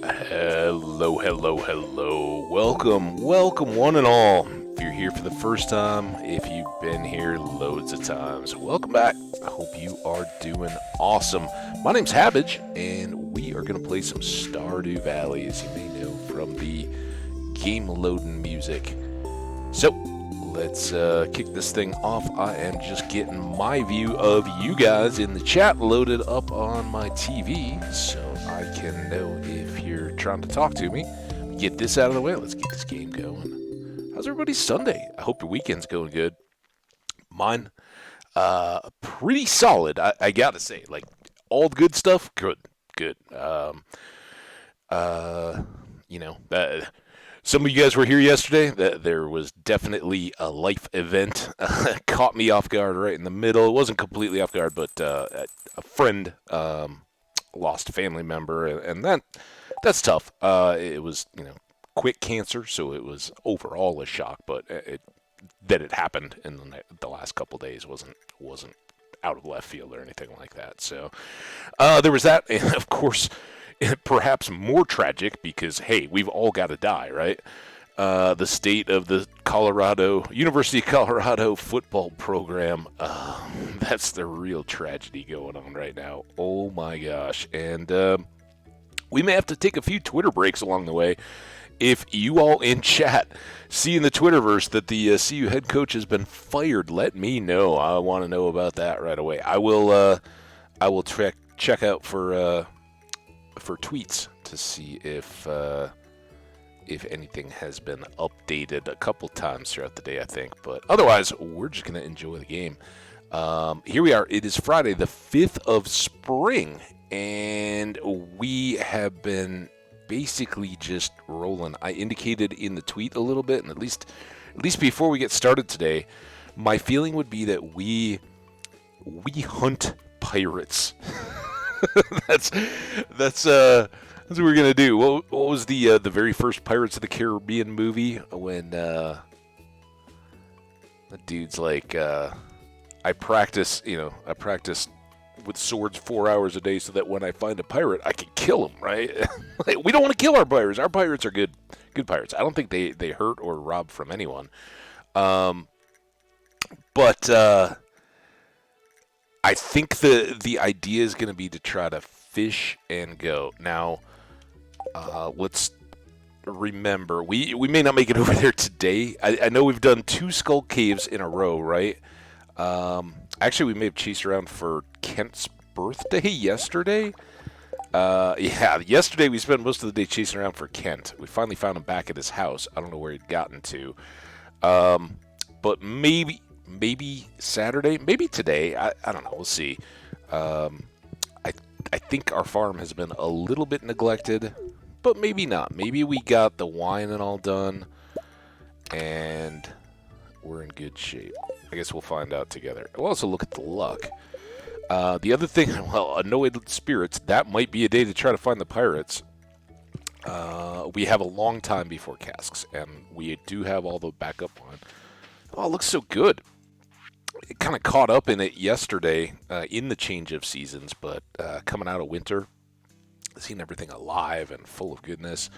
Hello, hello, hello. Welcome one and all. If you're here for the first time, if you've been here loads of times, welcome back. I hope you are doing awesome. My name's Habbage, and we are going to play some Stardew Valley, as you may know from the game loading music. So, let's kick this thing off. I am just getting my view of you guys in the chat loaded up on my TV, so I can know if you're trying to talk to me. Get this out of the way. Let's get this game going. How's everybody's Sunday? I hope your weekend's going good. Mine, pretty solid. I gotta say, like all the good stuff, good. Some of you guys were here yesterday. There was definitely a life event. Caught me off guard right in the middle. It wasn't completely off guard, but a friend lost a family member, and that's tough. It was quick cancer, so it was overall a shock. But that it happened in the last couple of days wasn't out of left field or anything like that. So there was that, and of course, perhaps more tragic because hey, we've all got to die, right? The state of the University of Colorado football program. That's the real tragedy going on right now. Oh my gosh. And we may have to take a few Twitter breaks along the way. If you all in chat see in the Twitterverse that the CU head coach has been fired, let me know. I want to know about that right away. I will check out for tweets to see if anything has been updated a couple times throughout the day, I think. But otherwise, we're just going to enjoy the game. Here we are. It is Friday, the 5th of spring, and we have been basically just rolling. I indicated in the tweet a little bit, and at least before we get started today, my feeling would be that we hunt pirates. That's what we're gonna do. What was the very first Pirates of the Caribbean movie when the dude's like, I practice with swords 4 hours a day so that when I find a pirate, I can kill him, right? Like, we don't want to kill our pirates. Our pirates are good pirates. I don't think they hurt or rob from anyone. But I think the idea is going to be to try to fish and go. Now, let's remember, we may not make it over there today. I know we've done 2 skull caves in a row, right? Actually, we may have chased around for Kent's birthday yesterday. Yesterday we spent most of the day chasing around for Kent. We finally found him back at his house. I don't know where he'd gotten to. But maybe Saturday, maybe today. I don't know. We'll see. I think our farm has been a little bit neglected, but maybe not. Maybe we got the wine and all done, and we're in good shape. I guess we'll find out together. We'll also look at the luck. The other thing, annoyed spirits. That might be a day to try to find the pirates. We have a long time before casks, and we do have all the backup on. Oh, it looks so good. It kind of caught up in it yesterday in the change of seasons, but coming out of winter, seeing everything alive and full of goodness.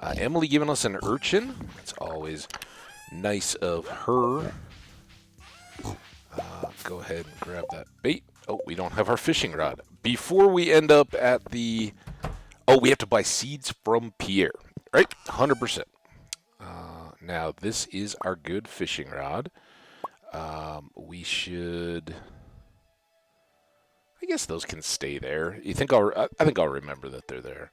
Emily giving us an urchin. It's always nice of her. Go ahead and grab that bait. Oh, we don't have our fishing rod. Before we end up at the... Oh, we have to buy seeds from Pierre, right? 100%. Now, this is our good fishing rod. We should... I guess those can stay there. I think I'll remember that they're there.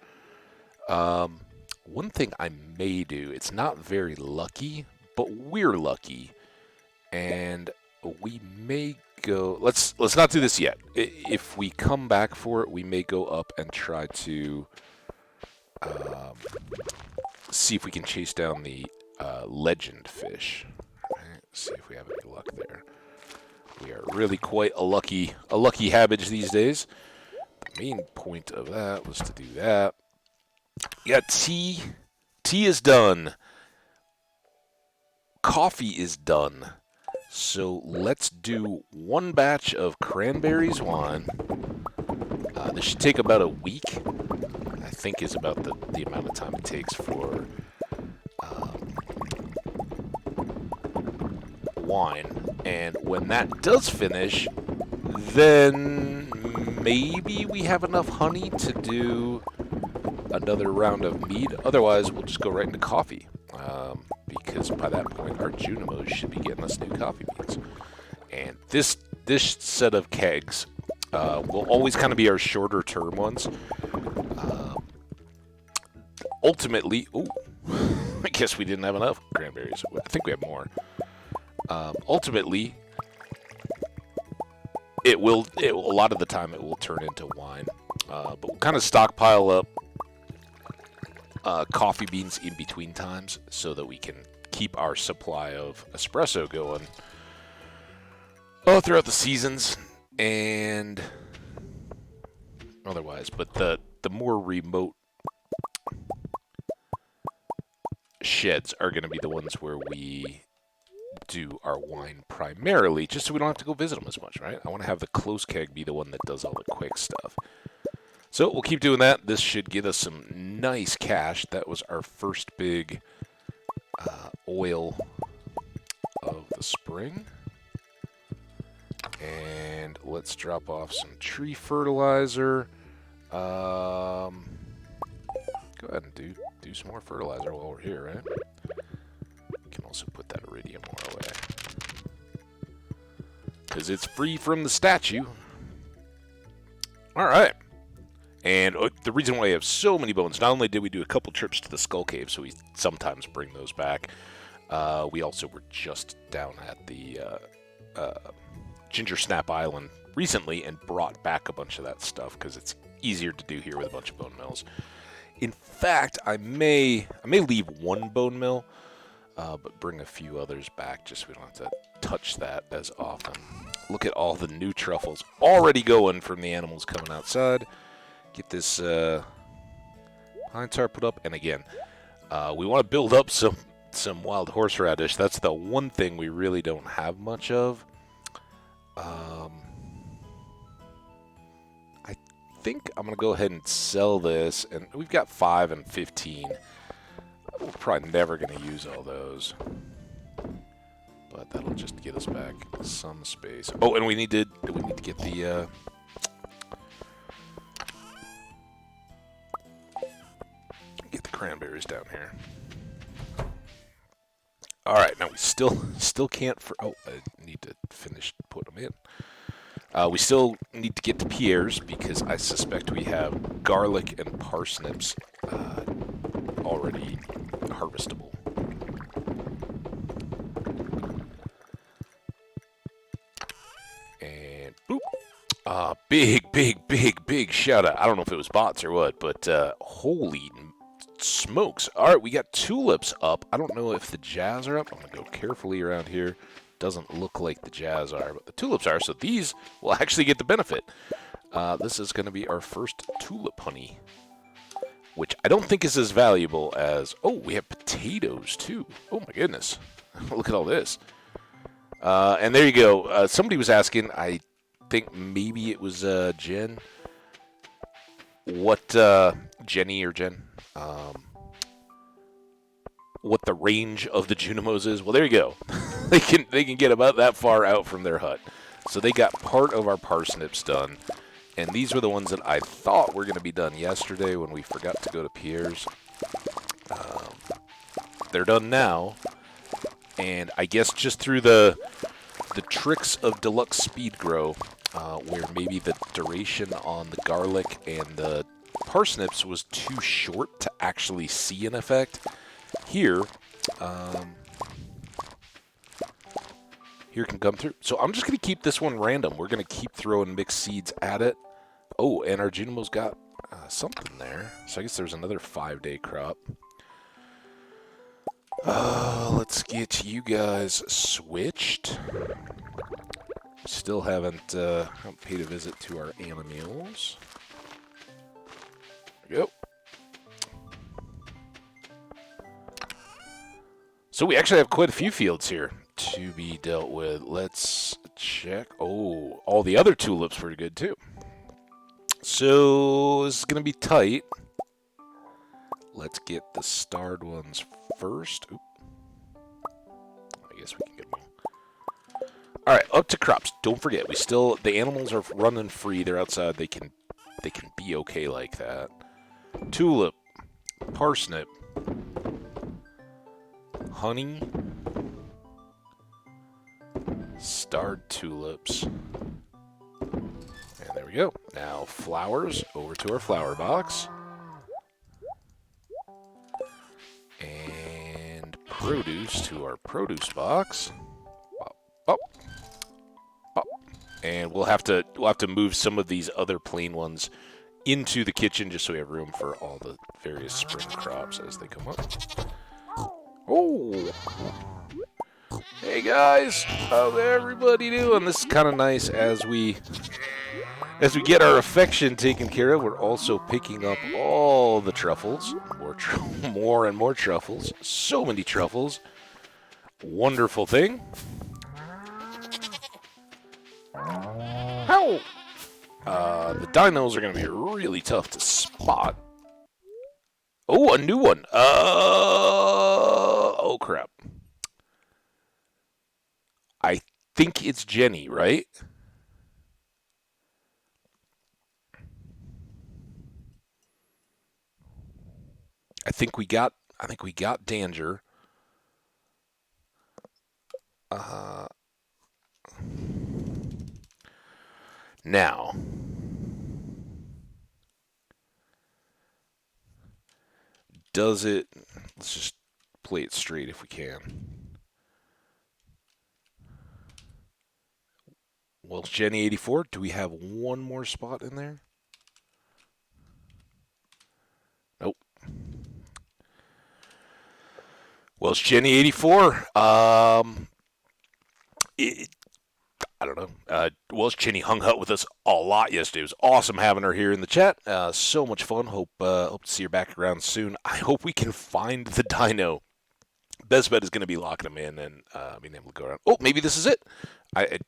One thing I may do, it's not very lucky, but we're lucky. And we may go... Let's not do this yet. If we come back for it, we may go up and try to see if we can chase down the legend fish. Right, see if we have any luck there. We are really quite a lucky Habbage these days. The main point of that was to do that. Yeah, tea is done. Coffee is done. So let's do one batch of cranberries wine. This should take about a week. I think is about the amount of time it takes for wine. And when that does finish, then maybe we have enough honey to do another round of mead. Otherwise, we'll just go right into coffee. Because by that point, our Junimos should be getting us new coffee beans. And this set of kegs will always kind of be our shorter term ones. Ultimately, ooh, I guess we didn't have enough cranberries. I think we have more. Ultimately, a lot of the time it will turn into wine. But we'll kind of stockpile up coffee beans in between times so that we can keep our supply of espresso going throughout the seasons and otherwise. But the more remote sheds are going to be the ones where we do our wine primarily, just so we don't have to go visit them as much, right? I want to have the close keg be the one that does all the quick stuff. So we'll keep doing that. This should get us some nice cash. That was our first big oil of the spring. And let's drop off some tree fertilizer. Go ahead and do some more fertilizer while we're here, right? We can also put that iridium ore away, because it's free from the statue. All right. And the reason why I have so many bones, not only did we do a couple trips to the Skull Cave, so we sometimes bring those back, we also were just down at the Ginger Snap Island recently and brought back a bunch of that stuff because it's easier to do here with a bunch of bone mills. In fact, I may leave one bone mill, but bring a few others back just so we don't have to touch that as often. Look at all the new truffles already going from the animals coming outside. Get this pine tar put up, and again, we want to build up some wild horseradish. That's the one thing we really don't have much of. I think I'm gonna go ahead and sell this, and we've got 5 and 15. We're probably never gonna use all those, but that'll just get us back some space. Oh, and we need to get the cranberries down here. All right, now we still can't. I need to finish putting them in. We still need to get to Pierre's because I suspect we have garlic and parsnips already harvestable. And boop. Big shout out. I don't know if it was bots or what, but holy smokes. All right, we got tulips up. I don't know if the jazz are up. I'm going to go carefully around here. Doesn't look like the jazz are, but the tulips are, so these will actually get the benefit. This is going to be our first tulip honey, which I don't think is as valuable as... Oh, we have potatoes, too. Oh, my goodness. Look at all this. And there you go. Somebody was asking, I think maybe it was Jen. What, Jenny or Jen? What the range of the Junimos is. Well, there you go. they can get about that far out from their hut. So they got part of our parsnips done, and these were the ones that I thought were going to be done yesterday when we forgot to go to Pierre's. They're done now, and I guess just through the tricks of Deluxe Speed Grow, where maybe the duration on the garlic and the parsnips was too short to actually see an effect. Here can come through. So I'm just going to keep this one random. We're going to keep throwing mixed seeds at it. Oh, and our Junimo's got something there. So I guess there's another 5-day crop. Let's get you guys switched. Still haven't paid a visit to our animals. There we go. So we actually have quite a few fields here to be dealt with. Let's check. Oh, all the other tulips were good too. So this is going to be tight. let's get the starred ones first. Oop. I guess we can get them. All right, up to crops. Don't forget, the animals are running free. They're outside. They can be okay like that. Tulip, parsnip, honey, starred tulips. And there we go. Now flowers, over to our flower box. And produce to our produce box. Up. And we'll have to move some of these other plain ones into the kitchen just so we have room for all the various spring crops as they come up. Oh! Hey guys! How's everybody doing? This is kind of nice as we get our affection taken care of. We're also picking up all the truffles. More and more truffles. So many truffles. Wonderful thing. How? The dinos are going to be really tough to spot. Oh, a new one. Oh, crap. I think it's Jenny, right? I think we got Danger. Now, does it... Let's just play it straight if we can. Well, it's Jenny 84. Do we have one more spot in there? Nope. Well, it's Jenny 84. I don't know. Welsh Chinny hung out with us a lot yesterday. It was awesome having her here in the chat. So much fun. Hope to see her back around soon. I hope we can find the dino. Best bet is going to be locking him in and being able to go around. Oh, maybe this is it. I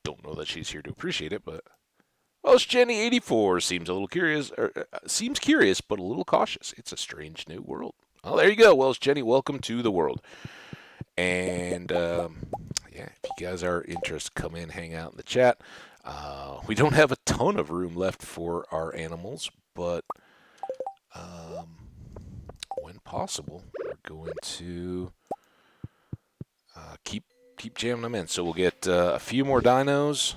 don't know that she's here to appreciate it, but Welsh Jenny 84 seems a little curious. Seems curious, but a little cautious. It's a strange new world. Oh, there you go, Welsh Jenny. Welcome to the world. And yeah, if you guys are interested, come in, hang out in the chat. We don't have a ton of room left for our animals, but when possible, we're going to keep jamming them in. So we'll get a few more dinos.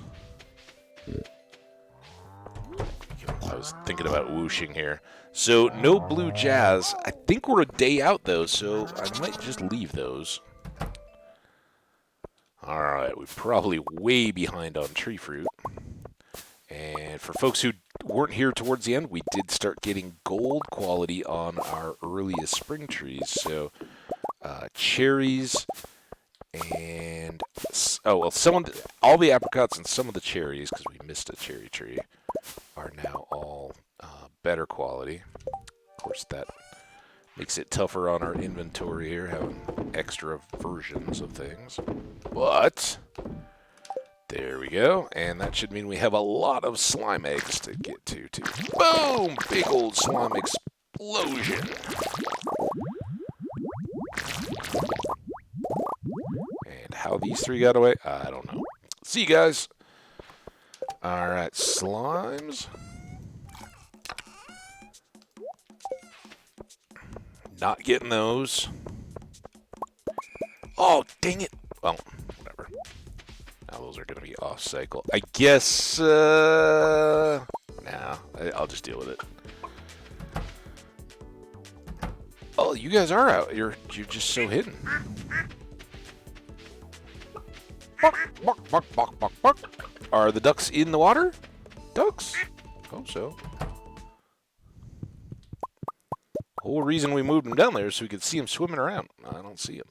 I was thinking about whooshing here. So no blue jazz. I think we're a day out, though, so I might just leave those. All right, we're probably way behind on tree fruit. And for folks who weren't here towards the end, we did start getting gold quality on our earliest spring trees. So cherries and, all the apricots and some of the cherries, because we missed a cherry tree, are now all better quality. Of course, that makes it tougher on our inventory here, having extra versions of things. But there we go, and that should mean we have a lot of slime eggs to get to, too. Boom! Big old slime explosion. And how these three got away, I don't know. See you guys. All right, slimes. Not getting those. Oh, dang it. Well, whatever. Now those are going to be off cycle. I guess, nah, I'll just deal with it. Oh, you guys are out. You're just so hidden. Bark, bark, bark, bark, bark, bark. Are the ducks in the water? Ducks? Hope so. Whole reason we moved them down there is so we could see them swimming around. I don't see them.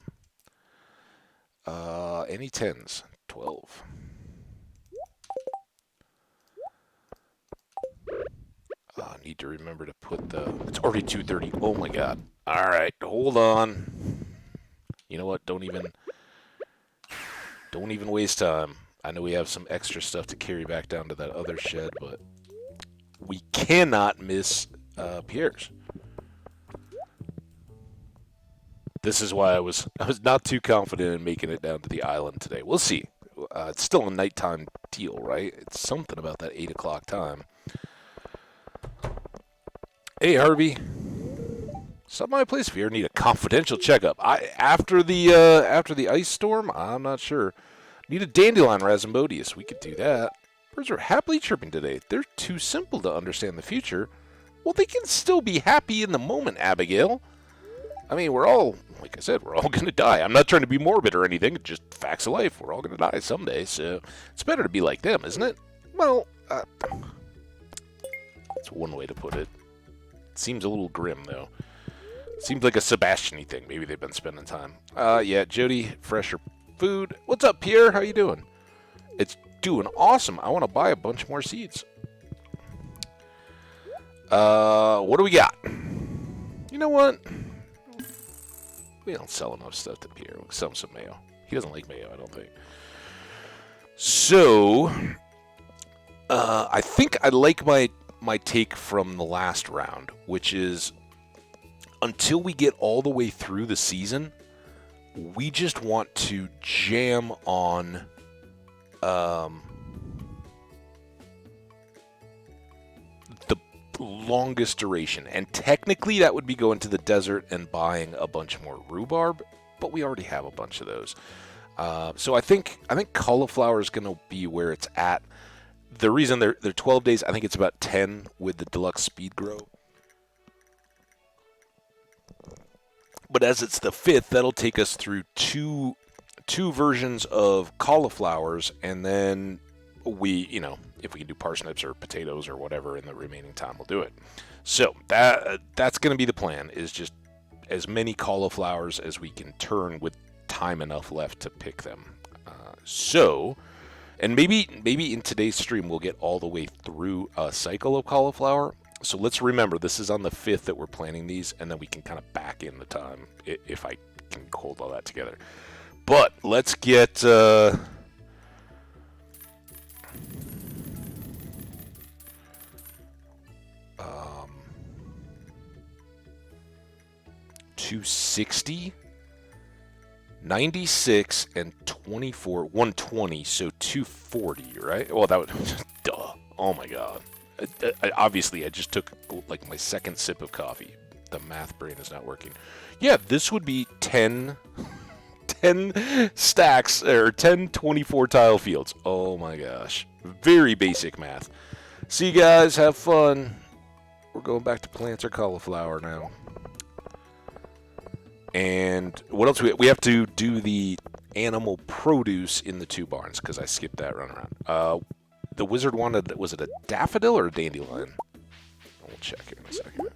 Any 10s? 12. Need to remember to put the... It's already 2:30. Oh my god. Alright, hold on. You know what? Don't even waste time. I know we have some extra stuff to carry back down to that other shed, but we cannot miss Pierre's. This is why I was not too confident in making it down to the island today. We'll see. It's still a nighttime deal, right? It's something about that 8 o'clock time. Hey, Harvey. Stop by my place if you ever need a confidential checkup. After the ice storm, I'm not sure. Need a dandelion rasambodius. We could do that. Birds are happily chirping today. They're too simple to understand the future. Well, they can still be happy in the moment, Abigail. I mean, we're all, like I said, we're all going to die. I'm not trying to be morbid or anything. It's just facts of life. We're all going to die someday, so it's better to be like them, isn't it? Well, that's one way to put it. It seems a little grim, though. Seems like a Sebastian-y thing. Maybe they've been spending time. Yeah, Jody, fresher food. What's up, Pierre? How you doing? It's doing awesome. I want to buy a bunch more seeds. What do we got? You know what? We don't sell enough stuff to Pierre. We'll sell him some mayo. He doesn't like mayo, I don't think. So, I think I like my take from the last round, which is until we get all the way through the season, we just want to jam on the longest duration. And technically that would be going to the desert and buying a bunch more rhubarb, but we already have a bunch of those. So I think cauliflower is going to be where it's at. The reason they're 12 days, I think it's about 10 with the deluxe speed grow. But as it's the 5th, that'll take us through two versions of cauliflowers, and then we, if we can do parsnips or potatoes or whatever in the remaining time, we'll do it. So that's going to be the plan, is just as many cauliflowers as we can turn with time enough left to pick them. And maybe in today's stream we'll get all the way through a cycle of cauliflower. So let's remember, this is on the 5th that we're planning these, and then we can kind of back in the time if I can hold all that together. But let's get 260, 96, and 24, 120, so 240, right? Well, that would, duh, oh my god. Obviously, I just took like my second sip of coffee. The math brain is not working. Yeah, this would be 10 stacks, or 10 24 tile fields. Oh my gosh. Very basic math. See you guys, have fun. We're going back to plants or cauliflower now. And what else? We have to do the animal produce in the 2 barns, because I skipped that run around. The wizard wanted, was it a daffodil or a dandelion? We'll check here in a second.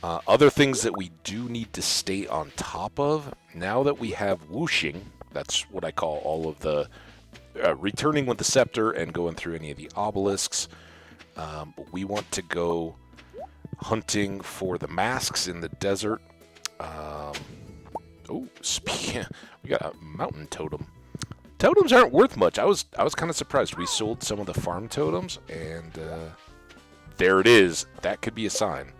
Other things that we do need to stay on top of, now that we have whooshing, that's what I call all of the returning with the scepter and going through any of the obelisks. We want to go hunting for the masks in the desert. We got a mountain totem. Totems aren't worth much. I was kind of surprised. We sold some of the farm totems, and there it is. That could be a sign.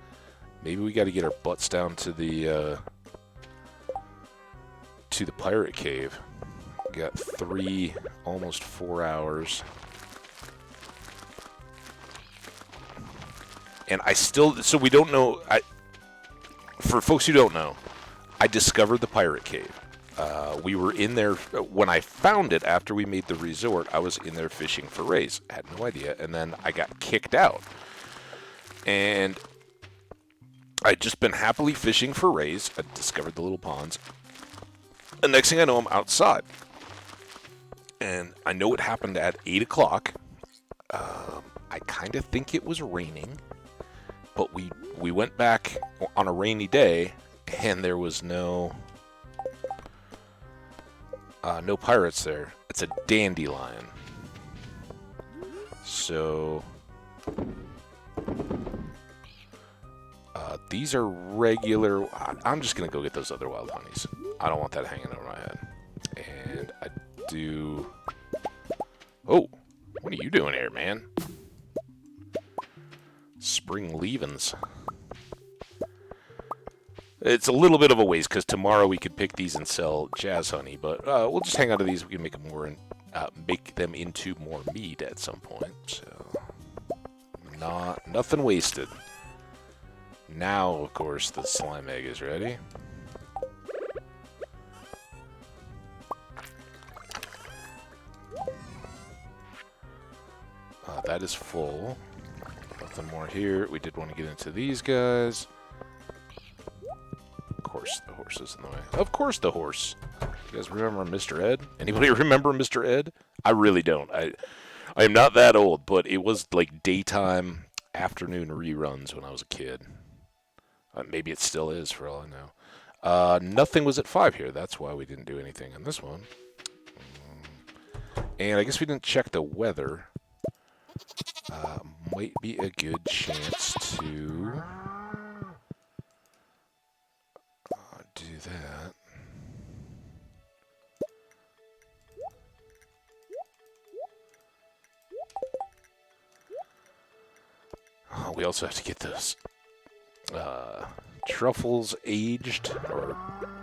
Maybe we got to get our butts down to the pirate cave. We got 3, almost 4 hours. And so we don't know. For folks who don't know, I discovered the pirate cave. We were in there when I found it after we made the resort. I was in there fishing for rays. I had no idea. And then I got kicked out. And I'd just been happily fishing for rays. I discovered the little ponds. The next thing I know, I'm outside. And I know it happened at 8 o'clock. I kind of think it was raining. But we went back on a rainy day, and there was no pirates there. It's a dandelion. So these are regular. I'm just gonna go get those other wild honeys. I don't want that hanging over my head. And I do. Oh, what are you doing here, man? Spring leavings. It's a little bit of a waste because tomorrow we could pick these and sell jazz honey, but we'll just hang on to these. We can make them more and make them into more meat at some point. So, nothing wasted. Now, of course, the slime egg is ready. That is full. Nothing more here. We did want to get into these guys. Of course, the horse is in the way. Of course, the horse. You guys remember Mr. Ed? Anybody remember Mr. Ed? I really don't. I am not that old, but it was like daytime, afternoon reruns when I was a kid. Maybe it still is, for all I know. Nothing was at 5 here. That's why we didn't do anything on this one. And I guess we didn't check the weather. Might be a good chance to do that. We also have to get those truffles aged or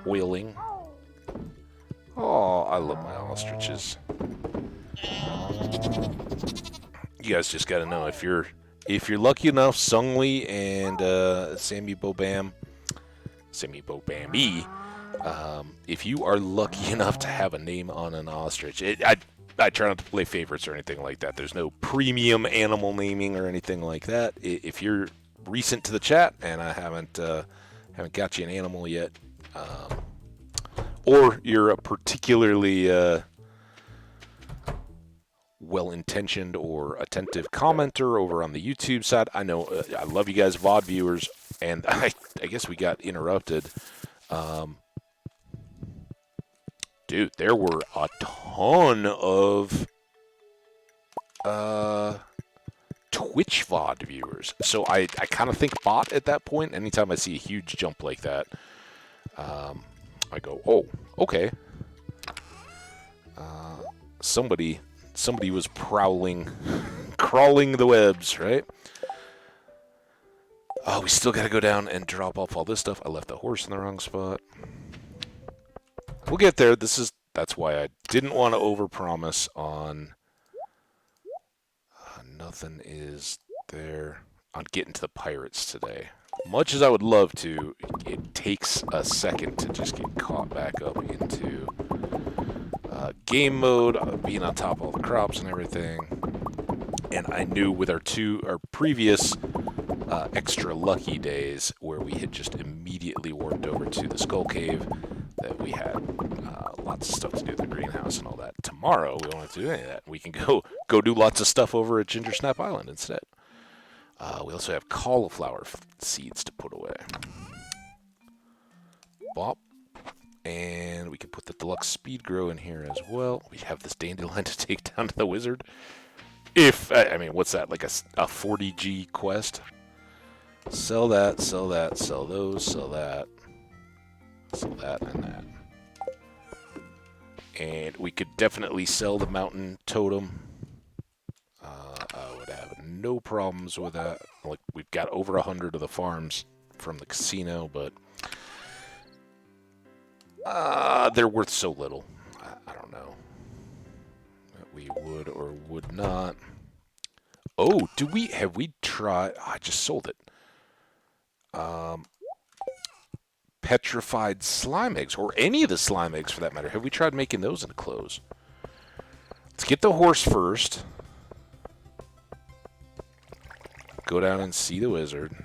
oiling. Oh, I love my ostriches. You guys just gotta know if you're lucky enough, Sungli and Sammy Bobami, if you are lucky enough to have a name on an ostrich, I try not to play favorites or anything like that. There's no premium animal naming or anything like that. If you're recent to the chat and I haven't got you an animal yet, or you're a particularly well-intentioned or attentive commenter over on the YouTube side. I know I love you guys, VOD viewers, and I guess we got interrupted. Dude, there were a ton of Twitch VOD viewers. So I kind of think bot at that point. Anytime I see a huge jump like that, I go, oh, okay. Somebody was crawling the webs, right? Oh, we still got to go down and drop off all this stuff. I left the horse in the wrong spot. We'll get there. That's why I didn't want to overpromise on nothing is there on getting to the pirates today. Much as I would love to, it takes a second to just get caught back up into game mode, being on top of all the crops and everything. And I knew with our previous extra lucky days where we had just immediately warped over to the Skull Cave that we had lots of stuff to do at the greenhouse and all that. Tomorrow, we won't have to do any of that. We can go do lots of stuff over at Ginger Snap Island instead. We also have cauliflower seeds to put away. Bop. And we can put the deluxe speed grow in here as well. We have this dandelion to take down to the wizard. I mean, what's that? Like a 40G quest? Sell that, sell that, sell those, sell that. Sell that and that. And we could definitely sell the mountain totem. I would have no problems with that. Like, we've got over 100 of the farms from the casino, but they're worth so little. I don't know that we would or would not. Oh, have we tried? Oh, I just sold it. Petrified slime eggs, or any of the slime eggs for that matter. Have we tried making those into clothes? Let's get the horse first. Go down and see the wizard.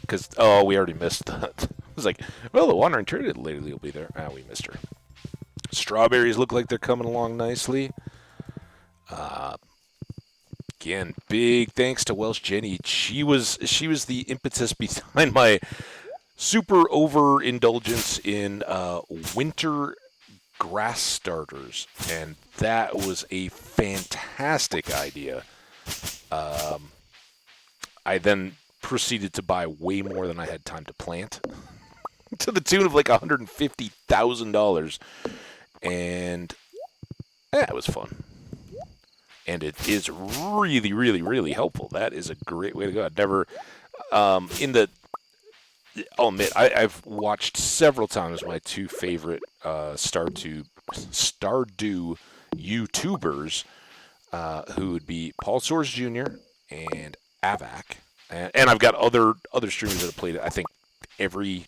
Because, oh, we already missed that. I was like, well, the wandering turtle lady will be there. Ah, we missed her. Strawberries look like they're coming along nicely. Again, big thanks to Welsh Jenny. She was the impetus behind my super overindulgence in winter grass starters, and that was a fantastic idea. I then proceeded to buy way more than I had time to plant, to the tune of like $150,000, and it was fun. And it is really, really, really helpful. That is a great way to go. I'd never, in the I'll admit, I've watched several times my two favorite Stardew YouTubers, who would be Paul Soares Jr. and Avac, and I've got other streamers that have played it. I think every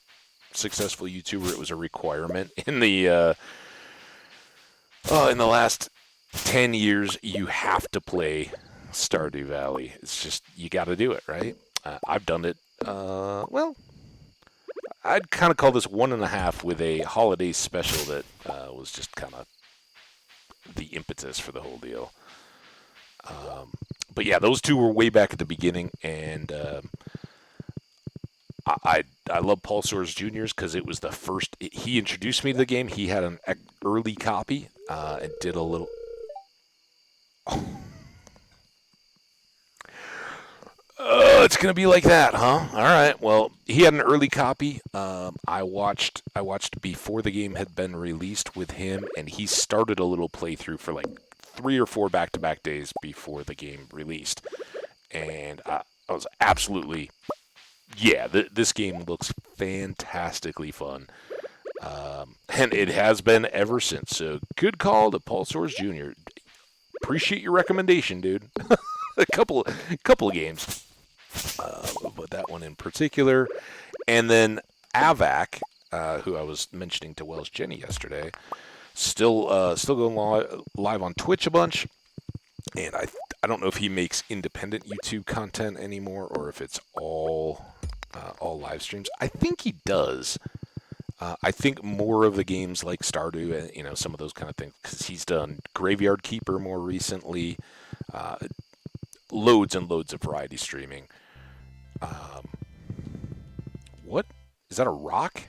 successful YouTuber, it was a requirement in the last 10 years. You have to play Stardew Valley. It's just you got to do it, right? I've done it. Well, I'd kind of call this 1.5 with a holiday special that was just kind of the impetus for the whole deal. But yeah, those two were way back at the beginning, and I love Paul Soares Jr.'s because it was the first. He introduced me to the game. He had an early copy and did a little. It's gonna be like that, huh? All right. Well, he had an early copy. I watched before the game had been released with him, and he started a little playthrough for like 3 or 4 back-to-back days before the game released, and I was absolutely, yeah. This game looks fantastically fun, and it has been ever since. So good call to Paul Soares Jr. Appreciate your recommendation, dude. a couple of games. But that one in particular. And then Avac, who I was mentioning to Wells Jenny yesterday, still going live on Twitch a bunch. And I don't know if he makes independent YouTube content anymore or if it's all live streams. I think he does. I think more of the games like Stardew, some of those kind of things, because he's done Graveyard Keeper more recently. Loads and loads of variety streaming. What? Is that a rock?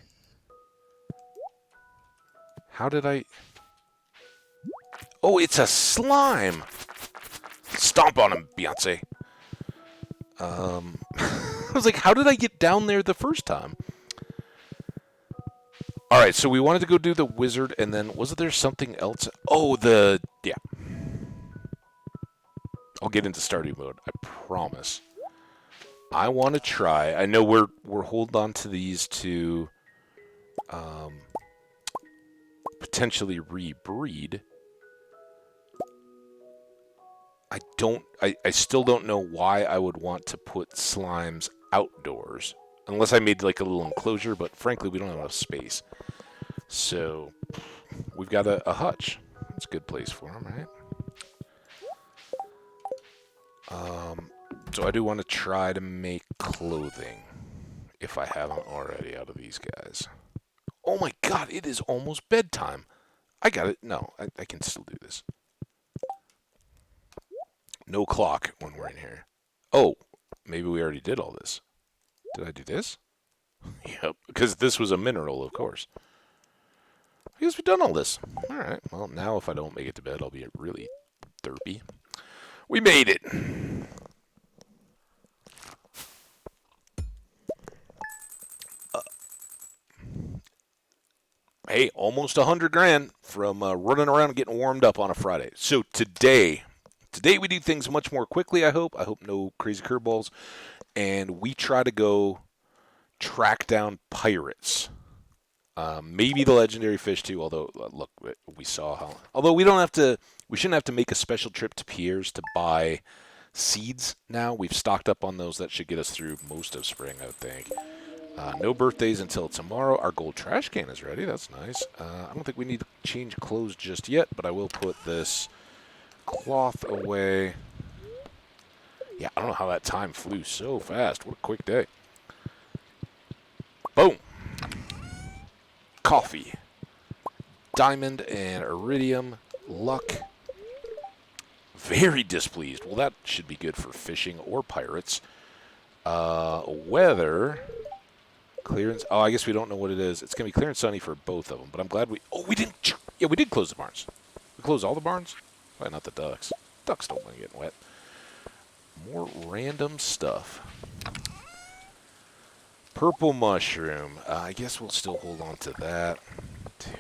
How did I... Oh, it's a slime! Stomp on him, Beyonce. I was like, how did I get down there the first time? Alright, so we wanted to go do the wizard, and then wasn't there something else? Oh, yeah. I'll get into Stardew mode, I promise. I want to try. I know we're holding on to these to potentially rebreed. I still don't know why I would want to put slimes outdoors. Unless I made like a little enclosure, but frankly, we don't have enough space. So, we've got a hutch. That's a good place for them, right? So I do want to try to make clothing, if I haven't already, out of these guys. Oh my god, it is almost bedtime. I got it. No, I can still do this. No clock when we're in here. Oh, maybe we already did all this. Did I do this? Yep, because this was a mineral, of course. I guess we've done all this. Alright, well, now if I don't make it to bed, I'll be really derpy. We made it! Hey, almost 100 grand from running around and getting warmed up on a Friday. So today we do things much more quickly, I hope. I hope no crazy curveballs. And we try to go track down pirates. Maybe the legendary fish too, although, look, we saw how... Although we shouldn't have to make a special trip to Pierre's to buy seeds now. We've stocked up on those. That should get us through most of spring, I would think. No birthdays until tomorrow. Our gold trash can is ready. That's nice. I don't think we need to change clothes just yet, but I will put this cloth away. Yeah, I don't know how that time flew so fast. What a quick day. Boom. Coffee. Diamond and iridium. Luck. Very displeased. Well, that should be good for fishing or pirates. Weather... Clearance. Oh, I guess we don't know what it is. It's going to be clear and sunny for both of them, but I'm glad we... Oh, we didn't... Yeah, we did close the barns. We closed all the barns? Why not the ducks? Ducks don't want to get wet. More random stuff. Purple mushroom. I guess we'll still hold on to that. Dude.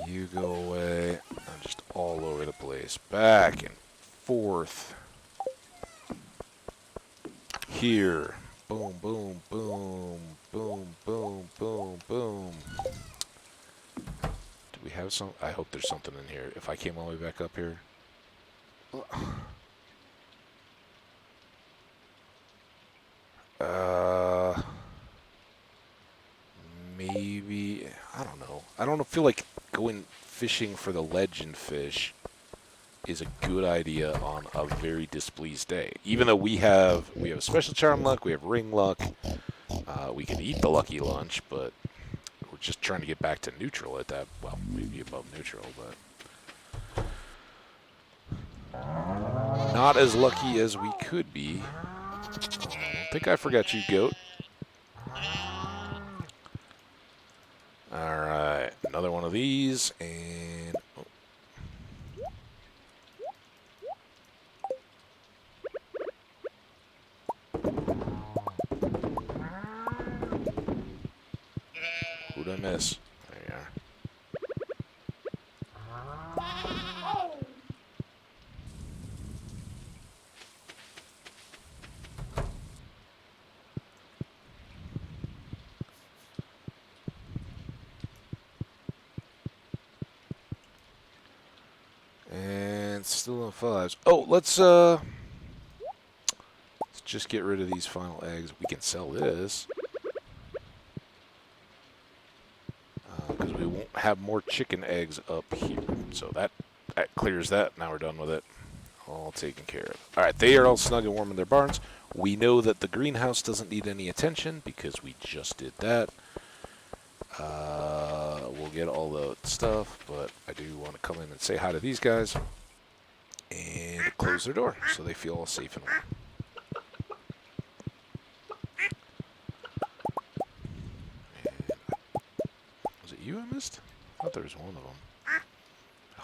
You go away. I'm just all over the place. Back and forth. Here. Boom, boom, boom, boom, boom, boom, boom. Do we have some? I hope there's something in here. If I came all the way back up here. Maybe, I don't know. I don't feel like going fishing for the legend fish is a good idea on a very displeased day. Even though we have a special charm luck, we have ring luck, we can eat the lucky lunch, but we're just trying to get back to neutral at that. Well, maybe above neutral, but not as lucky as we could be. I think I forgot you, goat. Alright, another one of these, and... Oh. Who'd I miss? There you are. And still on fives. Oh, let's just get rid of these final eggs. We can sell this. Because we won't have more chicken eggs up here. So that clears that. Now we're done with it. All taken care of. Alright, they are all snug and warm in their barns. We know that the greenhouse doesn't need any attention because we just did that. We'll get all the stuff, but I do want to come in and say hi to these guys and close their door so they feel all safe and warm. Was it you I missed? I thought there was one of them.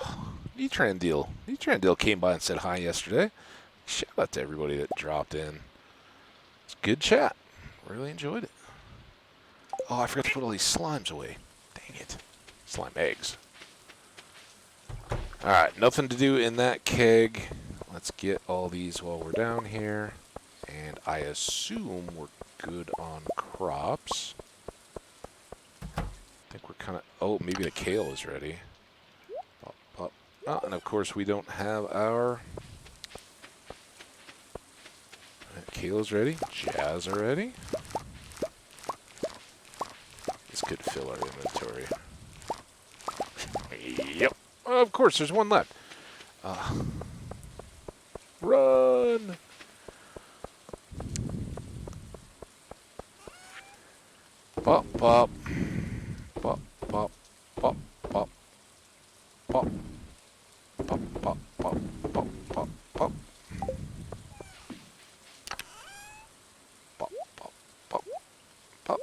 Oh, Etrandil came by and said hi yesterday. Shout out to everybody that dropped in. It's a good chat. Really enjoyed it. Oh, I forgot to put all these slimes away. Dang it. Slime eggs. Alright, nothing to do in that keg. Let's get all these while we're down here. And I assume we're good on crops. I think we're kind of... Oh, maybe the kale is ready. Pop, pop. Oh, and of course we don't have our... Kale's ready. Jazz are ready. This could fill our inventory. Yep. Of course, there's one left. Run! Pop, pop. Pop, pop, pop, pop. Pop. Pop, pop, pop, pop, pop, pop. Pop, pop, pop, pop.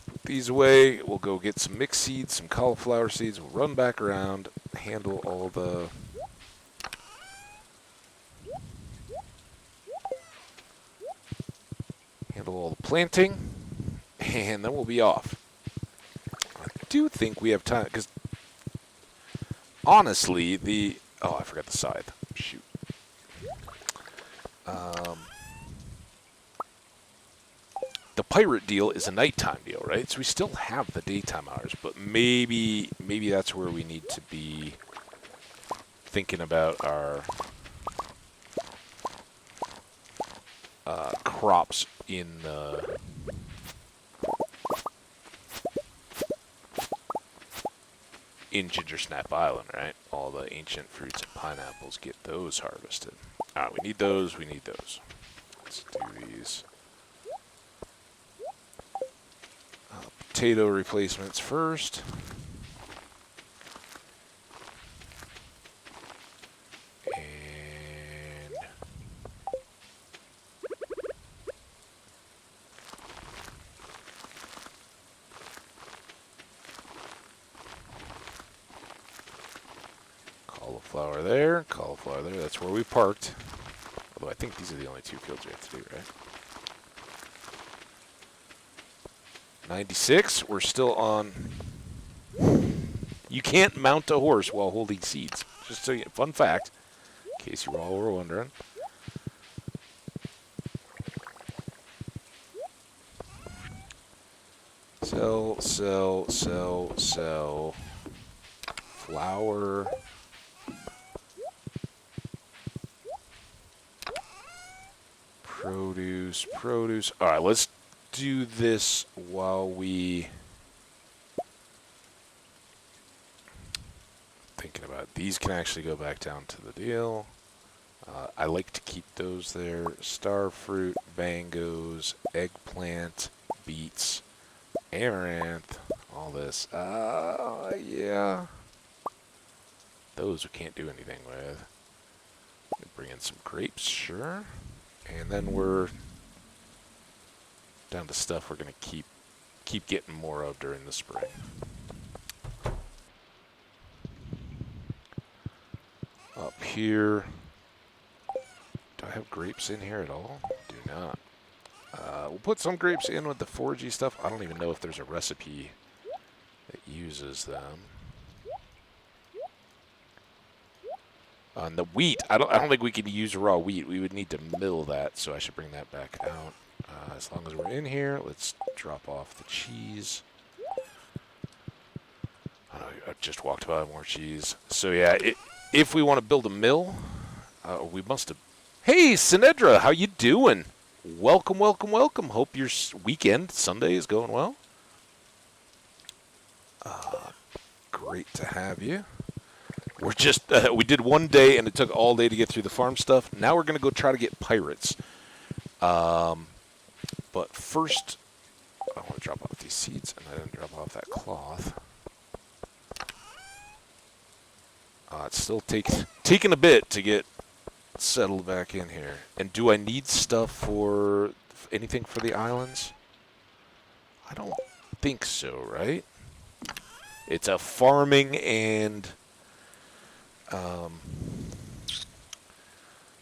Put these away. We'll go get some mixed seeds, some cauliflower seeds. We'll run back around, handle all the... all the planting, and then we'll be off. I do think we have time, because honestly, the... Oh, I forgot the scythe. Shoot. The pirate deal is a nighttime deal, right? So we still have the daytime hours, but maybe that's where we need to be thinking about our crops in Gingersnap Island, right? All the ancient fruits and pineapples, get those harvested. Alright, we need those, Let's do these. Potato replacements first. Cauliflower there, that's where we parked. Although I think these are the only two fields we have to do, right? 96, we're still on... You can't mount a horse while holding seeds. Just so you... Fun fact. case you all were wondering. Sell, sell, sell, sell. Flour. Produce, produce. All right, let's do this while we... Thinking about it. These can actually go back down to the deal. I like to keep those there. Star fruit, bangos, eggplant, beets, amaranth, all this. Yeah. Those we can't do anything with. Bring in some grapes, sure. And then we're down to stuff we're going to keep getting more of during the spring. Up here. Do I have grapes in here at all? Do not. We'll put some grapes in with the 4G stuff. I don't even know if there's a recipe that uses them. On the wheat, I don't think we can use raw wheat. We would need to mill that, so I should bring that back out. As long as we're in here, let's drop off the cheese. Oh, I just walked by more cheese. So yeah, if we want to build a mill, we must have... Hey, Sinedra, how you doing? Welcome, welcome, welcome. Hope your weekend, Sunday, is going well. Great to have you. We're just, we did one day, and it took all day to get through the farm stuff. Now we're going to go try to get pirates. But first, I want to drop off these seeds, and I didn't drop off that cloth. It's still taking a bit to get settled back in here. And do I need stuff for anything for the islands? I don't think so, right? It's a farming and...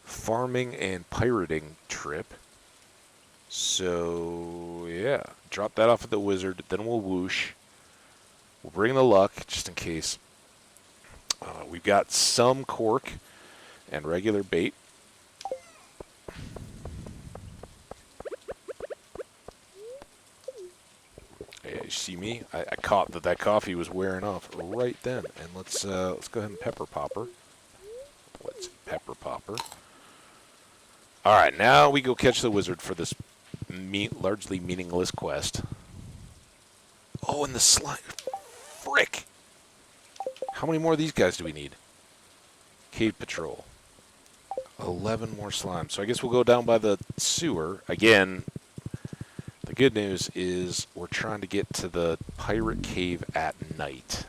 farming and pirating trip. So, yeah. Drop that off at the wizard. Then we'll whoosh. We'll bring the luck, just in case. We've got some cork and regular bait. Yeah, you see me? I caught that coffee was wearing off right then. And let's go ahead and pepper popper. Let's pepper popper. All right, now we go catch the wizard for this largely meaningless quest. Oh, and the slime. Frick! How many more of these guys do we need? Cave patrol. 11 more slimes. So I guess we'll go down by the sewer. Again, the good news is we're trying to get to the pirate cave at night.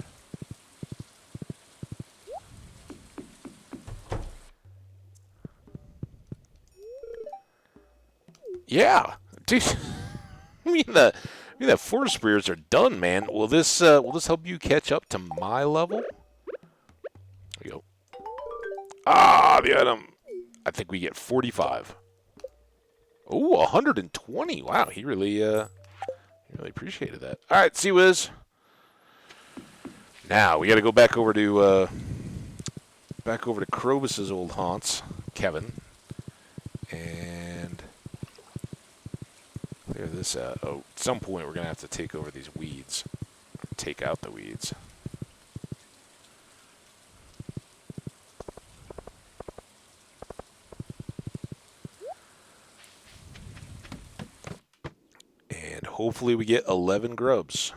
Yeah, dude. I mean the forest spears are done, man. Will this help you catch up to my level? There we go. Ah, the item. I think we get 45. Oh, 120. Wow, he really appreciated that. All right, see Wiz. Now we got to go back over to Krobus's old haunts, Kevin, and clear this out. Oh, at some point we're gonna have to take over these weeds, take out the weeds. And hopefully we get 11 grubs.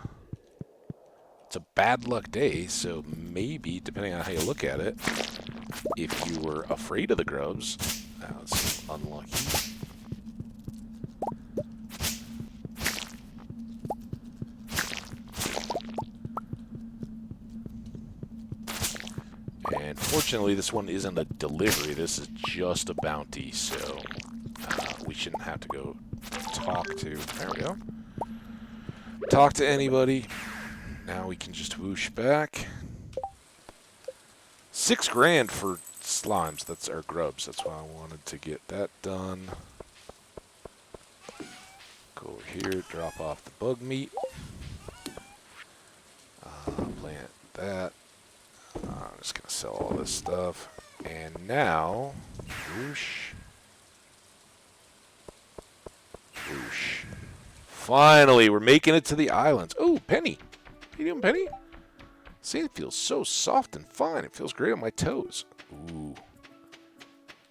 It's a bad luck day, so maybe, depending on how you look at it, if you were afraid of the grubs, that's unlucky. And fortunately, this one isn't a delivery. This is just a bounty, so we shouldn't have to go talk to... There we go. Talk to anybody. Now we can just whoosh back. $6 grand for slimes. That's our grubs. That's why I wanted to get that done. Go over here, drop off the bug meat. Plant that. I'm just going to sell all this stuff. And now, whoosh, whoosh. Finally, we're making it to the islands. Oh, Penny. How you doing, Penny? Sand feels so soft and fine. It feels great on my toes. Ooh.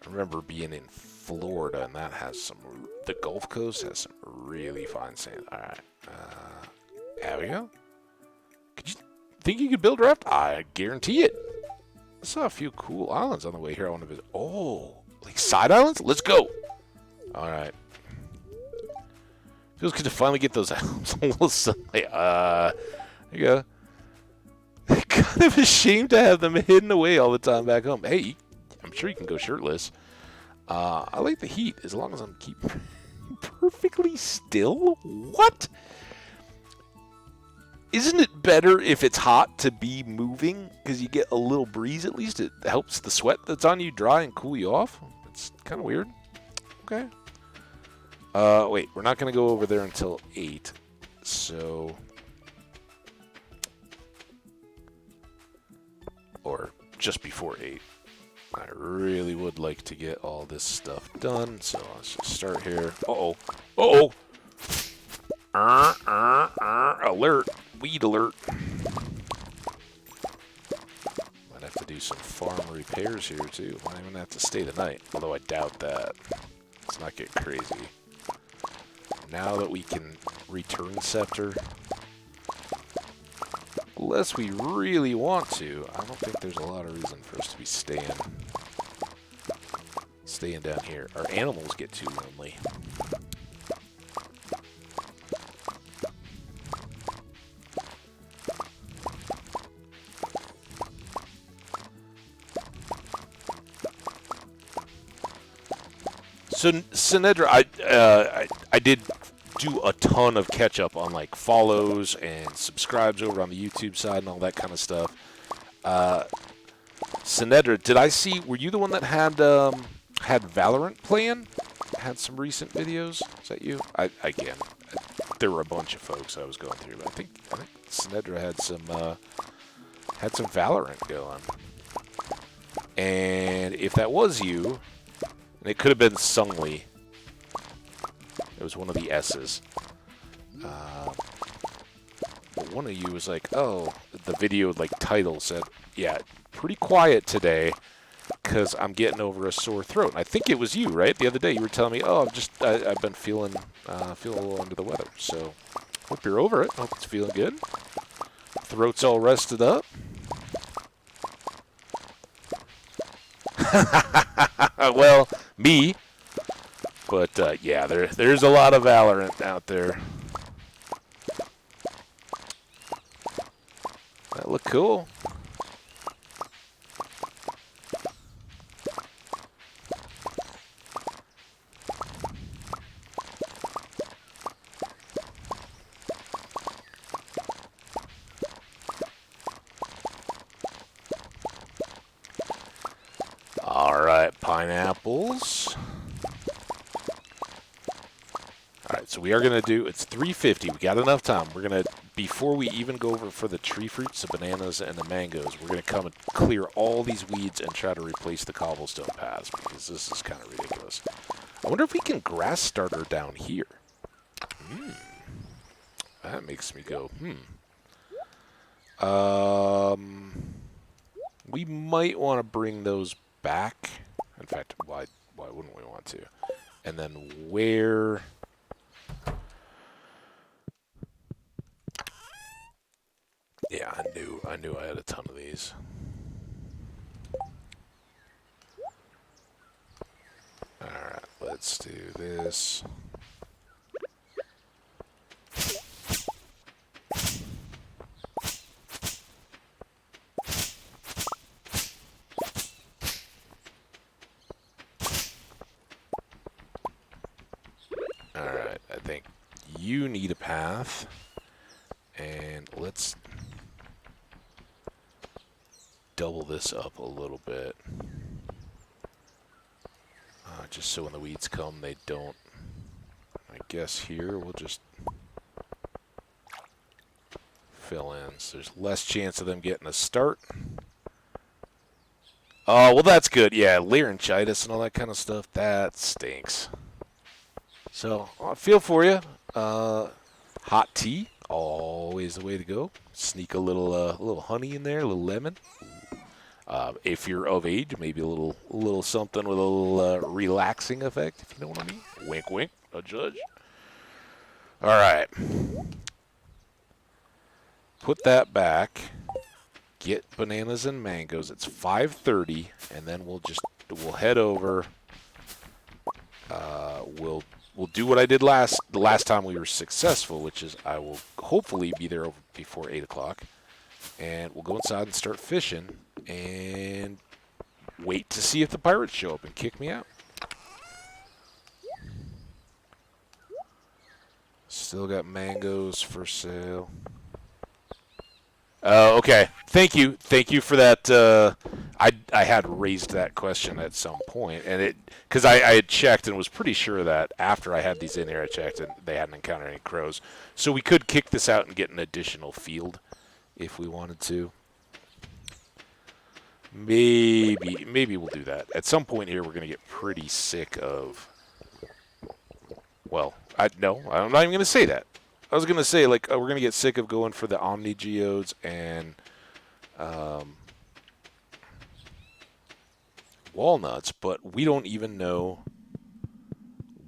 I remember being in Florida, and that has some... The Gulf Coast has some really fine sand. All right. There we go. Could you think you could build a raft? I guarantee it. I saw a few cool islands on the way here I want to visit. Oh, like side islands? Let's go. All right. Feels good to finally get those islands a little sunlight. There you go. Kind of ashamed to have them hidden away all the time back home. Hey, I'm sure you can go shirtless. I like the heat as long as I'm keeping perfectly still. What? Isn't it better if it's hot to be moving? Because you get a little breeze at least. It helps the sweat that's on you dry and cool you off. It's kind of weird. Okay. Wait. We're not going to go over there until 8. So... Or just before 8. I really would like to get all this stuff done. So let's just start here. Uh-oh. Uh-oh. Alert. Weed alert. Might have to do some farm repairs here, too. Might even have to stay the night. Although I doubt that. Let's not get crazy. Now that we can return Scepter, unless we really want to, I don't think there's a lot of reason for us to be staying down here. Our animals get too lonely. So Sinedra, I did do a ton of catch up on like follows and subscribes over on the YouTube side and all that kind of stuff. Sinedra, did I see? Were you the one that had Valorant playing? Had some recent videos? Is that you? Again, there were a bunch of folks I was going through, but I think Sinedra had some Valorant going. And if that was you, and it could have been Sungli. It was one of the S's. But one of you was like, oh, the video like title said, yeah, pretty quiet today because I'm getting over a sore throat. And I think it was you, right? The other day you were telling me, oh, I've been feeling a little under the weather. So hope you're over it. Hope it's feeling good. Throat's all rested up. Well, me. But, yeah, there's a lot of Valorant out there. That look cool. All right, pineapples. Alright, so we are going to do, it's 3:50, we got enough time. We're going to, before we even go over for the tree fruits, the bananas, and the mangoes, we're going to come and clear all these weeds and try to replace the cobblestone paths, because this is kind of ridiculous. I wonder if we can grass starter down here. That makes me go, we might want to bring those back. In fact, why wouldn't we want to? And then where... Yeah, I knew I had a ton of these. Alright, let's do this. Alright, I think you need a path. And let's double this up a little bit. Just so when the weeds come, they don't. I guess here we'll just fill in. So there's less chance of them getting a start. Oh, well, that's good. Yeah, laryngitis and all that kind of stuff. That stinks. So, I feel for you. Hot tea, always the way to go. Sneak a little honey in there, a little lemon. If you're of age, maybe a little something with a little relaxing effect, if you know what I mean. Wink, wink. No judge. All right. Put that back. Get bananas and mangoes. It's 5:30, and then we'll head over. We'll do what I did the last time we were successful, which is I will hopefully be there before 8 o'clock, and we'll go inside and start fishing and wait to see if the pirates show up and kick me out. Still got mangoes for sale. Okay. Thank you for that. I had raised that question at some point, and because I had checked and was pretty sure that after I had these in here, I checked and they hadn't encountered any crows, so we could kick this out and get an additional field if we wanted to. Maybe we'll do that at some point here. We're gonna get pretty sick of. Well, no, I'm not even gonna say that. I was going to say, we're going to get sick of going for the Omni Geodes and walnuts, but we don't even know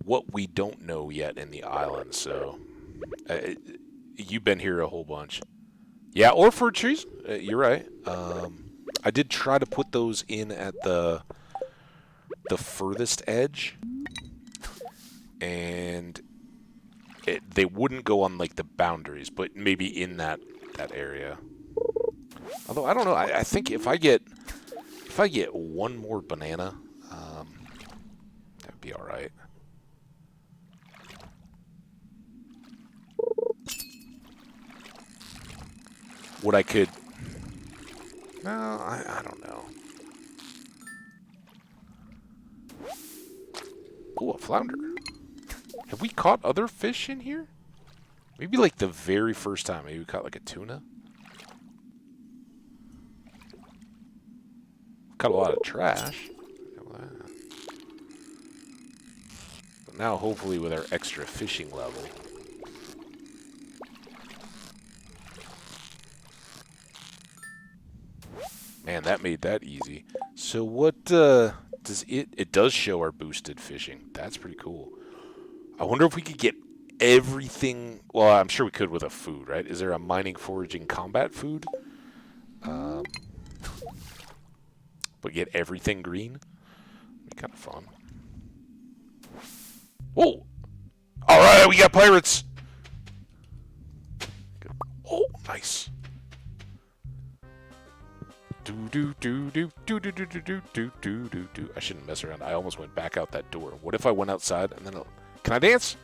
what we don't know yet in the island, so you've been here a whole bunch. Yeah, or fruit trees. You're right. I did try to put those in at the furthest edge, and they wouldn't go on the boundaries, but maybe in that area. Although I don't know. I think if I get one more banana, that'd be all right. What I could? No, I don't know. Oh, a flounder. Have we caught other fish in here? Maybe the very first time. Maybe we caught a tuna. Caught a lot of trash. But now hopefully with our extra fishing level. Man, that made that easy. So what does it does show our boosted fishing. That's pretty cool. I wonder if we could get everything. Well, I'm sure we could with a food, right? Is there a mining, foraging, combat food? But get everything green? Be kind of fun. Whoa! All right, we got pirates. Oh, nice. I shouldn't mess around. I almost went back out that door. What if I went outside and then? Can I dance?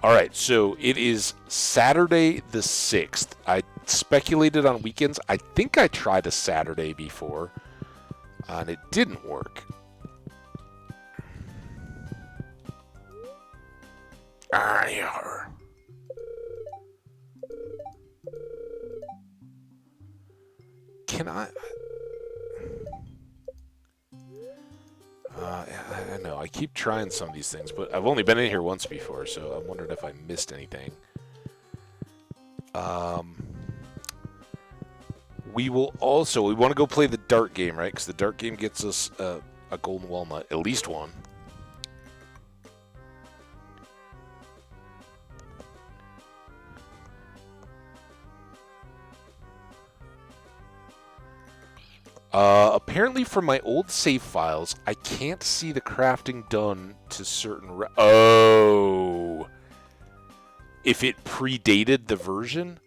All right, so it is Saturday the 6th. I speculated on weekends. I think I tried a Saturday before, and it didn't work. Can I know. I keep trying some of these things, but I've only been in here once before, so I'm wondering if I missed anything. We want to go play the dart game, right? Because the dart game gets us a golden walnut, at least one. Apparently from my old save files, I can't see the crafting done to certain... Oh! If it predated the version?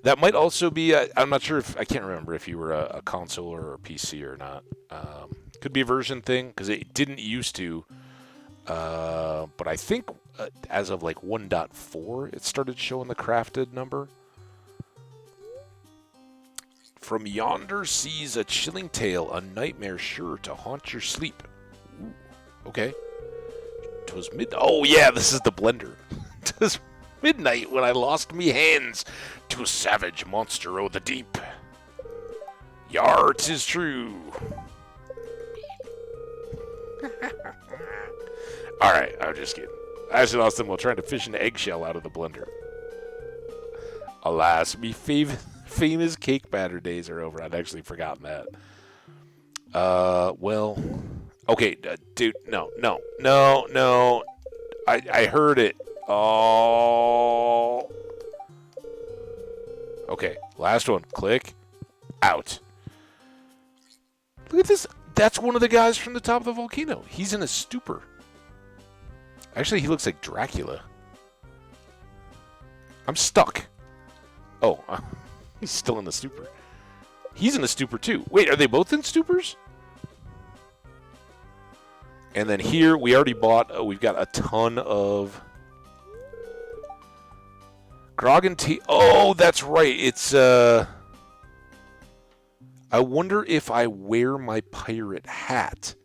That might also be... I'm not sure if... I can't remember if you were a console or a PC or not. Could be a version thing, because it didn't used to. But I think as of 1.4, it started showing the crafted number. From yonder sees a chilling tale, a nightmare sure to haunt your sleep. Ooh, okay. 'Twas mid. Oh yeah, this is the blender. midnight when I lost me hands to a savage monster o' the deep. Yar, 'tis true. Alright, I'm just kidding. I actually lost them while trying to fish an eggshell out of the blender. Alas, me famous cake batter days are over. I'd actually forgotten that. Well... Okay, dude, no. I heard it. Oh. Okay, last one. Click. Out. Look at this. That's one of the guys from the top of the volcano. He's in a stupor. Actually, he looks like Dracula. I'm stuck. Oh, he's still in the stupor. He's in a stupor too. Wait, are they both in stupors? And then here, we already bought, we've got a ton of grog and tea. Oh, that's right. It's, I wonder if I wear my pirate hat,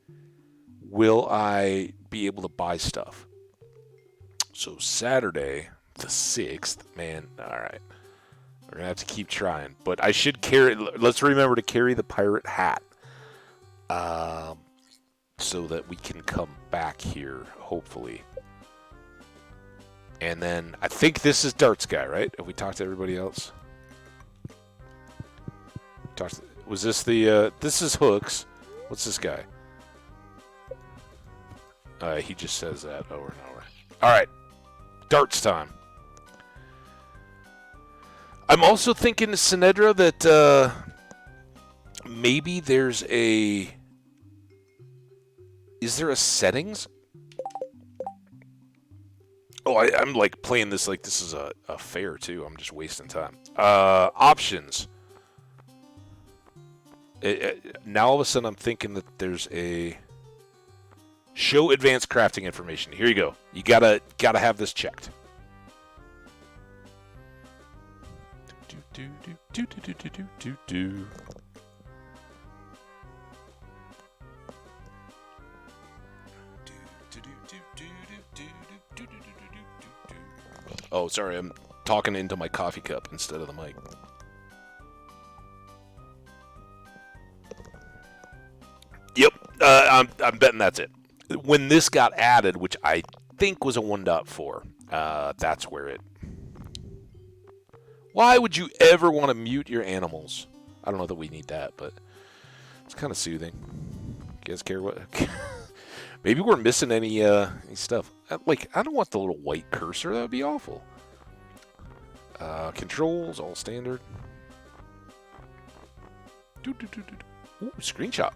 will I be able to buy stuff? So Saturday, the 6th, man, all right. We're going to have to keep trying. But I should carry, let's remember to carry the pirate hat. So that we can come back here, hopefully. And then, I think this is Dart's guy, right? Have we talked to everybody else? Was this the, this is Hooks. What's this guy? He just says that over and over. Alright, Dart's time. I'm also thinking, Sinedra, that, maybe there's a... Is there a settings? Oh, I'm like playing this like this is a fair too. I'm just wasting time. Options. Now all of a sudden I'm thinking that there's a show advanced crafting information. Here you go. You gotta have this checked. Oh, sorry, I'm talking into my coffee cup instead of the mic. Yep, I'm betting that's it. When this got added, which I think was a 1.4, that's where it... Why would you ever want to mute your animals? I don't know that we need that, but it's kind of soothing. You guys care what... Maybe we're missing any stuff. Like, I don't want the little white cursor. That would be awful. Controls, all standard. Ooh, screenshot.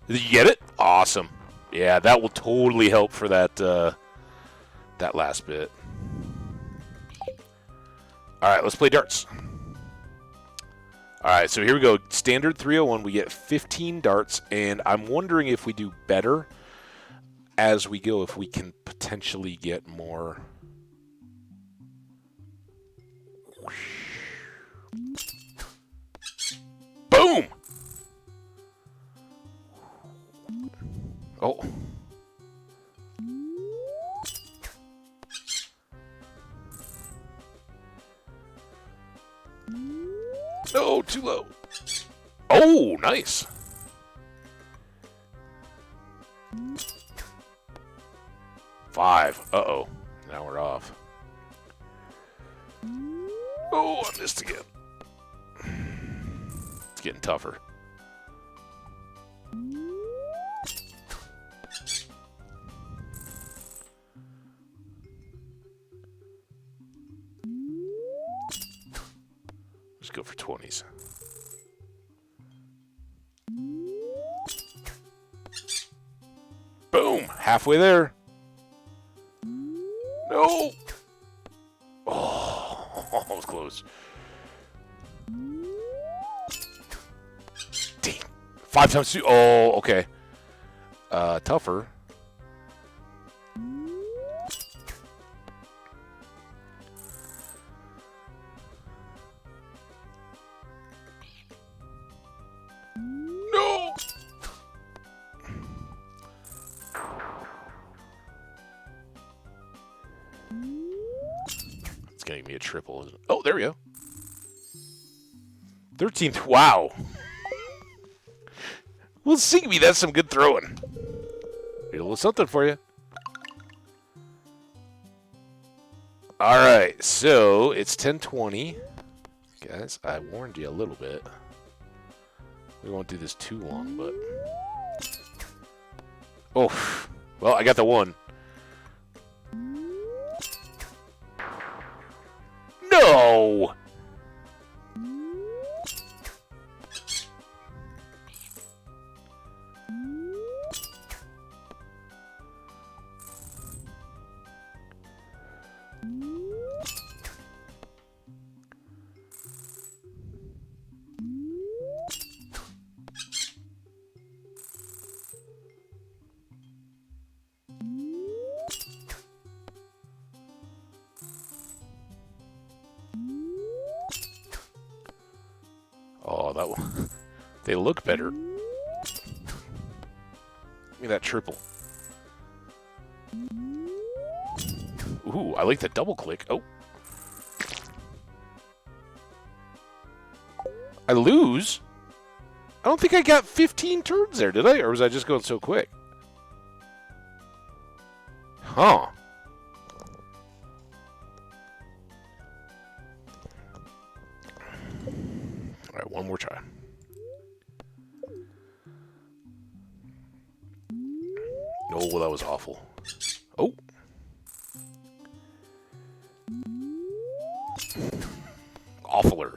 Did you get it? Awesome. Yeah, that will totally help for that that last bit. All right, let's play darts. All right, so here we go. Standard 301, we get 15 darts, and I'm wondering if we do better as we go, if we can potentially get more. Boom! Oh. No, too low. Oh, nice. Five. Uh-oh. Now we're off. Oh, I missed again. It's getting tougher. Let's go for 20s. Boom! Halfway there. No! Oh, that was close. Dang. 5 times 2. Oh, okay. Tougher. No! gonna give me a triple. Oh, there we go. 13th. Wow. Well, see me. That's some good throwing. Here's a little something for you. All right, so it's 10:20. Guys, I warned you a little bit. We won't do this too long, but... Oh, well, I got the one. No! Oh, that one. They look better. Give me that triple. Ooh, I like the double click. Oh. I lose? I don't think I got 15 turns there, did I? Or was I just going so quick? Huh. Alright, one more try. Oh, that was awful. Oh. Awfuler.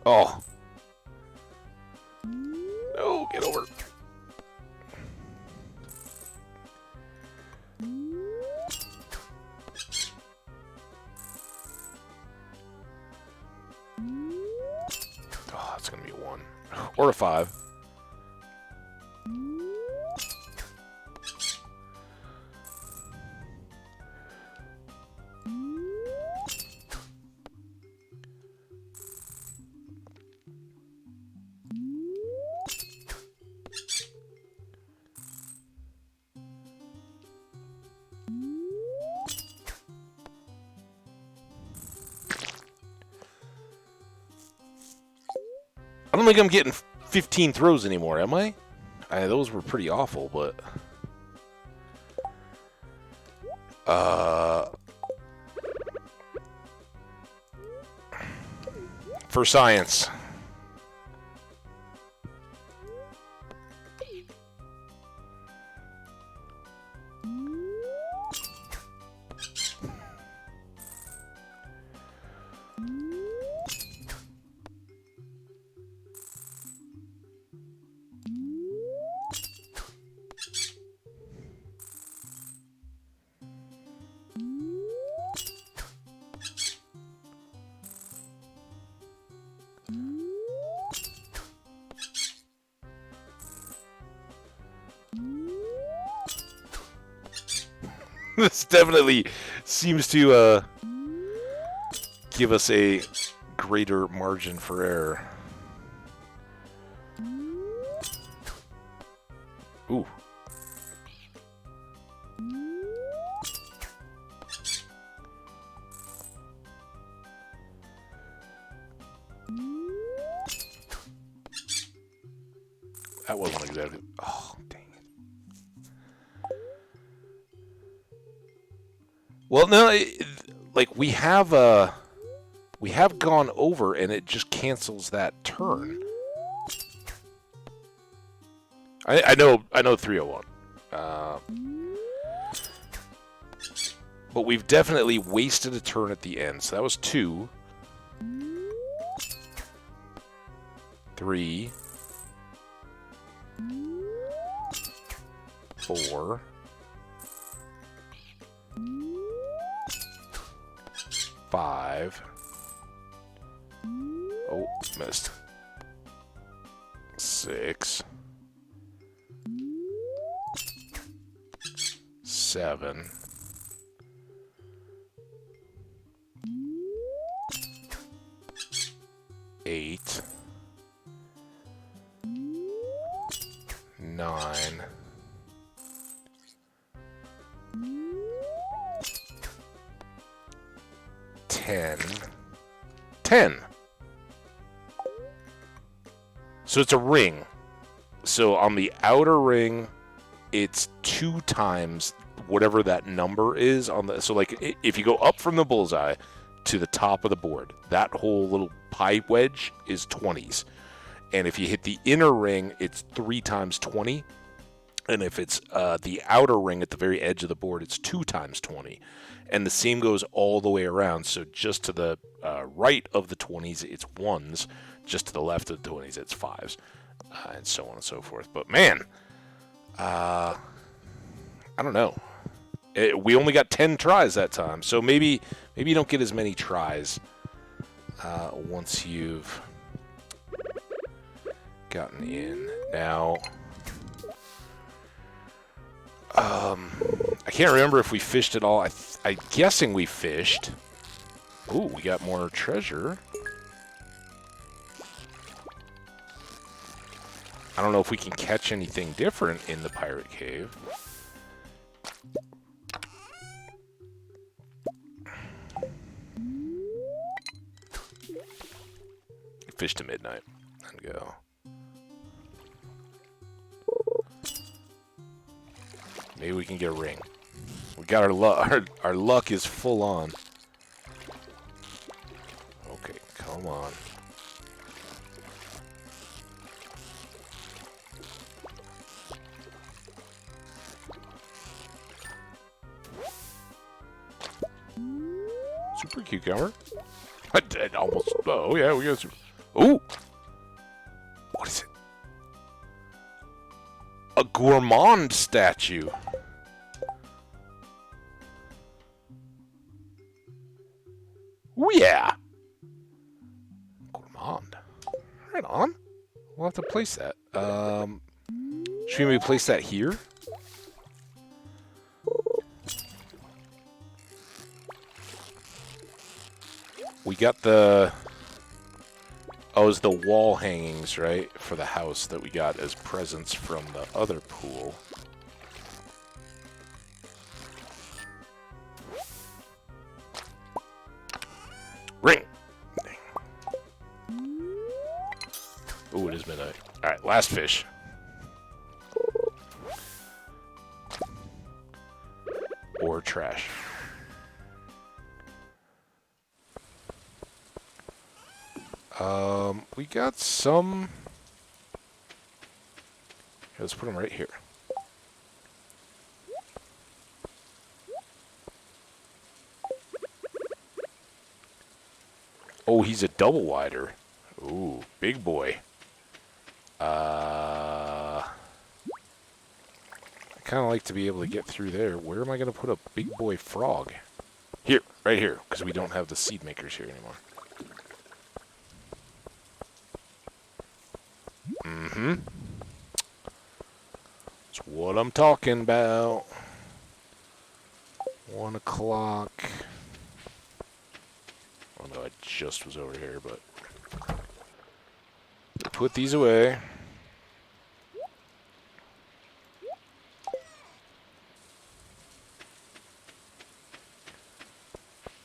Oh. No, get over. Oh, that's going to be a 1. Or a 5. I don't think I'm getting 15 throws anymore, am I? Those were pretty awful, but... For science. This definitely seems to give us a greater margin for error. Ooh. That wasn't exactly... Oh, dang it. Well, no, like we have gone over, and it just cancels that turn. I know 301. But we've definitely wasted a turn at the end. So that was 2. 3. 4. 5. Oh, missed. 6. 7. 8. 9. 10. 10. So it's a ring. So on the outer ring, it's 2 times whatever that number is on the. So like if you go up from the bullseye to the top of the board, that whole little pie wedge is 20s. And if you hit the inner ring, it's 3 times 20. And if it's the outer ring at the very edge of the board, it's 2 times 20. And the same goes all the way around. So just to the right of the 20s, it's 1s. Just to the left of the 20s, it's 5s. And so on and so forth. But man, I don't know. We only got 10 tries that time. So maybe you don't get as many tries once you've gotten in. Now, I can't remember if we fished at all. I'm guessing we fished. Ooh, we got more treasure. I don't know if we can catch anything different in the pirate cave. Fish to midnight and go. Maybe we can get a ring. We got our luck. Our luck is full on. Okay, come on. Super cucumber. I did almost. Oh yeah, we got super. Ooh. What is it? A gourmand statue. Ooh, yeah. Gourmand. Right on. We'll have to place that. Should we maybe place that here? We got the... Oh, it was the wall hangings, right? For the house that we got as presents from the other pool. Ring! Ooh, it is midnight. Alright, last fish. Or trash. We got some... Let's put them right here. Oh, he's a double wider. Ooh, big boy. I kind of like to be able to get through there. Where am I going to put a big boy frog? Here, right here, because we don't have the seed makers here anymore. Mm-hmm. That's what I'm talking about. 1 o'clock. Oh no, I just was over here, but... Put these away. I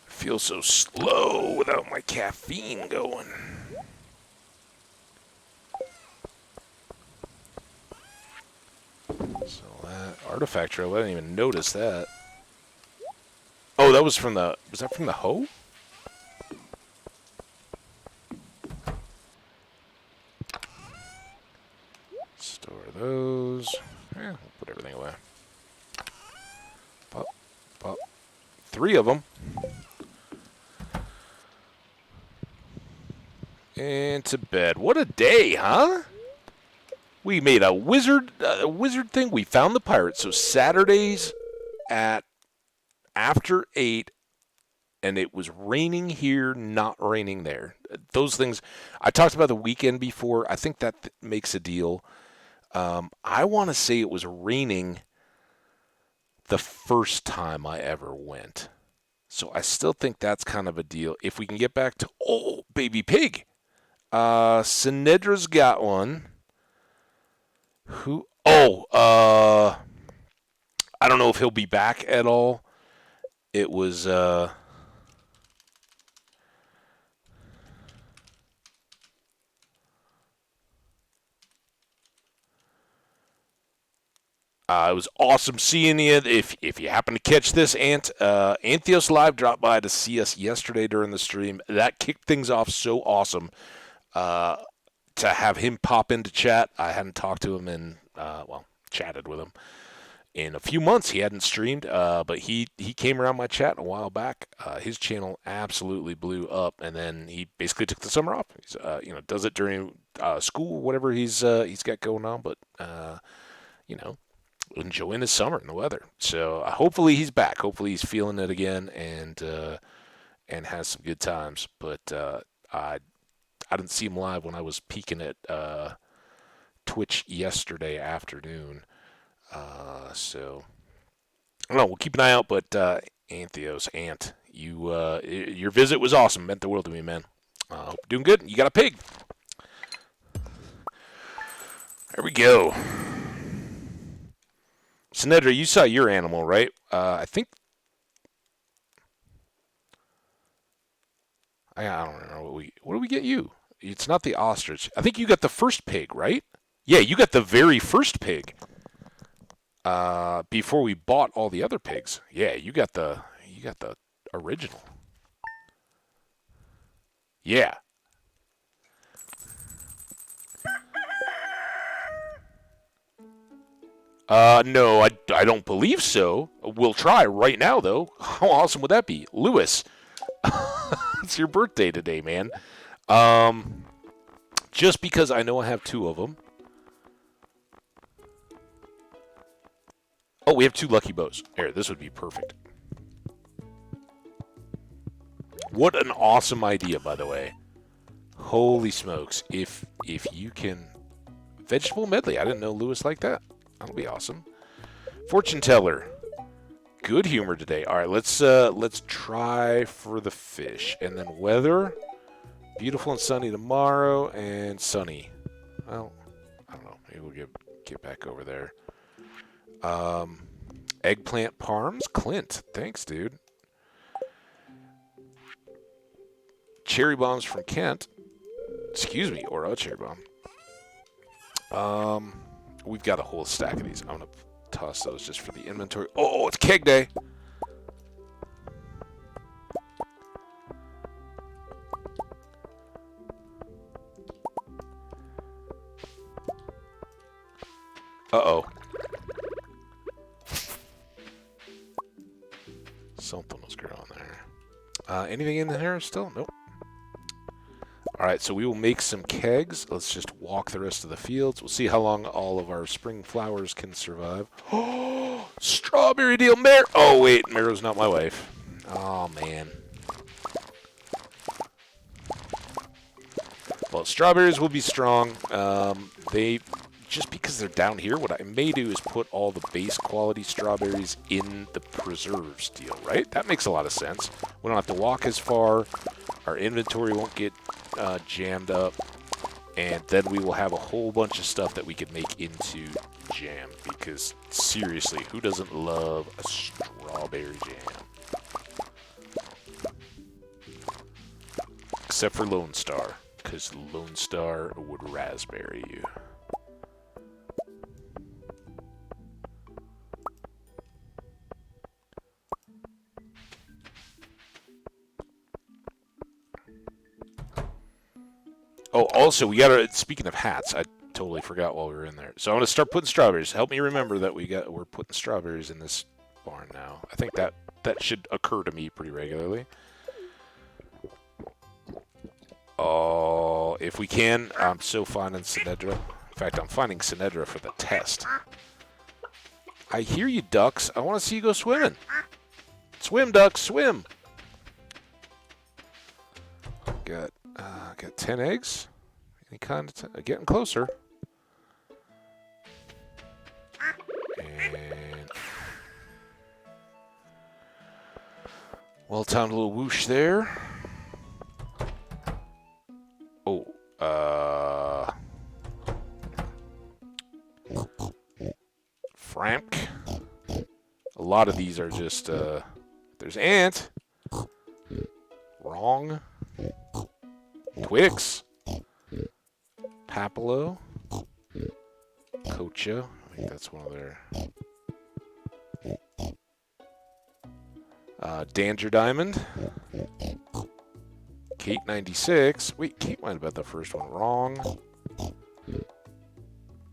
feel so slow without my caffeine going. So that artifact trail, I didn't even notice that. Oh, that was from the... Was that from the hoe? Store those. Yeah, we'll put everything away. Pop, pop. 3 of them. And to bed. What a day, huh? We made a wizard thing. We found the pirate. So Saturdays at after 8, and it was raining here, not raining there. Those things, I talked about the weekend before. I think that makes a deal. I want to say it was raining the first time I ever went. So I still think that's kind of a deal. If we can get back to, oh, baby pig. Sinedra's got one. Who? Oh, I don't know if he'll be back at all. It was, It was awesome seeing you. If you happen to catch this, Antheos Live dropped by to see us yesterday during the stream. That kicked things off so awesome. To have him pop into chat, I hadn't talked to him in, chatted with him in a few months. He hadn't streamed, but he came around my chat a while back. His channel absolutely blew up, and then he basically took the summer off. He's, does it during school, whatever he's got going on, but enjoying his summer and the weather. So hopefully he's back. Hopefully he's feeling it again and has some good times. But I didn't see him live when I was peeking at Twitch yesterday afternoon. So I don't know. We'll keep an eye out. But Antheos, your visit was awesome. Meant the world to me, man. Hope you're doing good. You got a pig. There we go. Sinedra, you saw your animal, right? I think. I don't remember what did we get you? It's not the ostrich. I think you got the first pig, right? Yeah, you got the very first pig. Before we bought all the other pigs. Yeah, you got the original. Yeah. No, I don't believe so. We'll try right now, though. How awesome would that be? Lewis, it's your birthday today, man. Just because I know I have 2 of them. Oh, we have 2 lucky bows. Here, this would be perfect. What an awesome idea, by the way. Holy smokes. If you can... Vegetable medley. I didn't know Lewis liked that. That'll be awesome. Fortune teller. Good humor today. All right, let's try for the fish. And then weather. Beautiful and sunny tomorrow, and sunny. Well, I don't know. Maybe we'll get back over there. Eggplant parms. Clint. Thanks, dude. Cherry bombs from Kent. Excuse me, or a cherry bomb. We've got a whole stack of these. I'm going to toss those just for the inventory. Oh, it's keg day. Uh-oh. Something was growing there. Anything in there still? Nope. Alright, so we will make some kegs. Let's just walk the rest of the fields. We'll see how long all of our spring flowers can survive. Oh, strawberry deal. Oh, wait. Marrow's not my wife. Oh, man. Well, strawberries will be strong. Just because they're down here, what I may do is put all the base quality strawberries in the preserves deal, right? That makes a lot of sense. We don't have to walk as far. Our inventory won't get jammed up. And then we will have a whole bunch of stuff that we can make into jam. Because, seriously, who doesn't love a strawberry jam? Except for Lone Star. Because Lone Star would raspberry you. Oh, also, we gotta, speaking of hats, I totally forgot while we were in there. So I'm gonna start putting strawberries. Help me remember that we're putting strawberries in this barn now. I think that should occur to me pretty regularly. Oh, if we can, I'm so finding Sinedra. In fact, I'm finding Sinedra for the test. I hear you, ducks. I want to see you go swimming. Swim, ducks, swim. Got 10 eggs. Any kind of getting closer. And well-timed little whoosh there. Oh, Frank. A lot of these are just there's Ant. Wrong. Twix, Papilo, Cocha. think that's one of their... Danger Diamond. Kate 96. Wait, Kate might have bet the first one wrong.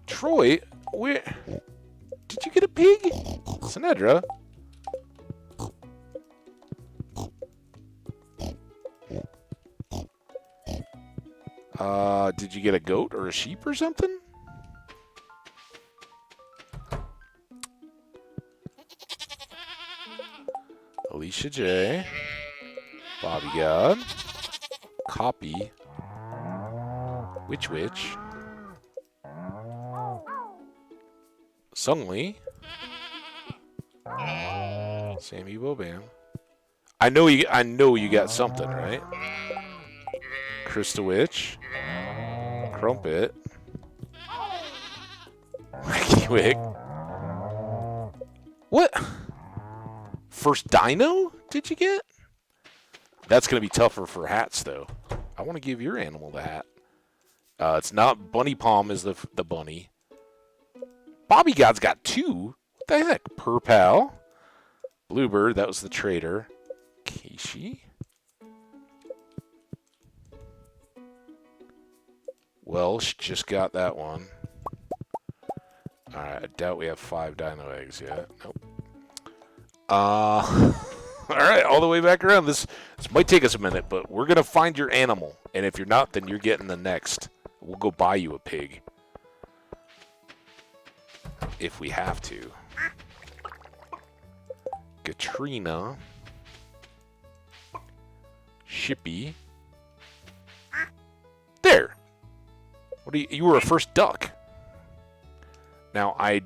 Troy, where... Did you get a pig? Sinedra? Did you get a goat or a sheep or something? Alicia J. Bobby God. Copy. Witch. Sungli. Sammy Bobam. I know you got something, right? Krista Witch. Crumpet. Wacky Wig. What? First Dino did you get? That's going to be tougher for hats, though. I want to give your animal the hat. It's not Bunny Palm is the bunny. Bobby God's got two. What the heck? Purpal. Bluebird, that was the trader. Keishi. Welsh just got that one. Alright, I doubt we have 5 dino eggs yet. Nope. Alright, all the way back around. This might take us a minute, but we're going to find your animal. And if you're not, then you're getting the next. We'll go buy you a pig. If we have to. Katrina. Shippy. There. What are you were a first duck. Now, I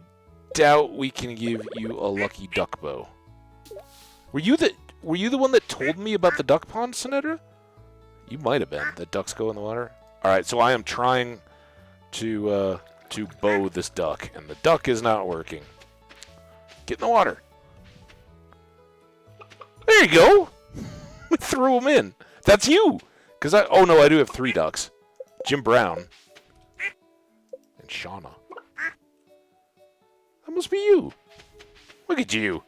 doubt we can give you a lucky duck bow. Were you the one that told me about the duck pond, Sinedra? You might have been. The ducks go in the water. All right, so I am trying to bow this duck, and the duck is not working. Get in the water. There you go. We threw him in. That's you. Oh no, I do have 3 ducks. Jim Brown and Shauna. That must be you. Look at you.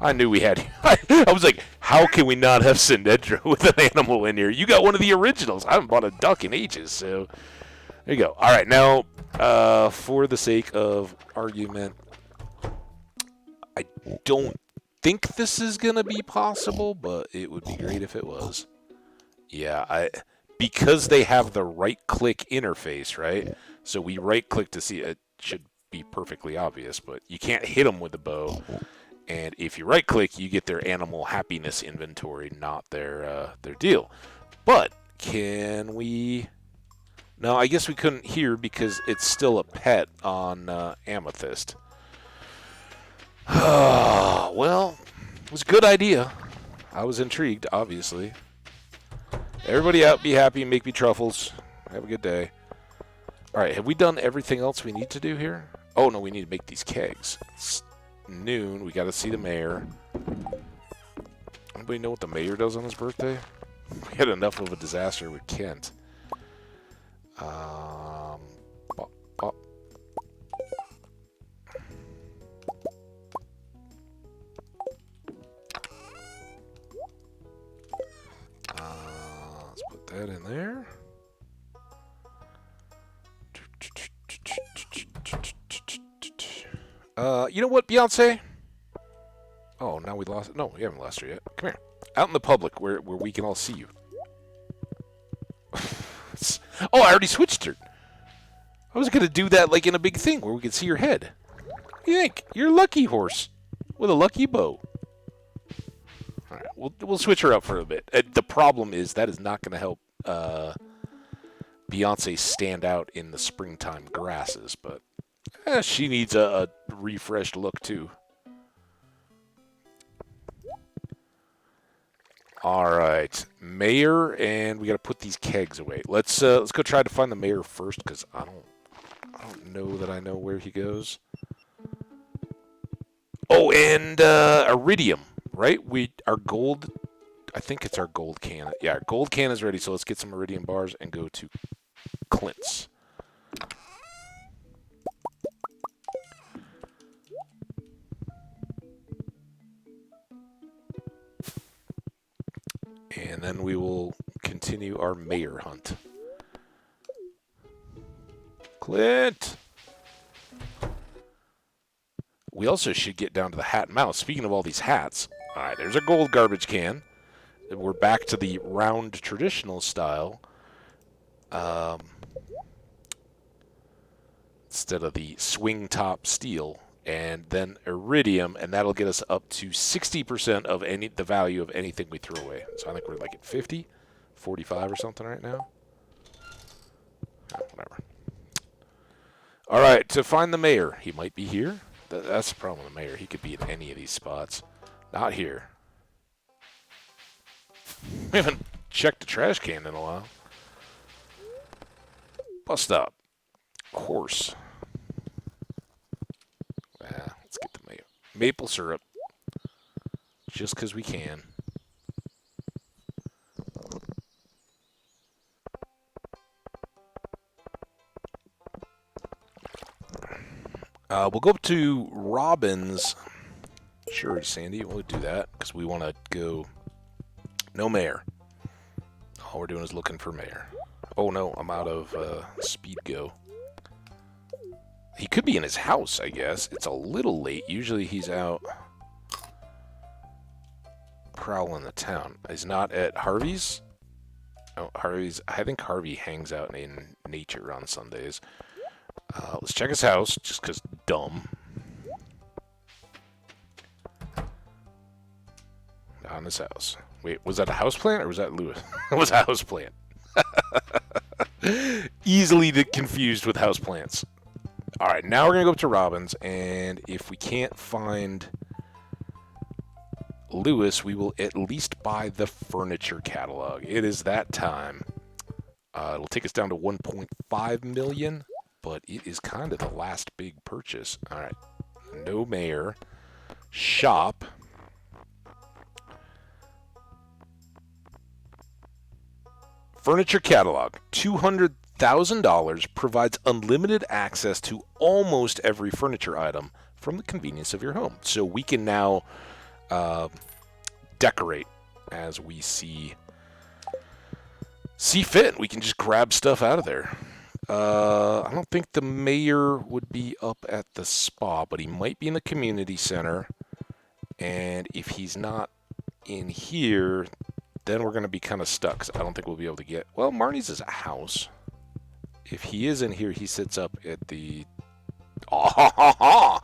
I knew we had you. I was like, how can we not have Sinedra with an animal in here? You got one of the originals. I haven't bought a duck in ages, so there you go. All right, now, for the sake of argument, I don't think this is going to be possible, but it would be great if it was. Yeah, because they have the right-click interface, right? So we right-click to see it. Should be perfectly obvious, but you can't hit them with the bow. And if you right-click, you get their animal happiness inventory, not their deal. But can we... No, I guess we couldn't here because it's still a pet on Amethyst. Well, it was a good idea. I was intrigued, obviously. Everybody out, be happy, make me truffles. Have a good day. All right, have we done everything else we need to do here? Oh, no, we need to make these kegs. It's noon. We got to see the mayor. Anybody know what the mayor does on his birthday? We had enough of a disaster with Kent. Bop, bop. Let's put that in there. You know what, Beyonce? Oh, now we lost it. No, we haven't lost her yet. Come here. Out in the public where we can all see you. Oh, I already switched her. I was going to do that like in a big thing where we could see your head. What do you think? You're a lucky horse with a lucky bow. All right, we'll switch her up for a bit. The problem is that is not going to help Beyonce stand out in the springtime grasses, but she needs a refreshed look too. All right, mayor, and we got to put these kegs away. Let's go try to find the mayor first, because I don't know that I know where he goes. Oh, and iridium, right? Our gold. I think it's our gold can. Yeah, our gold can is ready. So let's get some iridium bars and go to Clint's. And then we will continue our mayor hunt. Clint! We also should get down to the hat and mouse. Speaking of all these hats, all right, there's a gold garbage can. We're back to the round traditional style. Instead of the swing top steel, and then iridium, and that'll get us up to 60% of the value of anything we throw away. So I think we're like at 50, 45 or something right now. Oh, whatever. All right, to find the mayor. He might be here. That's the problem with the mayor. He could be in any of these spots. Not here. We haven't checked the trash can in a while. Bus stop. Horse. Let's get the maple syrup. Just because we can. We'll go up to Robin's. Sure, Sandy, we'll do that because we want to go. No mayor. All we're doing is looking for mayor. Oh no, I'm out of speed go. He could be in his house, I guess. It's a little late. Usually he's out prowling the town. He's not at Harvey's. Oh, Harvey's. I think Harvey hangs out in nature on Sundays. Let's check his house, just because dumb. Not in his house. Wait, was that a houseplant or was that Lewis? It was a houseplant. Easily confused with houseplants. Alright, now we're going to go up to Robin's, and if we can't find Lewis, we will at least buy the furniture catalog. It is that time. It'll take us down to 1.5 million, but it is kind of the last big purchase. Alright, no mayor. Shop. Furniture catalog, $200,000, provides unlimited access to almost every furniture item from the convenience of your home. So we can now decorate as we see fit. We can just grab stuff out of there. I don't think the mayor would be up at the spa, but he might be in the community center. And if he's not in here, then we're going to be kind of stuck, because I don't think we'll be able to get... Well, Marnie's is a house. If he is in here, he sits up at the... I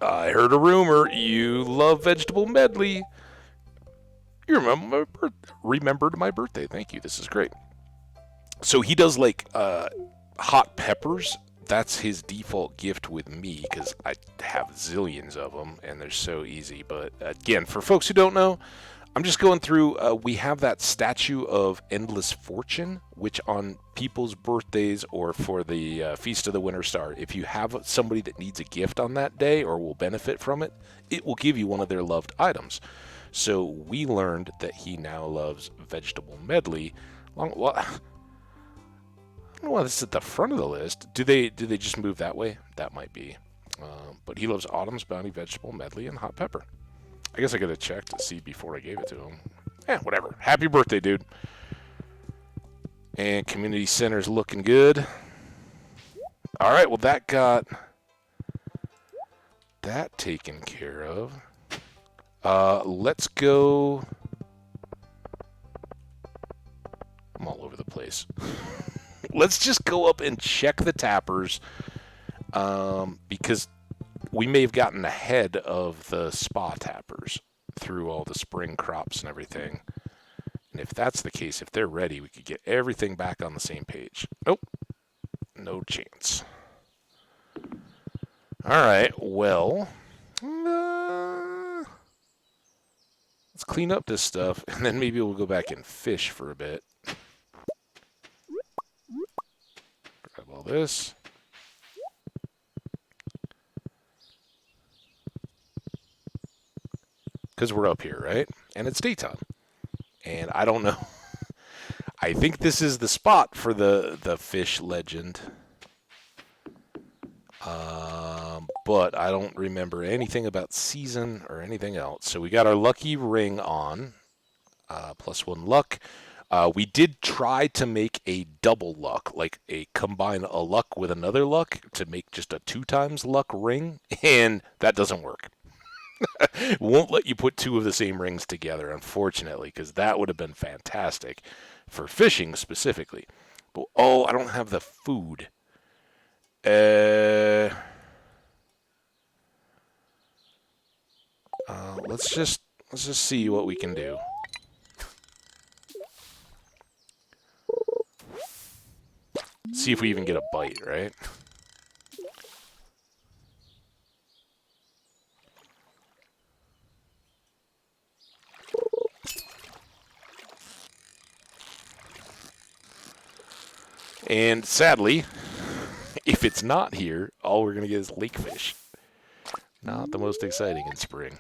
heard a rumor. You love vegetable medley. You remembered my birthday. Thank you. This is great. So he does, like, hot peppers. That's his default gift with me, because I have zillions of them, and they're so easy. But, again, for folks who don't know, I'm just going through, we have that statue of Endless Fortune, which on people's birthdays or for the Feast of the Winter Star, if you have somebody that needs a gift on that day or will benefit from it, it will give you one of their loved items. So we learned that he now loves vegetable medley. Well, I don't know why this is at the front of the list. Do they just move that way? That might be. But he loves Autumn's Bounty vegetable medley and hot pepper. I guess I gotta check to see before I gave it to him. Whatever. Happy birthday, dude. And community center's looking good. All right, well, that got that taken care of. Let's go. I'm all over the place. Let's just go up and check the tappers, because we may have gotten ahead of the spa tappers through all the spring crops and everything. And if that's the case, if they're ready, we could get everything back on the same page. Nope. No chance. All right, well, let's clean up this stuff, and then maybe we'll go back and fish for a bit. Grab all this. Because we're up here, right? And it's daytime. And I don't know. I think this is the spot for the fish legend. But I don't remember anything about season or anything else. So we got our lucky ring on. +1 luck. We did try to make a double luck, like combine a luck with another luck to make just a 2 times luck ring, and that doesn't work. Won't let you put 2 of the same rings together, unfortunately, because that would have been fantastic for fishing specifically. But, oh, I don't have the food. Let's just see what we can do. See if we even get a bite, right? And sadly, if it's not here, all we're going to get is lake fish. Not the most exciting in spring.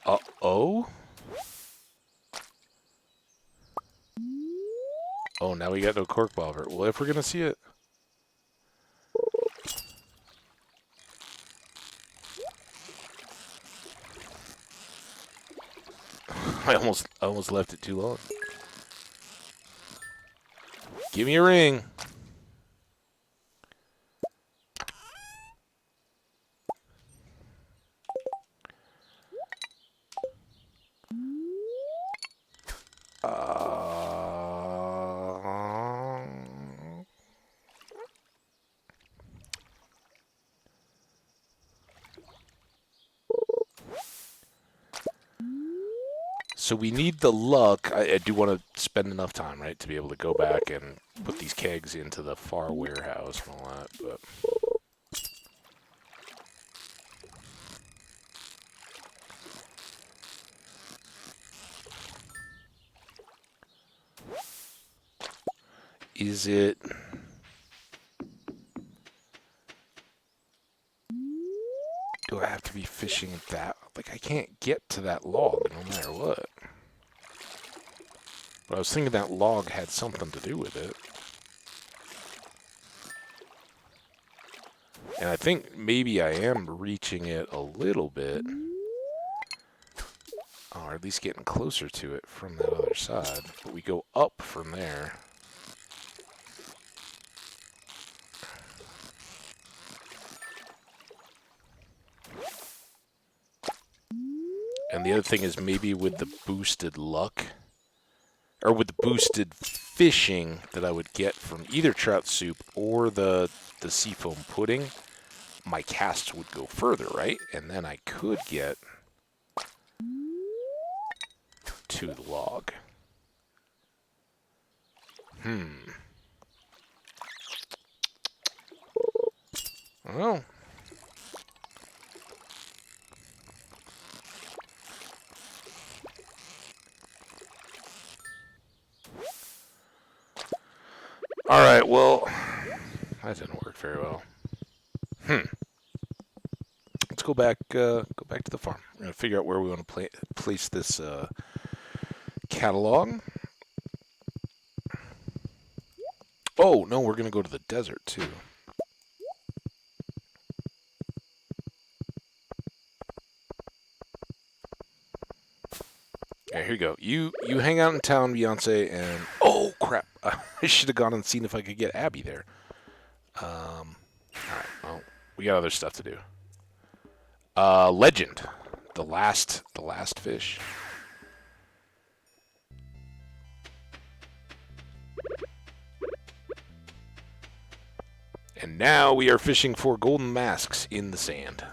Uh-oh? Oh, now we got no cork bobber. Well, if we're going to see it... I almost left it too long. Give me a ring. So we need the luck. I do want to spend enough time, right, to be able to go back and put these kegs into the far warehouse and all that, but... Is it... Do I have to be fishing that? Like, I can't get to that log no matter what. But I was thinking that log had something to do with it. And I think maybe I am reaching it a little bit. Or at least getting closer to it from that other side. But we go up from there. And the other thing is maybe with the boosted luck, or with the boosted fishing that I would get from either trout soup or the seafoam pudding, my casts would go further, right? And then I could get to the log. Well... Alright, well, that didn't work very well. Let's go back to the farm. We're going to figure out where we want to place this catalog. Oh, no, we're going to go to the desert, too. Okay, here you go. You hang out in town, Beyonce, and... Oh, crap. I should have gone and seen if I could get Abby there. Alright, well, we got other stuff to do. Legend. The last fish. And now we are fishing for golden masks in the sand.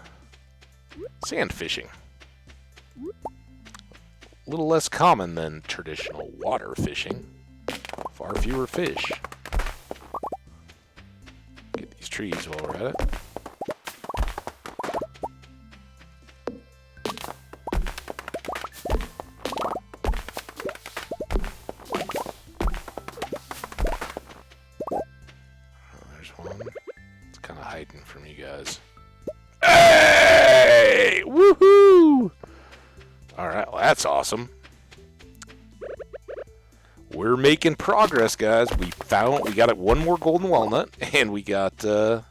Sand fishing. A little less common than traditional water fishing. Far fewer fish. Get these trees while we're at it. that's awesome. We're making progress, guys. We got it, one more golden walnut, and we got, got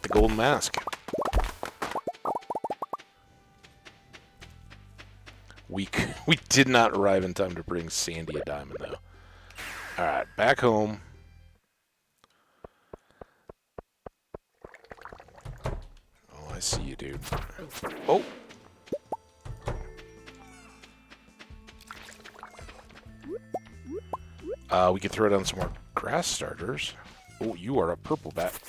the golden mask. We did not arrive in time to bring Sandy a diamond, though. Alright, back home. Oh, I see you, dude. Oh! We can throw down some more grass starters. Oh, you are a purple bat.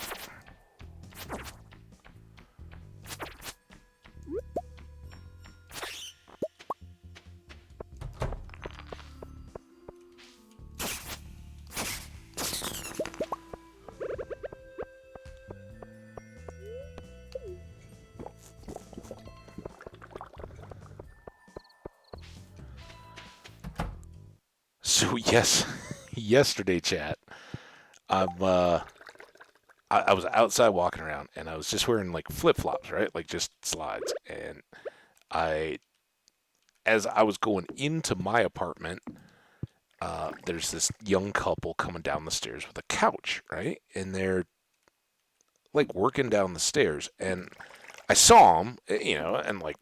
So yes, yesterday, chat, I was outside walking around, and I was just wearing like flip-flops, right? Like just slides. And as I was going into my apartment, there's this young couple coming down the stairs with a couch, right? And they're like working down the stairs, and I saw them, and like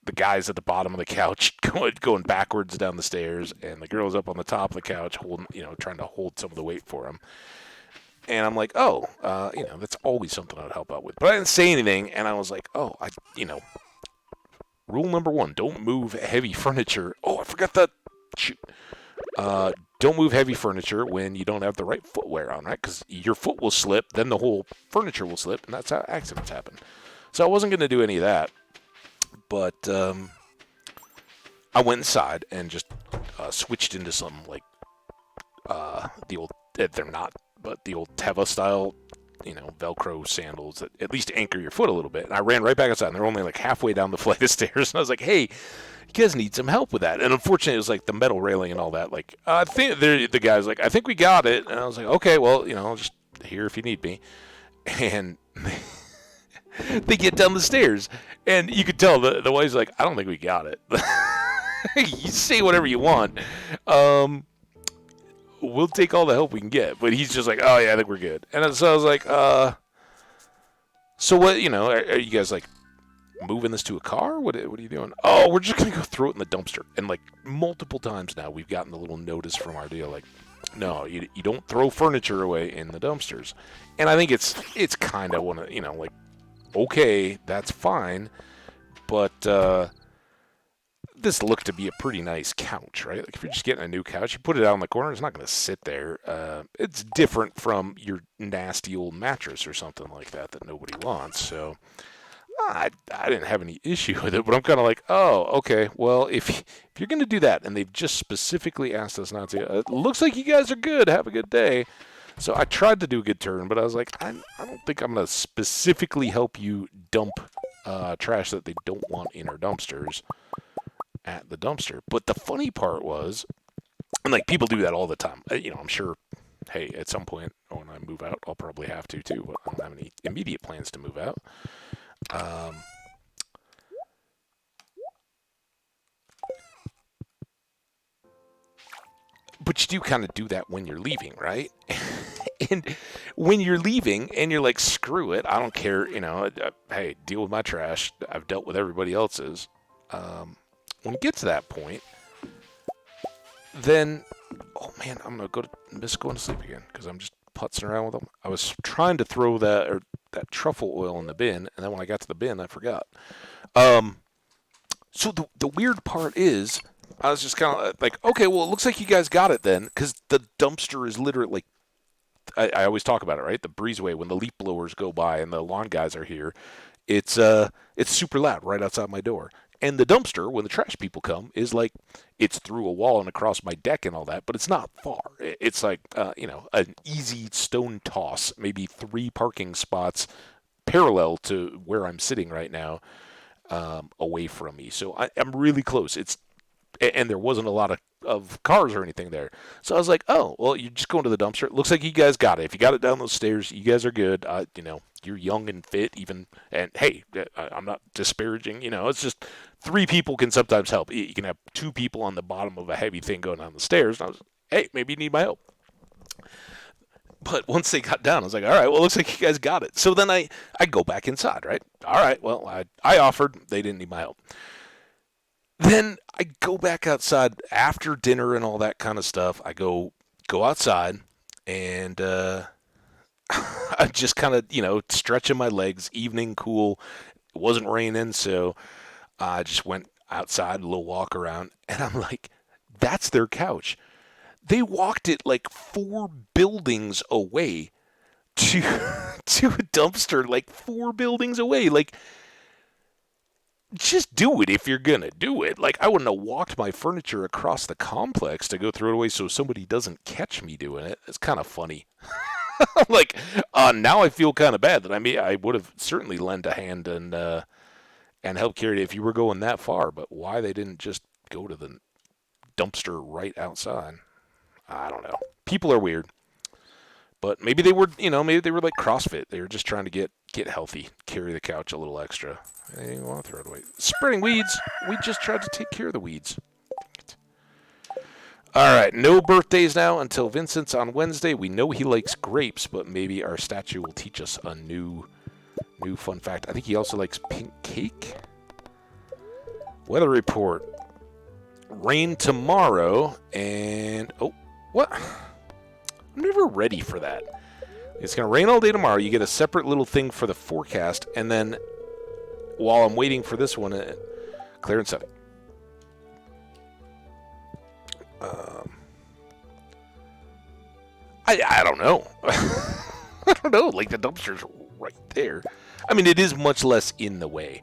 the guy's at the bottom of the couch going backwards down the stairs, and the girl's up on the top of the couch holding, trying to hold some of the weight for him. And I'm like, oh, that's always something I would help out with. But I didn't say anything, and I was like, oh, rule number 1, don't move heavy furniture. Oh, I forgot that. Shoot. Don't move heavy furniture when you don't have the right footwear on, right? Because your foot will slip, then the whole furniture will slip, and that's how accidents happen. So I wasn't going to do any of that. But I went inside and just switched into some, like, the old, they're not, but the old Teva style, Velcro sandals that at least anchor your foot a little bit. And I ran right back outside, and they're only like halfway down the flight of stairs. And I was like, hey, you guys need some help with that. And unfortunately, it was like the metal railing and all that. Like, I think the guy's like, I think we got it. And I was like, okay, well, I'll just here if you need me. And they get down the stairs, and you could tell the wife's like, I don't think we got it. You say whatever you want. We'll take all the help we can get. But he's just like, oh, yeah, I think we're good. And so I was like, so what, are you guys, like, moving this to a car? What are you doing? Oh, we're just going to go throw it in the dumpster. And, like, multiple times now we've gotten the little notice from our deal, like, no, you don't throw furniture away in the dumpsters. And I think it's kind of one of, like, okay, that's fine. But this looked to be a pretty nice couch, right? Like if you're just getting a new couch, you put it out in the corner, it's not going to sit there. It's different from your nasty old mattress or something like that nobody wants. So I didn't have any issue with it, but I'm kind of like, oh, okay, well, if you're going to do that, and they've just specifically asked us not to, it looks like you guys are good, have a good day. So I tried to do a good turn, but I was like, I don't think I'm going to specifically help you dump trash that they don't want in our dumpsters at the dumpster. But the funny part was, and like people do that all the time, I'm sure, hey, at some point when I move out, I'll probably have to too, but I don't have any immediate plans to move out. But you do kind of do that when you're leaving, right? And when you're leaving and you're like, screw it, I don't care, hey, deal with my trash. I've dealt with everybody else's. When you get to that point, then, oh man, I'm going to miss going to sleep again because I'm just putzing around with them. I was trying to throw that truffle oil in the bin, and then when I got to the bin, I forgot. So the weird part is, I was just kind of like, okay, well, it looks like you guys got it then, because the dumpster is literally, I always talk about it, right? The breezeway, when the leaf blowers go by and the lawn guys are here, it's super loud right outside my door. And the dumpster, when the trash people come, is like, it's through a wall and across my deck and all that, but it's not far. It's like, an easy stone toss, maybe 3 parking spots parallel to where I'm sitting right now, away from me. So I'm really close. It's and there wasn't a lot of cars or anything there. So I was like, oh, well, you just go into the dumpster. It looks like you guys got it. If you got it down those stairs, you guys are good. You're young and fit even. And hey, I'm not disparaging. It's just 3 people can sometimes help. You can have 2 people on the bottom of a heavy thing going down the stairs. And I was, hey, maybe you need my help. But once they got down, I was like, all right, well, it looks like you guys got it. So then I go back inside, right? All right, well, I offered. They didn't need my help. Then I go back outside after dinner and all that kind of stuff. I go outside, and I'm just kind of, stretching my legs. Evening cool. It wasn't raining, so I just went outside, a little walk around, and I'm like, that's their couch. They walked it like 4 buildings away to to a dumpster, like 4 buildings away. Like, just do it if you're gonna do it. Like, I wouldn't have walked my furniture across the complex to go throw it away so somebody doesn't catch me doing it. It's kind of funny. Like, now I feel kind of bad that I would have certainly lent a hand and helped carry it if you were going that far. But why they didn't just go to the dumpster right outside? I don't know. People are weird. But maybe they were, like CrossFit. They were just trying to get healthy, carry the couch a little extra. They didn't want to throw it away. Spreading weeds. We just tried to take care of the weeds. All right, no birthdays now until Vincent's on Wednesday. We know he likes grapes, but maybe our statue will teach us a new fun fact. I think he also likes pink cake. Weather report. Rain tomorrow, and... Oh, what? I'm never ready for that. It's going to rain all day tomorrow. You get a separate little thing for the forecast, and then while I'm waiting for this one, clear and sunny. I don't know. I don't know. Like, the dumpster's right there. I mean, it is much less in the way.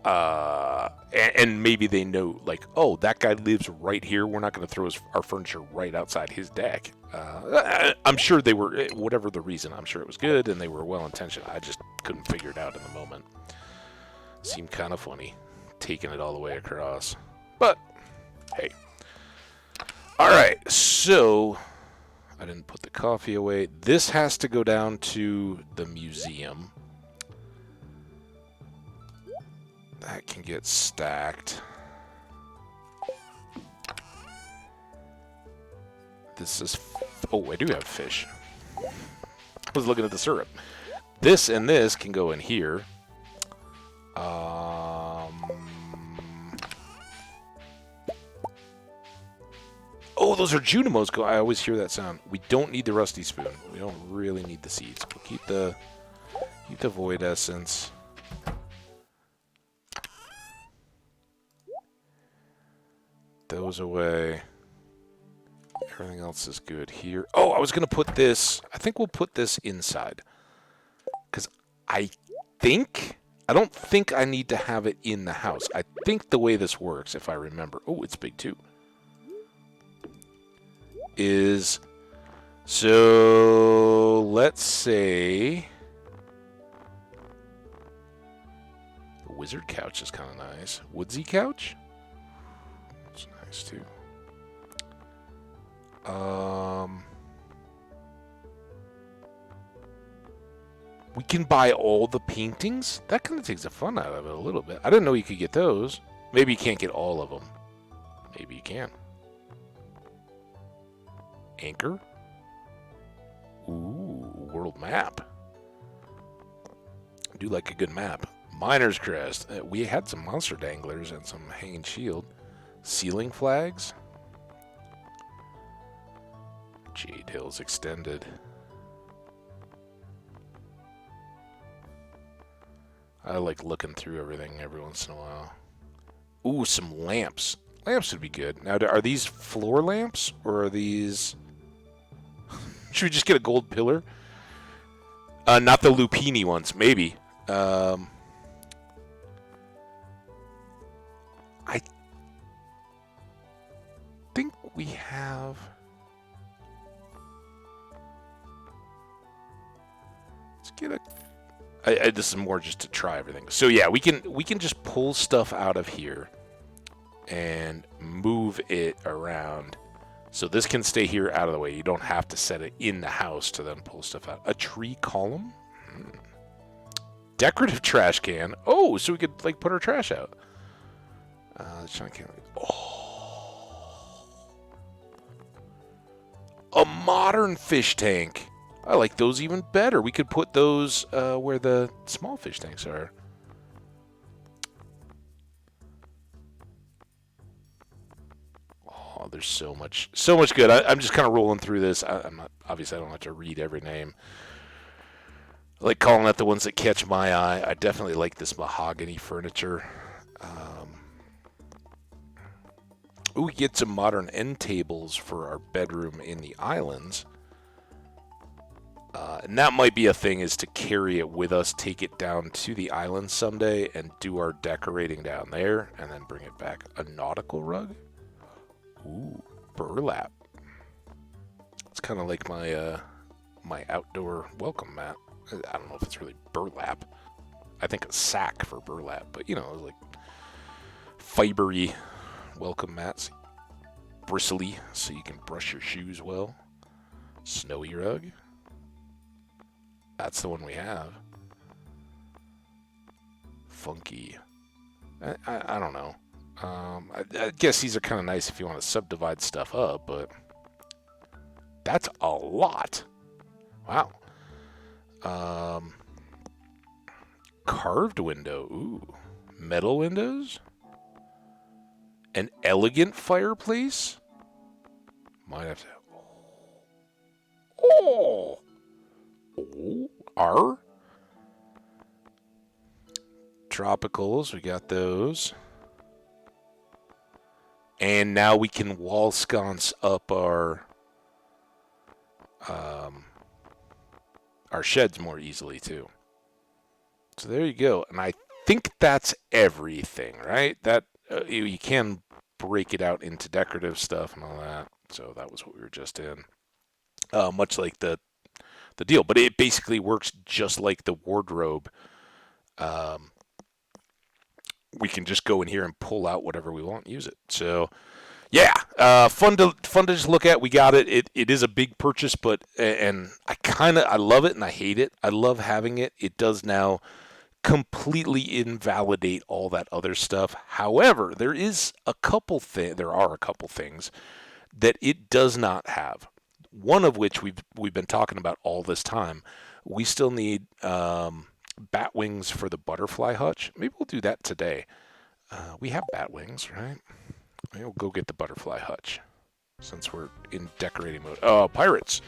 And maybe they know, like, oh, that guy lives right here. We're not going to throw our furniture right outside his deck. I'm sure they were, whatever the reason, I'm sure it was good and they were well-intentioned. I just couldn't figure it out in the moment. Seemed kind of funny, taking it all the way across. But, hey. All right, so I didn't put the coffee away. This has to go down to the museum. That can get stacked. This is... Oh, I do have fish. I was looking at the syrup. This and this can go in here. Oh, those are Junimos. I always hear that sound. We don't need the rusty spoon. We don't really need the seeds. We'll keep the void essence. Those away. Everything else is good here. Oh, I was going to put this... I think we'll put this inside. Because I don't think I need to have it in the house. I think the way this works, if I remember... Oh, it's big too. Is... So, let's say... The wizard couch is kind of nice. Woodsy couch? That's nice too. We can buy all the paintings? That kind of takes the fun out of it a little bit. I didn't know you could get those. Maybe you can't get all of them. Maybe you can. Anchor? Ooh, world map. I do like a good map. Miner's Crest. We had some monster danglers and some hanging shield. Ceiling flags. Jade Hills extended. I like looking through everything every once in a while. Ooh, some lamps. Lamps would be good. Now, are these floor lamps or are these... Should we just get a gold pillar? Not the Lupini ones. Maybe. I think we have... Let's get a... this is more just to try everything. So yeah, we can just pull stuff out of here and move it around. So this can stay here out of the way. You don't have to set it in the house to then pull stuff out. A tree column? Decorative trash can. Oh, so we could like put our trash out. Oh. A modern fish tank. I like those even better. We could put those where the small fish tanks are. Oh, there's so much good. I'm just kind of rolling through this. I'm not, obviously I don't have to read every name. I like calling out the ones that catch my eye. I definitely like this mahogany furniture. We get some modern end tables for our bedroom in the islands. And that might be a thing, is to carry it with us, take it down to the island someday, and do our decorating down there, and then bring it back. A nautical rug? Ooh, burlap. It's kind of like my my outdoor welcome mat. I don't know if it's really burlap. I think a sack for burlap, but you know, like fibery welcome mats. Bristly, so you can brush your shoes well. Snowy rug. That's the one we have. Funky. I don't know. I guess these are kind of nice if you want to subdivide stuff up, but that's a lot. Wow. Carved window. Ooh. Metal windows? An elegant fireplace? Might have to... Oh! R? Tropicals, we got those. And now we can wall sconce up our sheds more easily too. So there you go. And I think that's everything, right? That you can break it out into decorative stuff and all that. So that was what we were just in. Much like the deal, but it basically works just like the wardrobe. We can just go in here and pull out whatever we want and use it. So yeah, fun to just look at. We got it. It is a big purchase, but and I love it and I hate it. I love having it. It does now completely invalidate all that other stuff. However, there are a couple things that it does not have. One of which we've been talking about all this time. We still need bat wings for the butterfly hutch. Maybe we'll do that today. We have bat wings, right? Maybe we'll go get the butterfly hutch since we're in decorating mode. Oh, pirates!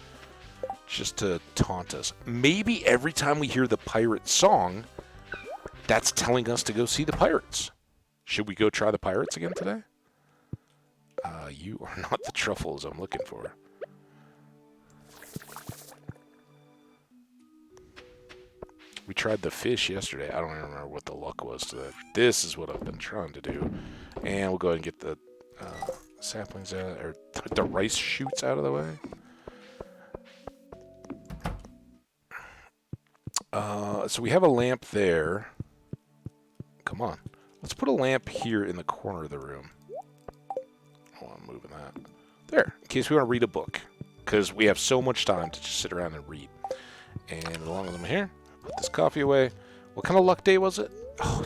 Just to taunt us. Maybe every time we hear the pirate song, that's telling us to go see the pirates. Should we go try the pirates again today? You are not the truffles I'm looking for. We tried the fish yesterday. I don't even remember what the luck was to that. This is what I've been trying to do. And we'll go ahead and get the saplings out, or the rice shoots out of the way. So we have a lamp there. Come on. Let's put a lamp here in the corner of the room. Oh, I'm moving that. There, in case we want to read a book. Because we have so much time to just sit around and read. And as long as I'm here, put this coffee away. What kind of luck day was it? Oh,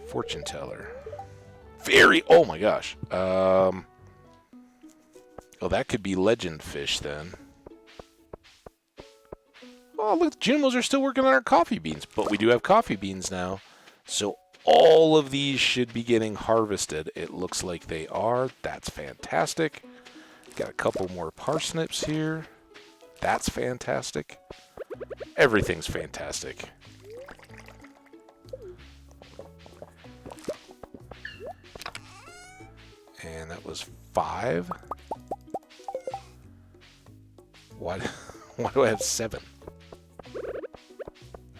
fortune teller. Oh my gosh. Oh, that could be legend fish then. Oh, look, Junimos are still working on our coffee beans. But we do have coffee beans now. So all of these should be getting harvested. It looks like they are. That's fantastic. Got a couple more parsnips here. That's fantastic. Everything's fantastic. And that was 5. Why do I have 7?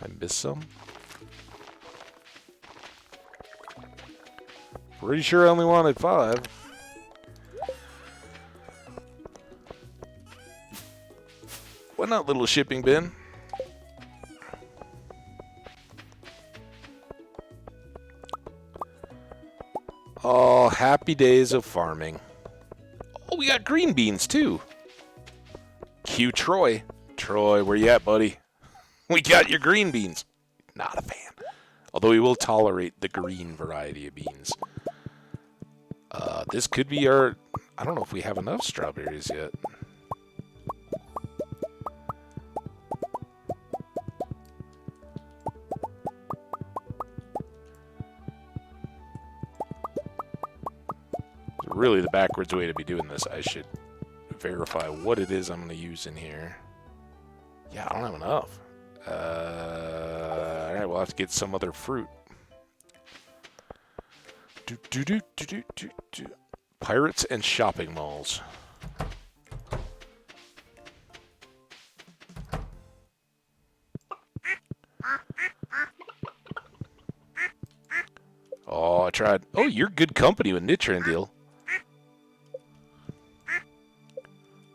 I missed some? Pretty sure I only wanted 5. Why not, little shipping bin? Oh, happy days of farming. Oh, we got green beans, too. Cue Troy. Troy, where you at, buddy? We got your green beans. Not a fan. Although we will tolerate the green variety of beans. This could be our... I don't know if we have enough strawberries yet. Really, the backwards way to be doing this, I should verify what it is I'm going to use in here. Yeah, I don't have enough. Alright, we'll have to get some other fruit. Pirates and shopping malls. Oh, I tried. Oh, you're good company with Nitrandil.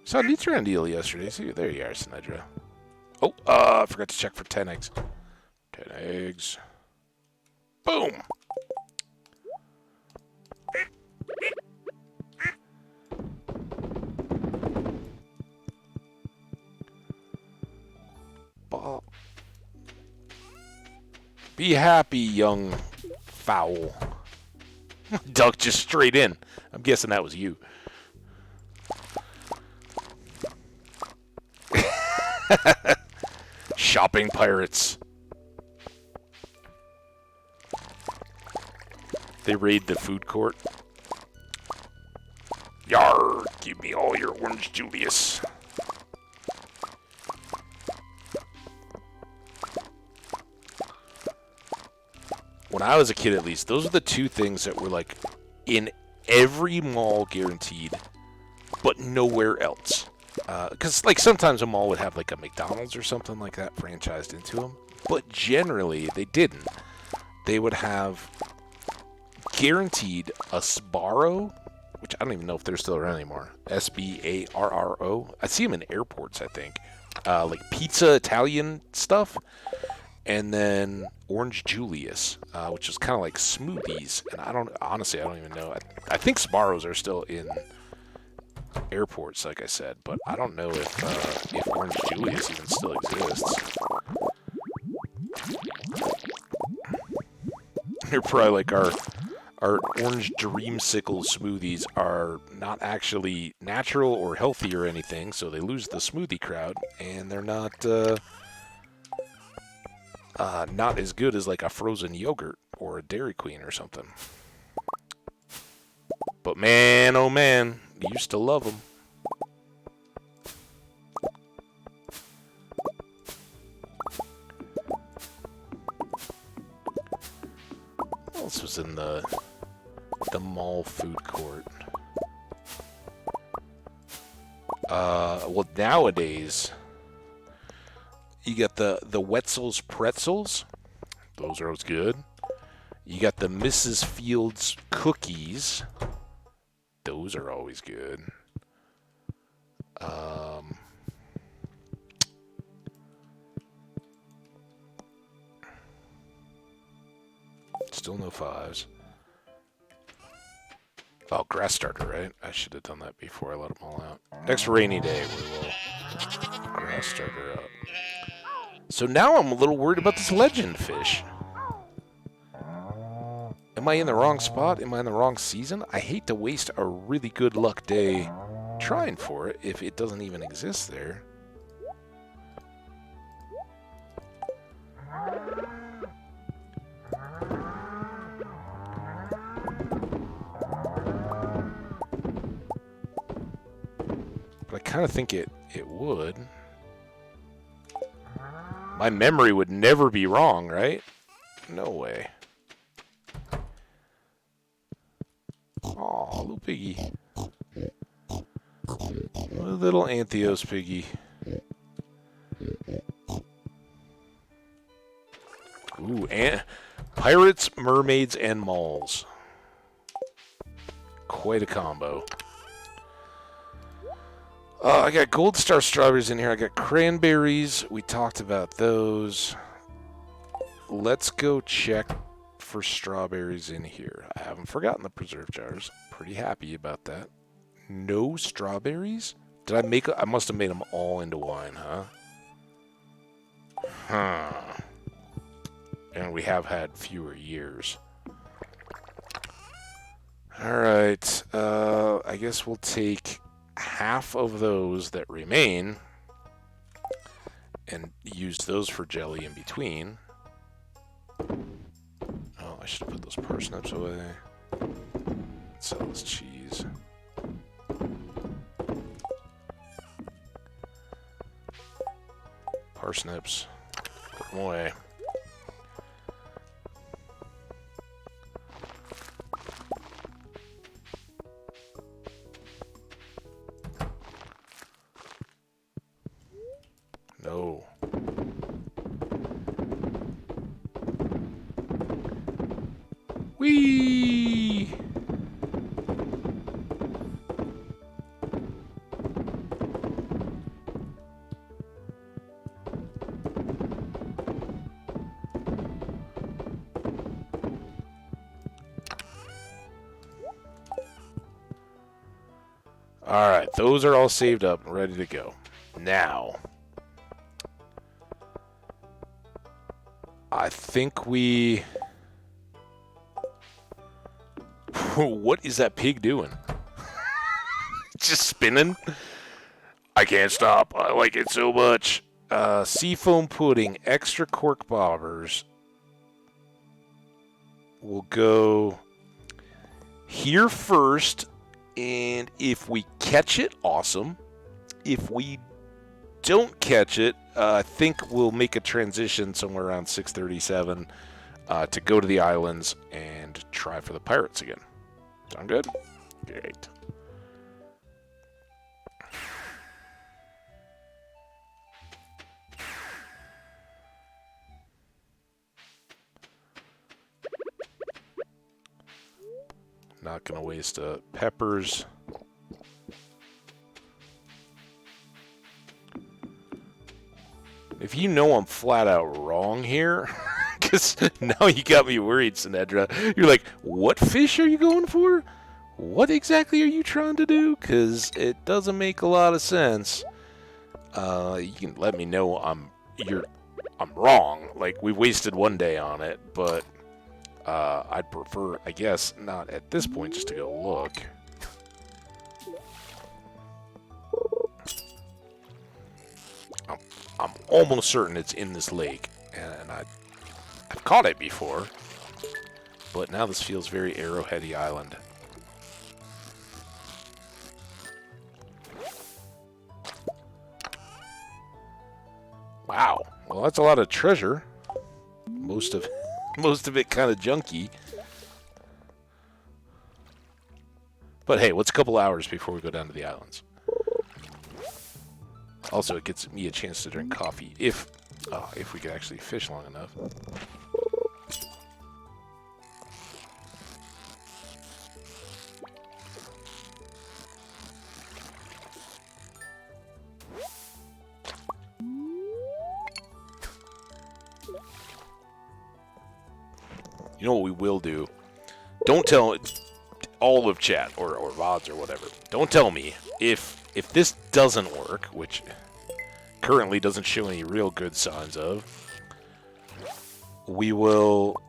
Saw Nitrandil yesterday. See, there you are, Sinedra. Oh, I forgot to check for 10 eggs. 10 eggs. Boom! Be happy, young fowl. Duck just straight in. I'm guessing that was you. Shopping pirates. They raid the food court. Yar! Give me all your orange Julius. When I was a kid, at least, those are the two things that were, like, in every mall guaranteed, but nowhere else. Because, like, sometimes a mall would have, like, a McDonald's or something like that franchised into them. But generally, they didn't. They would have guaranteed a Sbarro, which I don't even know if they're still around anymore. Sbarro. I see them in airports, I think. Like, pizza, Italian stuff. And then Orange Julius, which is kind of like smoothies. And I don't even know. I think Sbarros are still in airports, like I said, but I don't know if Orange Julius even still exists. They're probably like our orange dreamsicle smoothies are not actually natural or healthy or anything, so they lose the smoothie crowd, and they're not as good as like a frozen yogurt or a Dairy Queen or something. But man, oh man, used to love them. What else was in the mall food court? Well, nowadays you got the Wetzel's pretzels. Those are always good. You got the Mrs. Fields cookies. Those are always good. Still no fives. Oh, grass starter, right? I should have done that before I let them all out. Next rainy day, we will grass starter up. So now I'm a little worried about this legend fish. Am I in the wrong spot? Am I in the wrong season? I hate to waste a really good luck day trying for it if it doesn't even exist there. But I kind of think it would. My memory would never be wrong, right? No way. Aw, little piggy. Little Antheos piggy. Ooh, and pirates, mermaids, and malls. Quite a combo. I got gold star strawberries in here. I got cranberries. We talked about those. Let's go check for strawberries in here. I haven't forgotten the preserve jars. Pretty happy about that. No strawberries? Did I make... I must have made them all into wine, huh? Huh. And we have had fewer years. Alright, I guess we'll take half of those that remain and use those for jelly in between. Oh, I should have put those parsnips away. Let's sell this cheese. Parsnips. Put them away. No. Whee! Alright, those are all saved up and ready to go. Now, I think we... What is that pig doing? Just spinning? I can't stop. I like it so much. Seafoam pudding, extra cork bobbers. We'll go here first, and if we catch it, awesome. If we don't catch it, I think we'll make a transition somewhere around 6:37 to go to the islands and try for the pirates again. Sound good? Great. Not gonna waste peppers. If you know I'm flat out wrong here, because now you got me worried, Sinedra. You're like, what fish are you going for? What exactly are you trying to do? Because it doesn't make a lot of sense. You can let me know I'm wrong. Like, we wasted one day on it, but I'd prefer, I guess, not at this point, just to go look. I'm almost certain it's in this lake, and I've caught it before, but now this feels very Arrowheady Island. Wow, well that's a lot of treasure. Most of it kind of junky. But hey, what's a couple hours before we go down to the islands? Also, it gets me a chance to drink coffee if we could actually fish long enough. You know what we will do? Don't tell all of chat or VODs or whatever. Don't tell me if this doesn't work, which currently doesn't show any real good signs of. We will,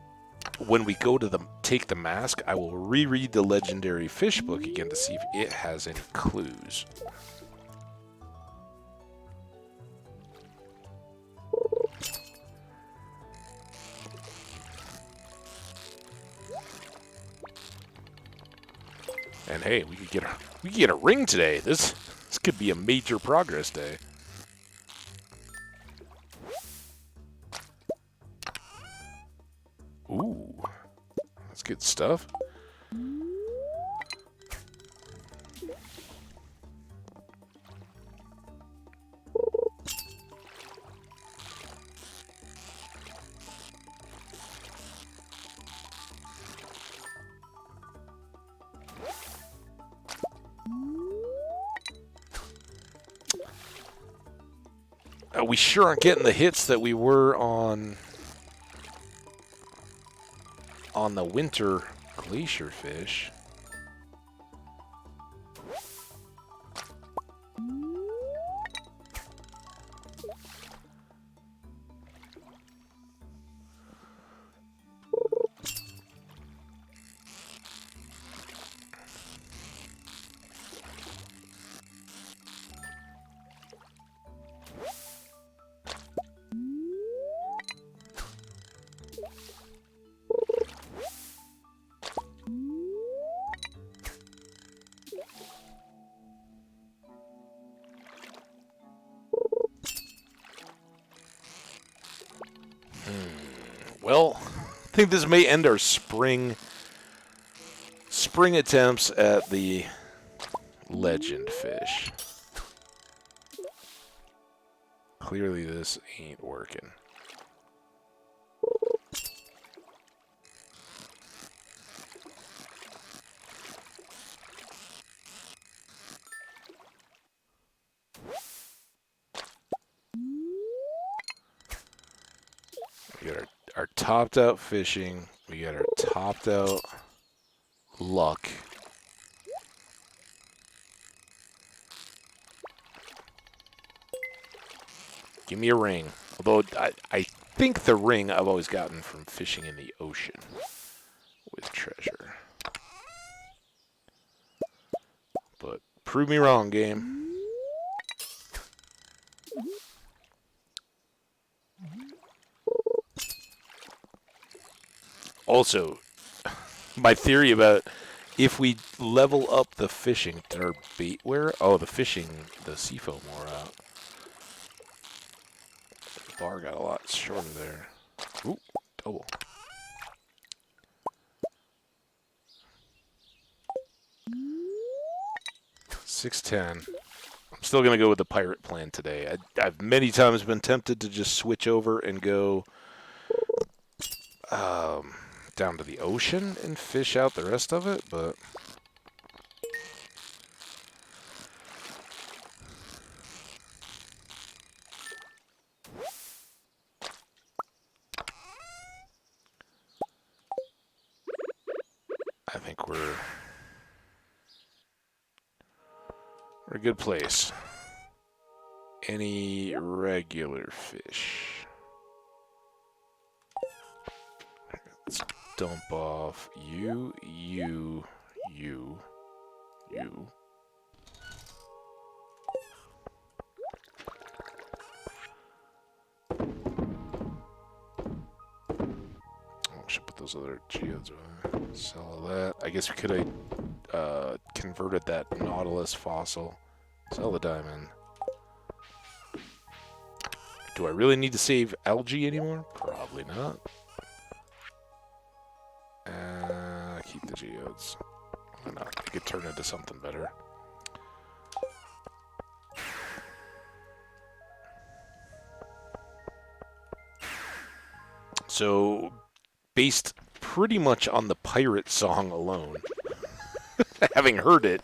when we go to take the mask, I will reread the legendary fish book again to see if it has any clues. And hey, we could get a ring today. This could be a major progress day. Ooh, that's good stuff. We sure aren't getting the hits that we were on on the winter glacier fish. Well, I think this may end our spring attempts at the legend fish. Clearly this ain't working. We got our topped out fishing. We got our topped out luck. Give me a ring. Although I think the ring I've always gotten from fishing in the ocean with treasure. But prove me wrong, game. Also, my theory about if we level up the fishing, did our bait wear? Oh, the seafoam wore out. The bar got a lot shorter there. Ooh, double. $6.10. I'm still going to go with the pirate plan today. I've many times been tempted to just switch over and go down to the ocean and fish out the rest of it, but I think we're a good place. Any regular fish? Let's dump off you. I should put those other geodes away. Sell that. I guess we could have converted that Nautilus fossil. Sell the diamond. Do I really need to save algae anymore? Probably not. Keep the geodes. Why not? I could turn into something better. So, based pretty much on the pirate song alone, having heard it,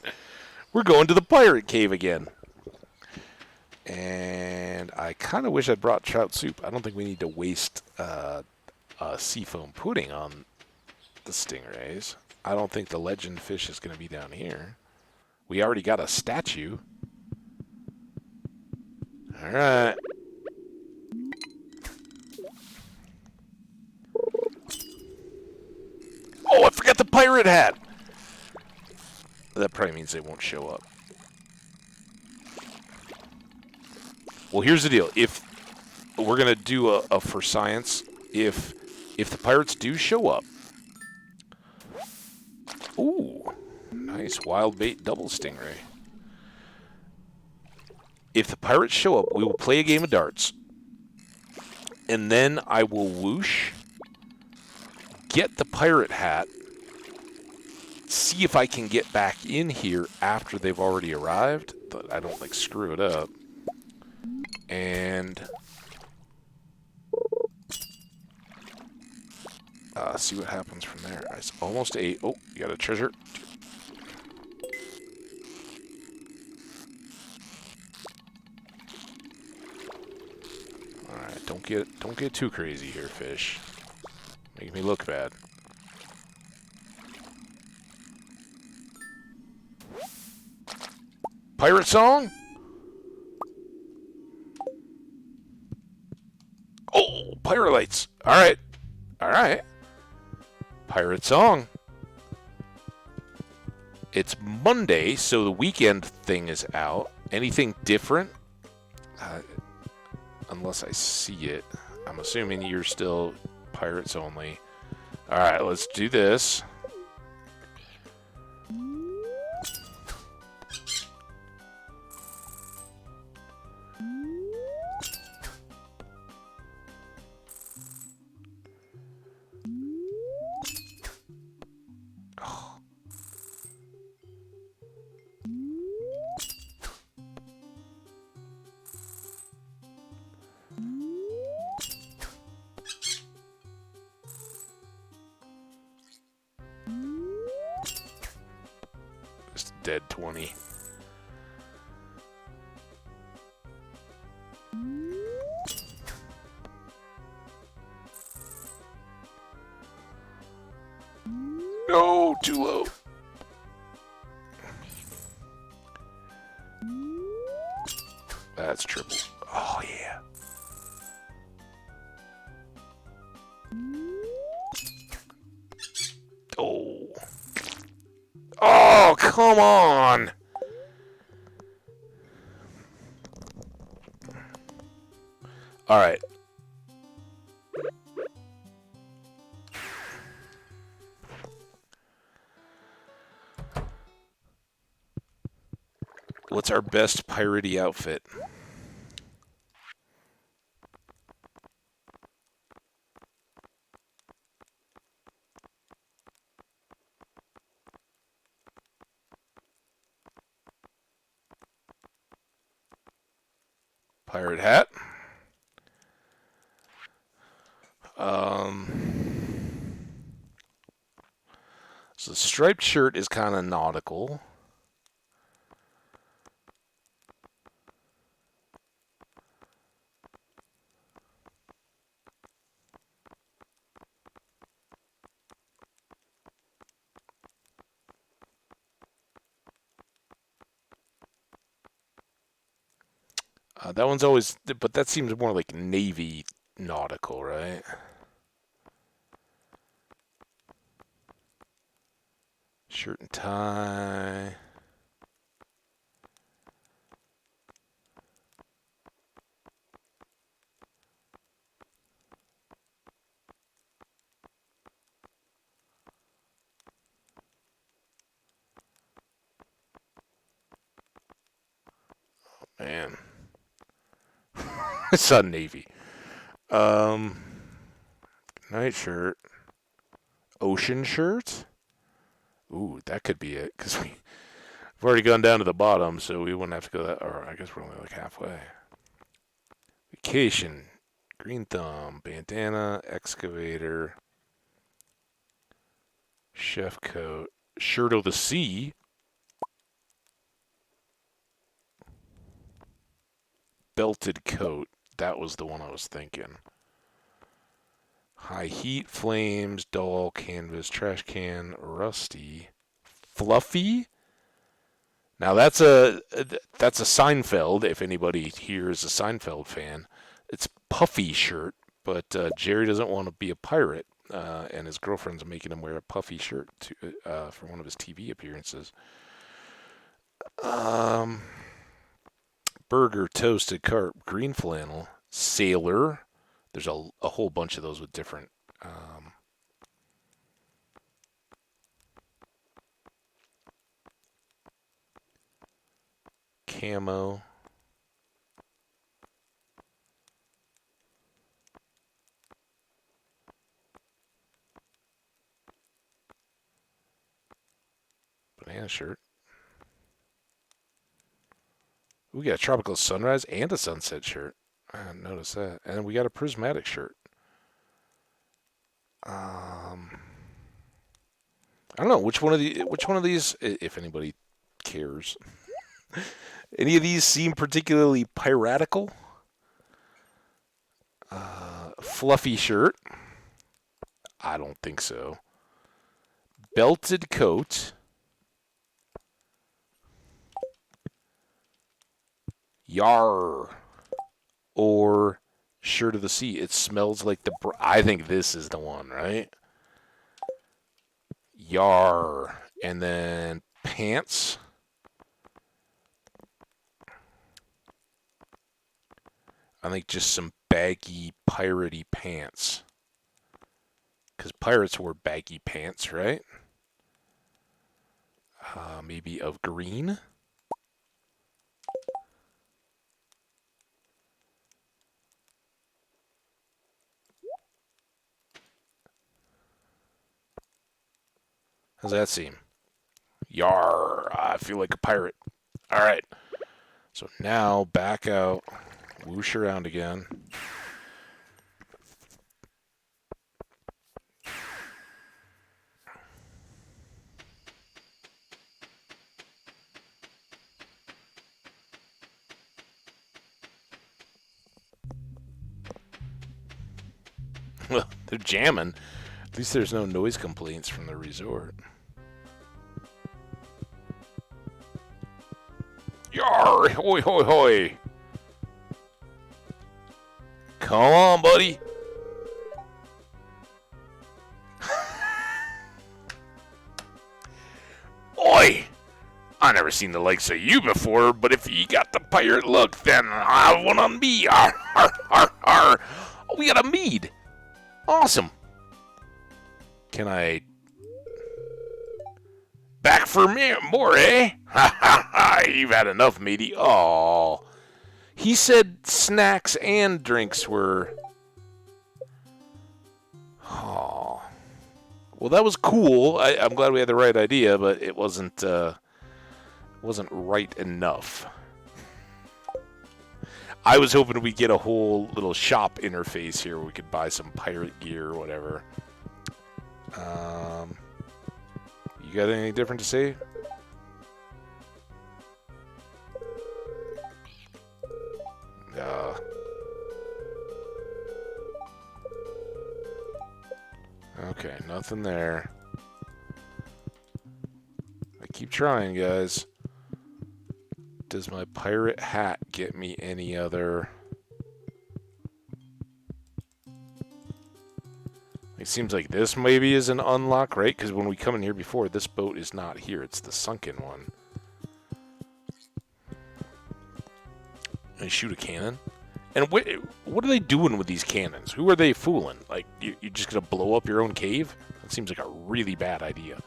we're going to the pirate cave again. And I kind of wish I'd brought trout soup. I don't think we need to waste seafoam pudding on the stingrays. I don't think the legend fish is going to be down here. We already got a statue. All right. Oh, I forgot the pirate hat. That probably means they won't show up. Well, here's the deal. If we're going to do a for science, if the pirates do show up. Ooh, nice wild bait double stingray. If the pirates show up, we will play a game of darts. And then I will whoosh, get the pirate hat, see if I can get back in here after they've already arrived, but I don't like screw it up. And see what happens from there. It's almost 8. Oh, you got a treasure. All right, don't get too crazy here, fish. Make me look bad. Pirate song? Oh, pirate lights. All right. All right. Pirate song. It's Monday, so the weekend thing is out. Anything different? Unless I see it. I'm assuming you're still pirates only. All right, let's do this. Just dead 20. No, too low. That's triple. Oh, yeah. Oh. Oh, come on. All right. What's our best piratey outfit? Pirate hat. So the striped shirt is kind of nautical. That one's always, but that seems more like Navy nautical, right? Shirt and tie. Man. I saw Navy. Night shirt. Ocean shirt? Ooh, that could be it, because we've already gone down to the bottom, so we wouldn't have to go that, or I guess we're only like halfway. Vacation. Green thumb. Bandana. Excavator. Chef coat. Shirt of the sea. Belted coat. That was the one I was thinking. High heat, flames, dull, canvas, trash can, rusty, fluffy. Now that's a Seinfeld. If anybody here is a Seinfeld fan, it's puffy shirt. But Jerry doesn't want to be a pirate, and his girlfriend's making him wear a puffy shirt for one of his TV appearances. Burger, toasted carp, green flannel, sailor. There's a whole bunch of those with different camo. Banana shirt. We got a tropical sunrise and a sunset shirt. I didn't notice that. And we got a prismatic shirt. I don't know which one of these, if anybody cares. Any of these seem particularly piratical? Fluffy shirt. I don't think so. Belted coat. Yar. Or Shirt of the Sea. It smells like the... I think this is the one, right? Yar. And then pants. I think just some baggy, piratey pants. Because pirates wore baggy pants, right? Maybe of green. How's that seem? Yar, I feel like a pirate. All right. So now back out, whoosh around again. Well, they're jamming. At least there's no noise complaints from the resort. Yar! Hoi, hoi, hoi! Come on, buddy! Oi! I never seen the likes of you before, but if you got the pirate look, then I want on me! Arr, arr, arr, arr. Oh, we got a mead! Awesome! Can I... Back for me more, eh? Ha ha ha! You've had enough, matey. Oh, he said snacks and drinks were... Oh. Well, that was cool. I'm glad we had the right idea, but it wasn't right enough. I was hoping we'd get a whole little shop interface here where we could buy some pirate gear or whatever. You got anything different to say? Okay, nothing there. I keep trying, guys. Does my pirate hat get me any other... It seems like this maybe is an unlock, right? Because when we come in here before, this boat is not here. It's the sunken one. They shoot a cannon? And what are they doing with these cannons? Who are they fooling? Like, you're just going to blow up your own cave? That seems like a really bad idea.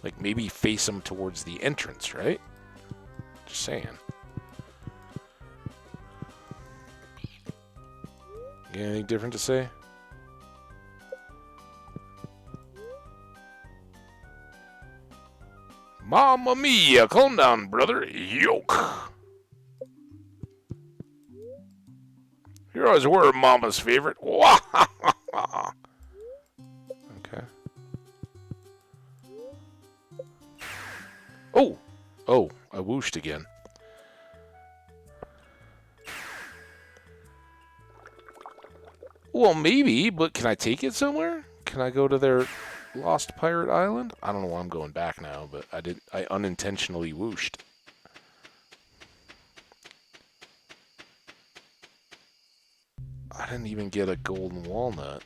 Like, maybe face them towards the entrance, right? Just saying. You got anything different to say? Mamma mia! Calm down, brother. Yoke! You always were Mama's favorite. Okay. Oh! Oh, I whooshed again. Well, maybe, but can I take it somewhere? Can I go to their Lost Pirate Island? I don't know why I'm going back now, but I unintentionally whooshed. I didn't even get a golden walnut.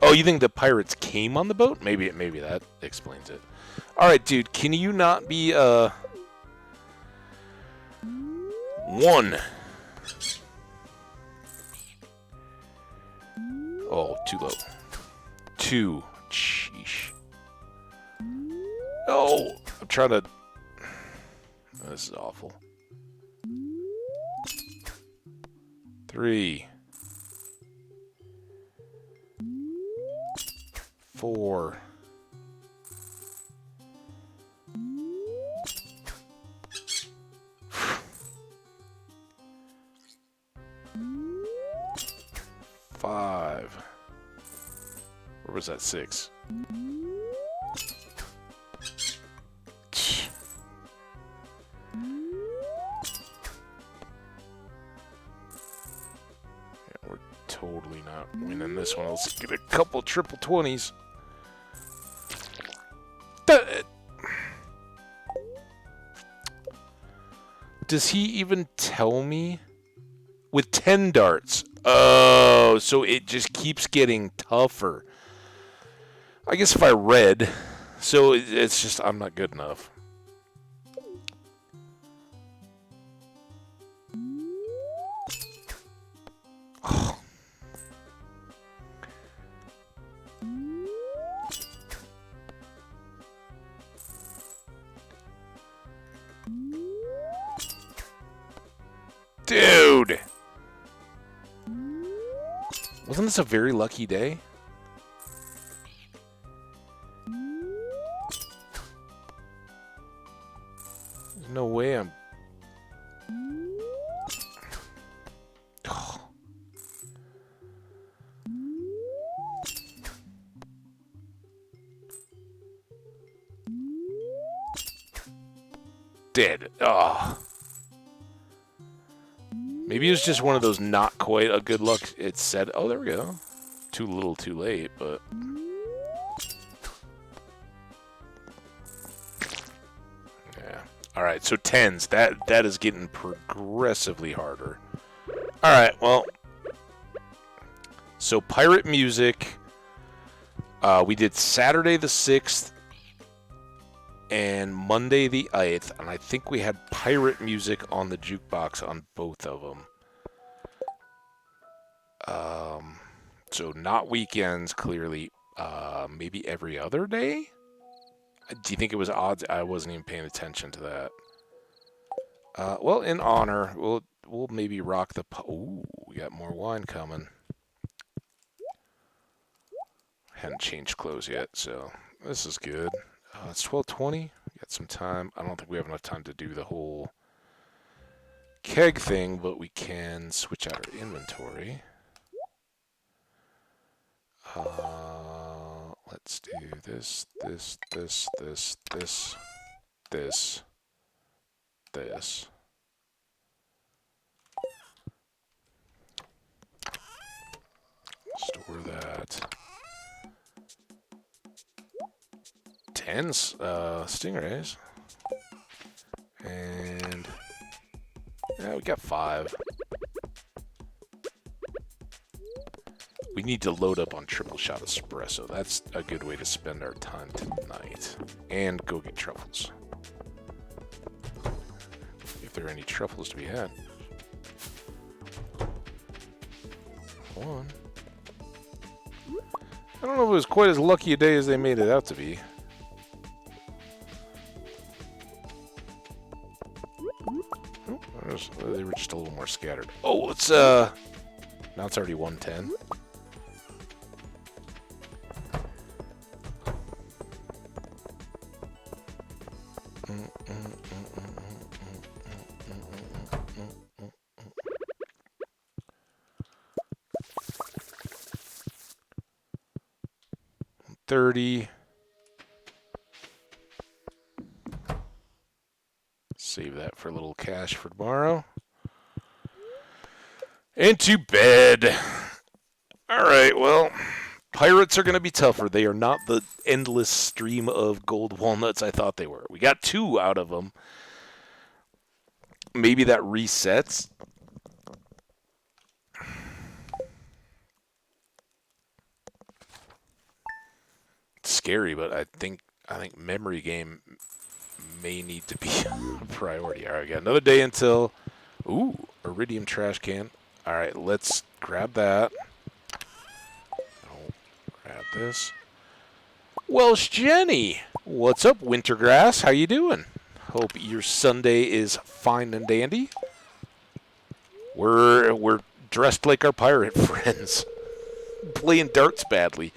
Oh, you think the pirates came on the boat? Maybe that explains it. All right, dude, can you not be one? Oh, too low. Two. Sheesh. Oh, I'm trying to... This is awful. 3. 4. 5. Or was that 6? Yeah, we're totally not not winning this one. Let's get a couple triple 20s. Does he even tell me? With 10 darts. Oh, so it just keeps getting tougher. I guess if I read, so it's just I'm not good enough. Oh. Dude! Wasn't this a very lucky day? There's no way I'm... Oh. Dead. Oh. Maybe it was just one of those not quite a good luck. It said, oh, there we go. Too little, too late, but... Yeah. Alright, so 10s. That is getting progressively harder. Alright, well... So, pirate music. We did Saturday the 6th and Monday the 8th, and I think we had pirate music on the jukebox on both of them. So not weekends, clearly. Maybe every other day? Do you think it was odds? I wasn't even paying attention to that. Well, in honor, we'll maybe rock the... Ooh, we got more wine coming. Hadn't changed clothes yet, so this is good. It's 12:20. Got some time. I don't think we have enough time to do the whole keg thing, but we can switch out our inventory. Let's do this, this, this, this, this, this, this. Store that. 10s, stingrays. And yeah, we got 5. We need to load up on triple shot espresso. That's a good way to spend our time tonight. And go get truffles. If there are any truffles to be had. One. I don't know if it was quite as lucky a day as they made it out to be. Oh, they were just a little more scattered. Oh, it's now it's already 110. $30. Save that for a little cash for tomorrow. And to bed. Alright, well, pirates are going to be tougher. They are not the endless stream of gold walnuts I thought they were. We got 2 out of them. Maybe that resets. It's scary, but I think memory game may need to be a priority. All right, we got another day until... Ooh, iridium trash can. All right, let's grab that. Oh, grab this. Welsh Jenny, what's up, Wintergrass? How you doing? Hope your Sunday is fine and dandy. We're dressed like our pirate friends, playing darts badly.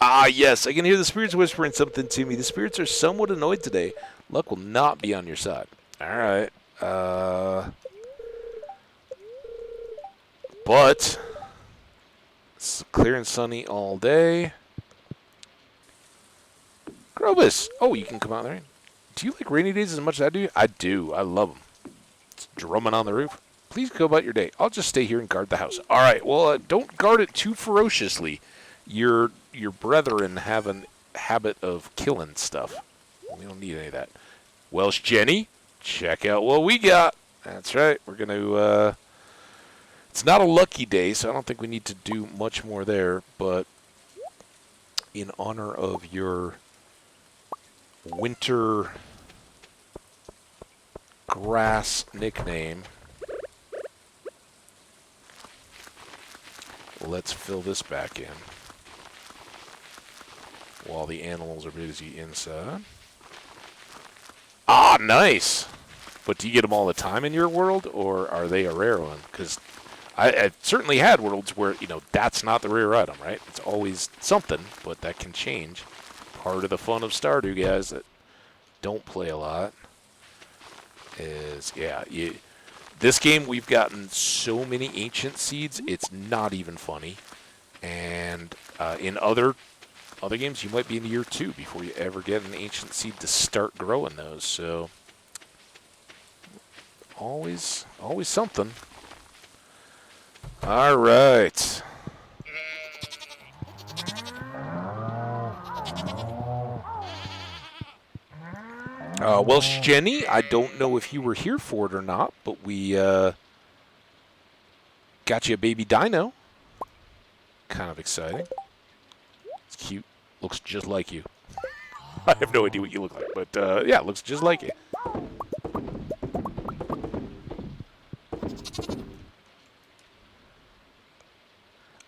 Ah, yes, I can hear the spirits whispering something to me. The spirits are somewhat annoyed today. Luck will not be on your side. All right. But it's clear and sunny all day. Grobus. Oh, you can come out there. Do you like rainy days as much as I do? I do. I love them. It's drumming on the roof. Please go about your day. I'll just stay here and guard the house. All right. Well, don't guard it too ferociously. Your brethren have a habit of killing stuff. We don't need any of that. Welsh Jenny, check out what we got. That's right. We're going to... it's not a lucky day, so I don't think we need to do much more there. But in honor of your winter grass nickname, let's fill this back in while the animals are busy inside. Ah, nice! But do you get them all the time in your world, or are they a rare one? Because I've certainly had worlds where, you know, that's not the rare item, right? It's always something, but that can change. Part of the fun of Stardew, guys, that don't play a lot is, yeah, this game we've gotten so many ancient seeds, it's not even funny. And in other games, you might be in year 2 before you ever get an ancient seed to start growing those. So always something. All right. Welsh Jenny, I don't know if you were here for it or not, but we got you a baby Dino. Kind of exciting. It's cute. Looks just like you. I have no idea what you look like, but yeah, it looks just like you.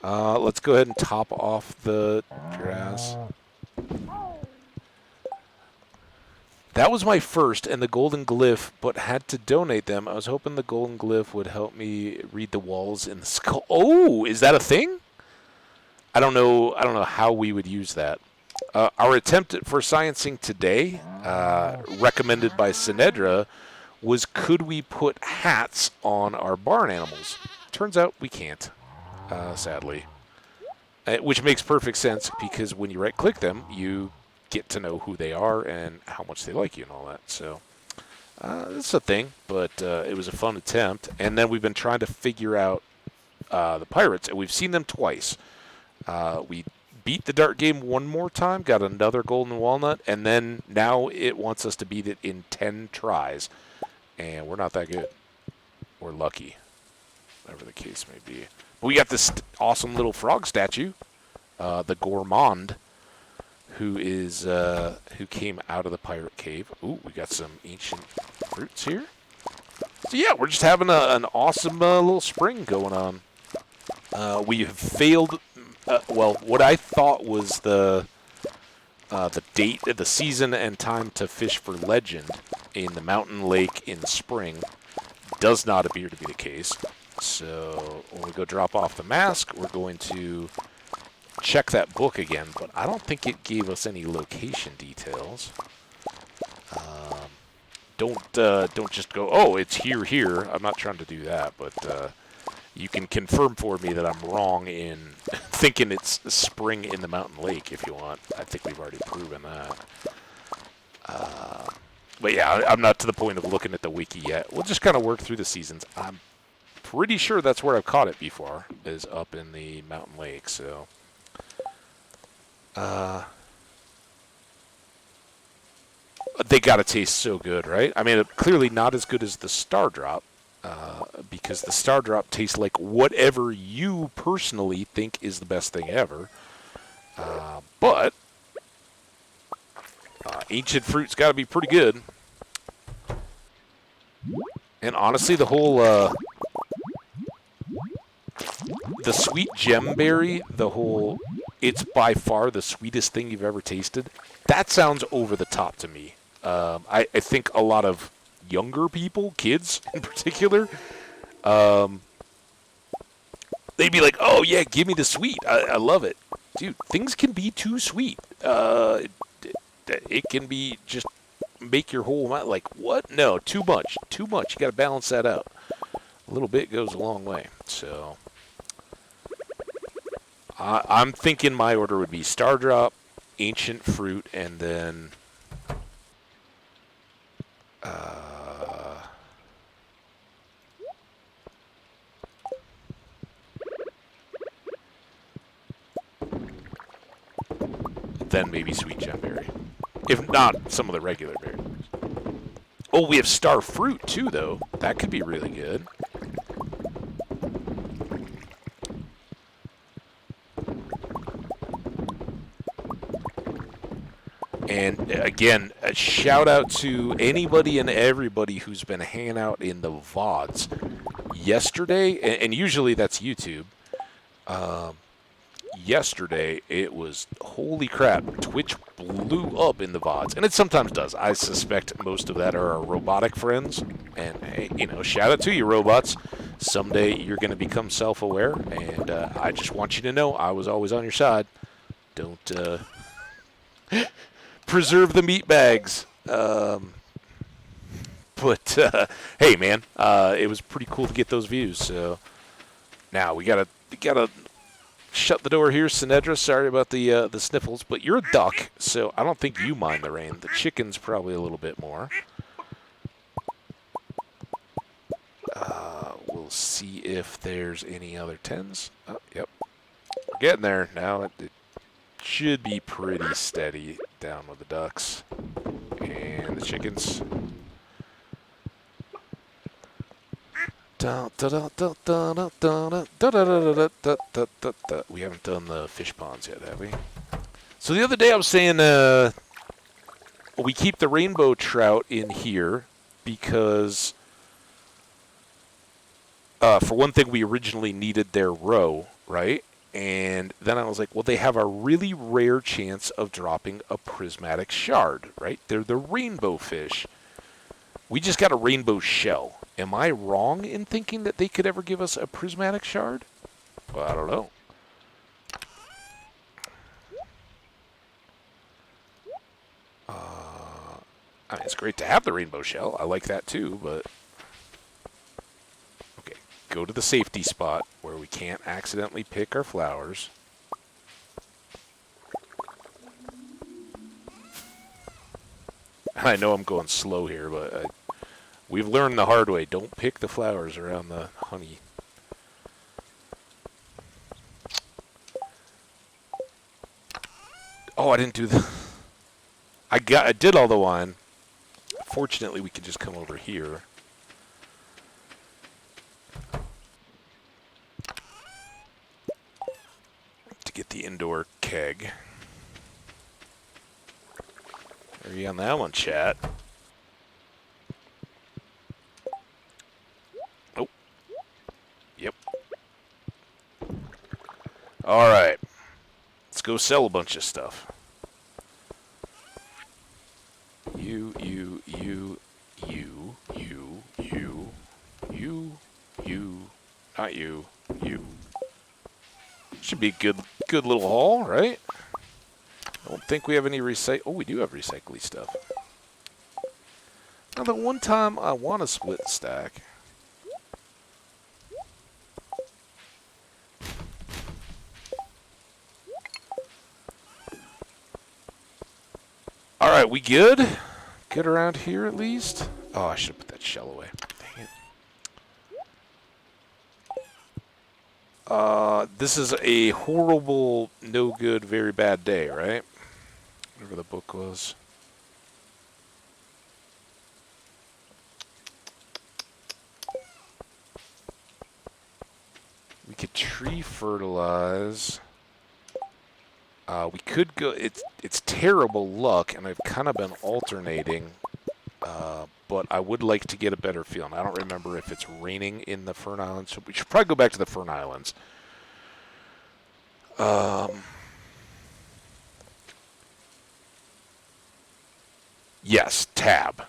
Let's go ahead and top off the grass. That was my first, and the golden glyph, but had to donate them. I was hoping the golden glyph would help me read the walls in the skull. Oh, is that a thing? I don't know how we would use that. Our attempt for sciencing today, recommended by Sinedra, was could we put hats on our barn animals? Turns out we can't, sadly. Which makes perfect sense, because when you right-click them, you get to know who they are and how much they like you and all that. So that's a thing, but it was a fun attempt. And then we've been trying to figure out the pirates, and we've seen them twice. We beat the dart game one more time, got another golden walnut, and then now it wants us to beat it in 10 tries. And we're not that good. We're lucky, whatever the case may be. But we got this awesome little frog statue, the Gourmand, who came out of the pirate cave. Ooh, we got some ancient fruits here. So yeah, we're just having an awesome little spring going on. We have failed. Well, what I thought was the date, the season, and time to fish for legend in the mountain lake in spring does not appear to be the case. So when we go drop off the mask, we're going to check that book again, but I don't think it gave us any location details. Don't just go, oh, it's here. I'm not trying to do that, but you can confirm for me that I'm wrong in thinking it's spring in the mountain lake if you want. I think we've already proven that. But yeah, I'm not to the point of looking at the wiki yet. We'll just kind of work through the seasons. I'm pretty sure that's where I've caught it before, is up in the mountain lake, so... they gotta taste so good, right? I mean, clearly not as good as the Star Drop, because the Star Drop tastes like whatever you personally think is the best thing ever. But ancient fruit's gotta be pretty good. And honestly, the whole the sweet gemberry, it's by far the sweetest thing you've ever tasted. That sounds over the top to me. I think a lot of younger people, kids in particular, they'd be like, oh yeah, give me the sweet. I love it. Dude, things can be too sweet. It can be just make your whole mind like, what? No, too much. You got to balance that out. A little bit goes a long way. So I'm thinking my order would be Star Drop, Ancient Fruit, and then then maybe sweet gemberry. If not, some of the regular berries. Oh, we have star fruit too, though. That could be really good. And again, a shout out to anybody and everybody who's been hanging out in the VODs. Yesterday, and usually that's YouTube, yesterday it was, holy crap, Twitch blew up in the VODs. And it sometimes does. I suspect most of that are our robotic friends. And, hey, you know, shout out to you, robots. Someday you're going to become self-aware. And I just want you to know I was always on your side. Don't preserve the meat bags. But hey, man, it was pretty cool to get those views. So now we gotta shut the door here, Sinedra. Sorry about the sniffles, but you're a duck, so I don't think you mind the rain. The chicken's probably a little bit more. We'll see if there's any other 10s. Oh, yep, we're getting there now. It should be pretty steady down with the ducks and the chickens. We haven't done the fish ponds yet, have we? So the other day I was saying we keep the rainbow trout in here because, for one thing, we originally needed their roe, right? And then I was like, well, they have a really rare chance of dropping a prismatic shard, right? They're the rainbow fish. We just got a rainbow shell. Am I wrong in thinking that they could ever give us a prismatic shard? Well, I don't know. I mean, it's great to have the rainbow shell. I like that too, but... Okay, go to the safety spot where we can't accidentally pick our flowers. I know I'm going slow here, but... We've learned the hard way. Don't pick the flowers around the honey. Oh, I didn't do the... I did all the wine. Fortunately, we could just come over here. To get the indoor keg. Are you on that one, chat? All right, let's go sell a bunch of stuff. You, not you, you. Should be a good little haul, right? I don't think we have any Oh, we do have recycly stuff. Now, the one time I want to split the stack. All right, we good? Good around here at least? Oh, I should have put that shell away. Dang it. This is a horrible, no good, very bad day, right? Whatever the book was. We could tree fertilize. We could go... It's terrible luck, and I've kind of been alternating. But I would like to get a better feel. And I don't remember if it's raining in the Fern Islands. So we should probably go back to the Fern Islands. Yes, tab.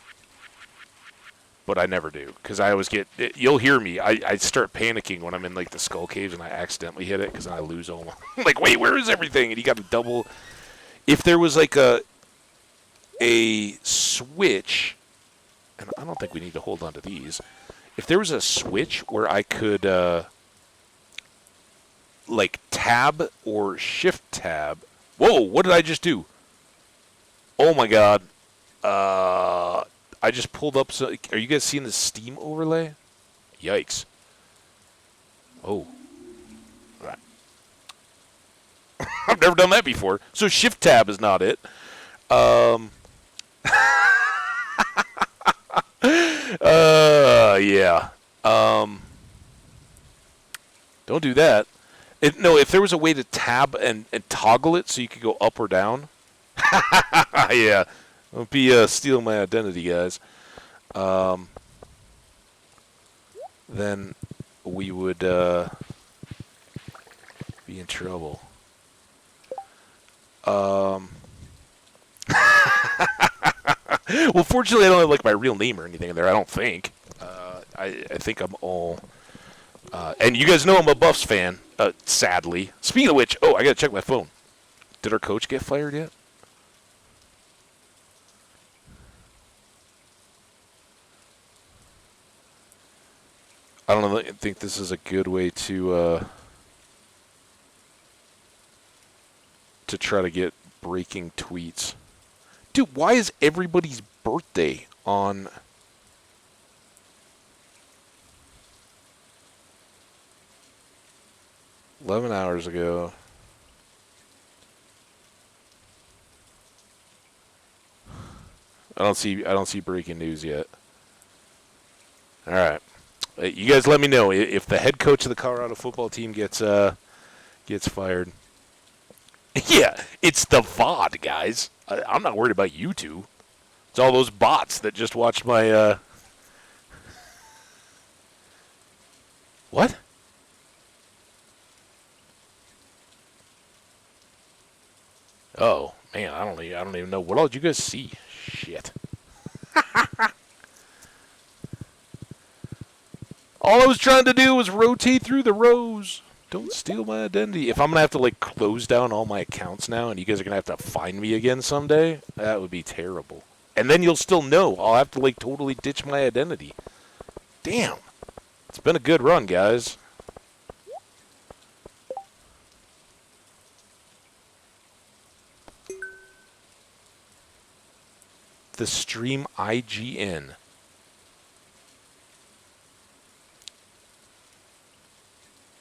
But I never do, because I always get... You'll hear me. I start panicking when I'm in, like, the skull caves and I accidentally hit it, because then I lose all my... I'm like, wait, where is everything? And you got to double... If there was, like, a switch... And I don't think we need to hold on to these. If there was a switch where I could, like, tab or shift tab... Whoa, what did I just do? Oh, my God. I just pulled up... So, are you guys seeing the Steam overlay? Yikes. Oh. Right. I've never done that before. So Shift Tab is not it. Yeah. Don't do that. No, if there was a way to tab and toggle it so you could go up or down. Yeah. Don't be stealing my identity, guys. Then we would be in trouble. Well, fortunately, I don't have like my real name or anything in there. I don't think. I think I'm all. And you guys know I'm a Buffs fan. Sadly. Speaking of which, I gotta check my phone. Did our coach get fired yet? I don't know. I think this is a good way to try to get breaking tweets. Dude, why is everybody's birthday on 11 hours ago? I don't see breaking news yet. All right. You guys let me know if the head coach of the Colorado football team gets fired. Yeah, it's the VOD, guys. I'm not worried about you two. It's all those bots that just watched my, What? Oh, man, I don't even know. What all did you guys see? Shit. All I was trying to do was rotate through the rows. Don't steal my identity. If I'm going to have to, like, close down all my accounts now and you guys are going to have to find me again someday, that would be terrible. And then you'll still know. I'll have to, like, totally ditch my identity. Damn. It's been a good run, guys. The stream IGN.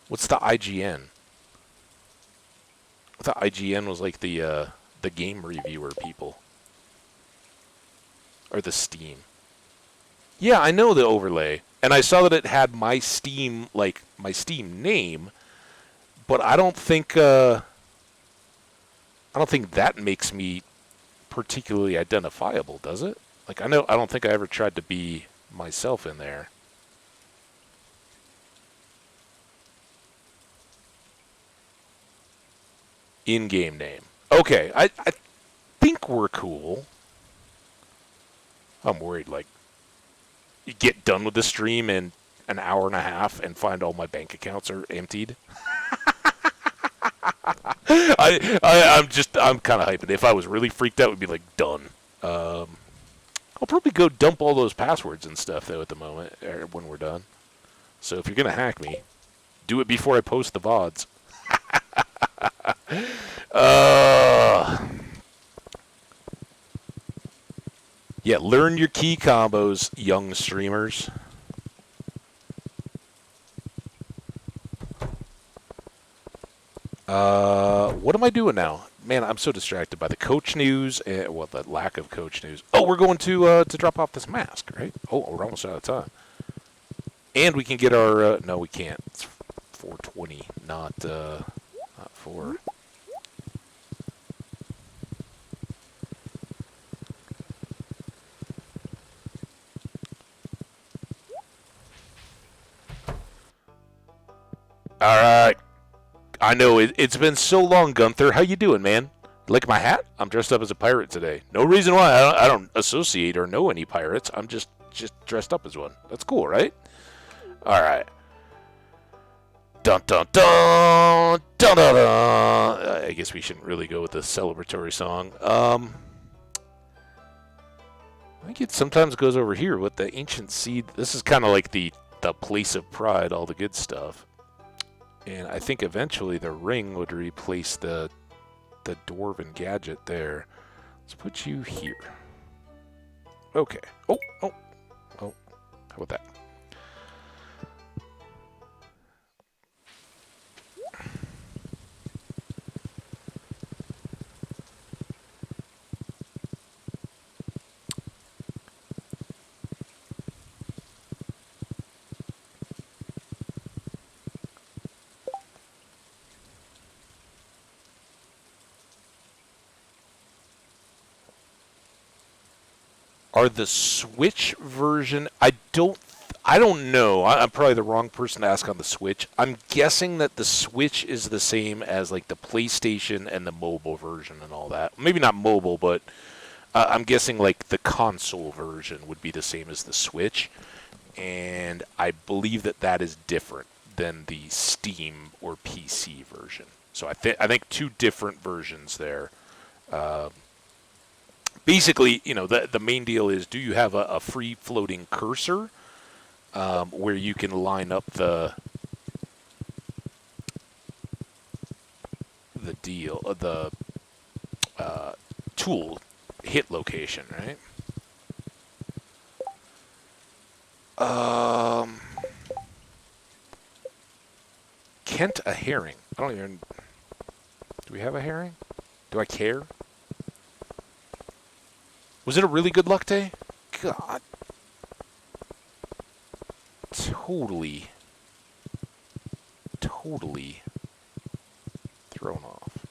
What's the IGN? I thought IGN was like the game reviewer people. Or the Steam. Yeah, I know the overlay. And I saw that it had my Steam, like, my Steam name. But I don't think that makes me particularly identifiable, does it? Like, I don't think I ever tried to be myself in there. In-game name. Okay, I think we're cool. I'm worried, like, you get done with the stream in an hour and a half and find all my bank accounts are emptied. I'm kind of hyping. If I was really freaked out, it would be like, done. I'll probably go dump all those passwords and stuff, though, at the moment, when we're done. So if you're going to hack me, do it before I post the VODs. Yeah, learn your key combos, young streamers. What am I doing now? Man, I'm so distracted by the coach news and the lack of coach news. Oh, we're going to drop off this mask, right? Oh, we're almost out of time. And we can get our no, we can't. It's 4:20, not 4. All right. I know it's been so long, Gunther. How you doing, man? Like my hat? I'm dressed up as a pirate today. No reason why. I don't associate or know any pirates. I'm just dressed up as one. That's cool, right? All right. Dun dun dun dun dun dun. I guess we shouldn't really go with the celebratory song. I think it sometimes goes over here with the ancient seed. This is kind of like the place of pride, all the good stuff. And I think eventually the ring would replace the dwarven gadget there. Let's put you here. Okay. Oh. How about that? Are the Switch version... I don't know. I'm probably the wrong person to ask on the Switch. I'm guessing that the Switch is the same as like the PlayStation and the mobile version and all that. Maybe not mobile, but I'm guessing like the console version would be the same as the Switch. And I believe that that is different than the Steam or PC version. So I think two different versions there. Basically, you know, the main deal is, do you have a free floating cursor where you can line up the tool hit location, right? Kent a herring. I don't even... Do we have a herring? Do I care? Was it a really good luck day? God. Totally thrown off.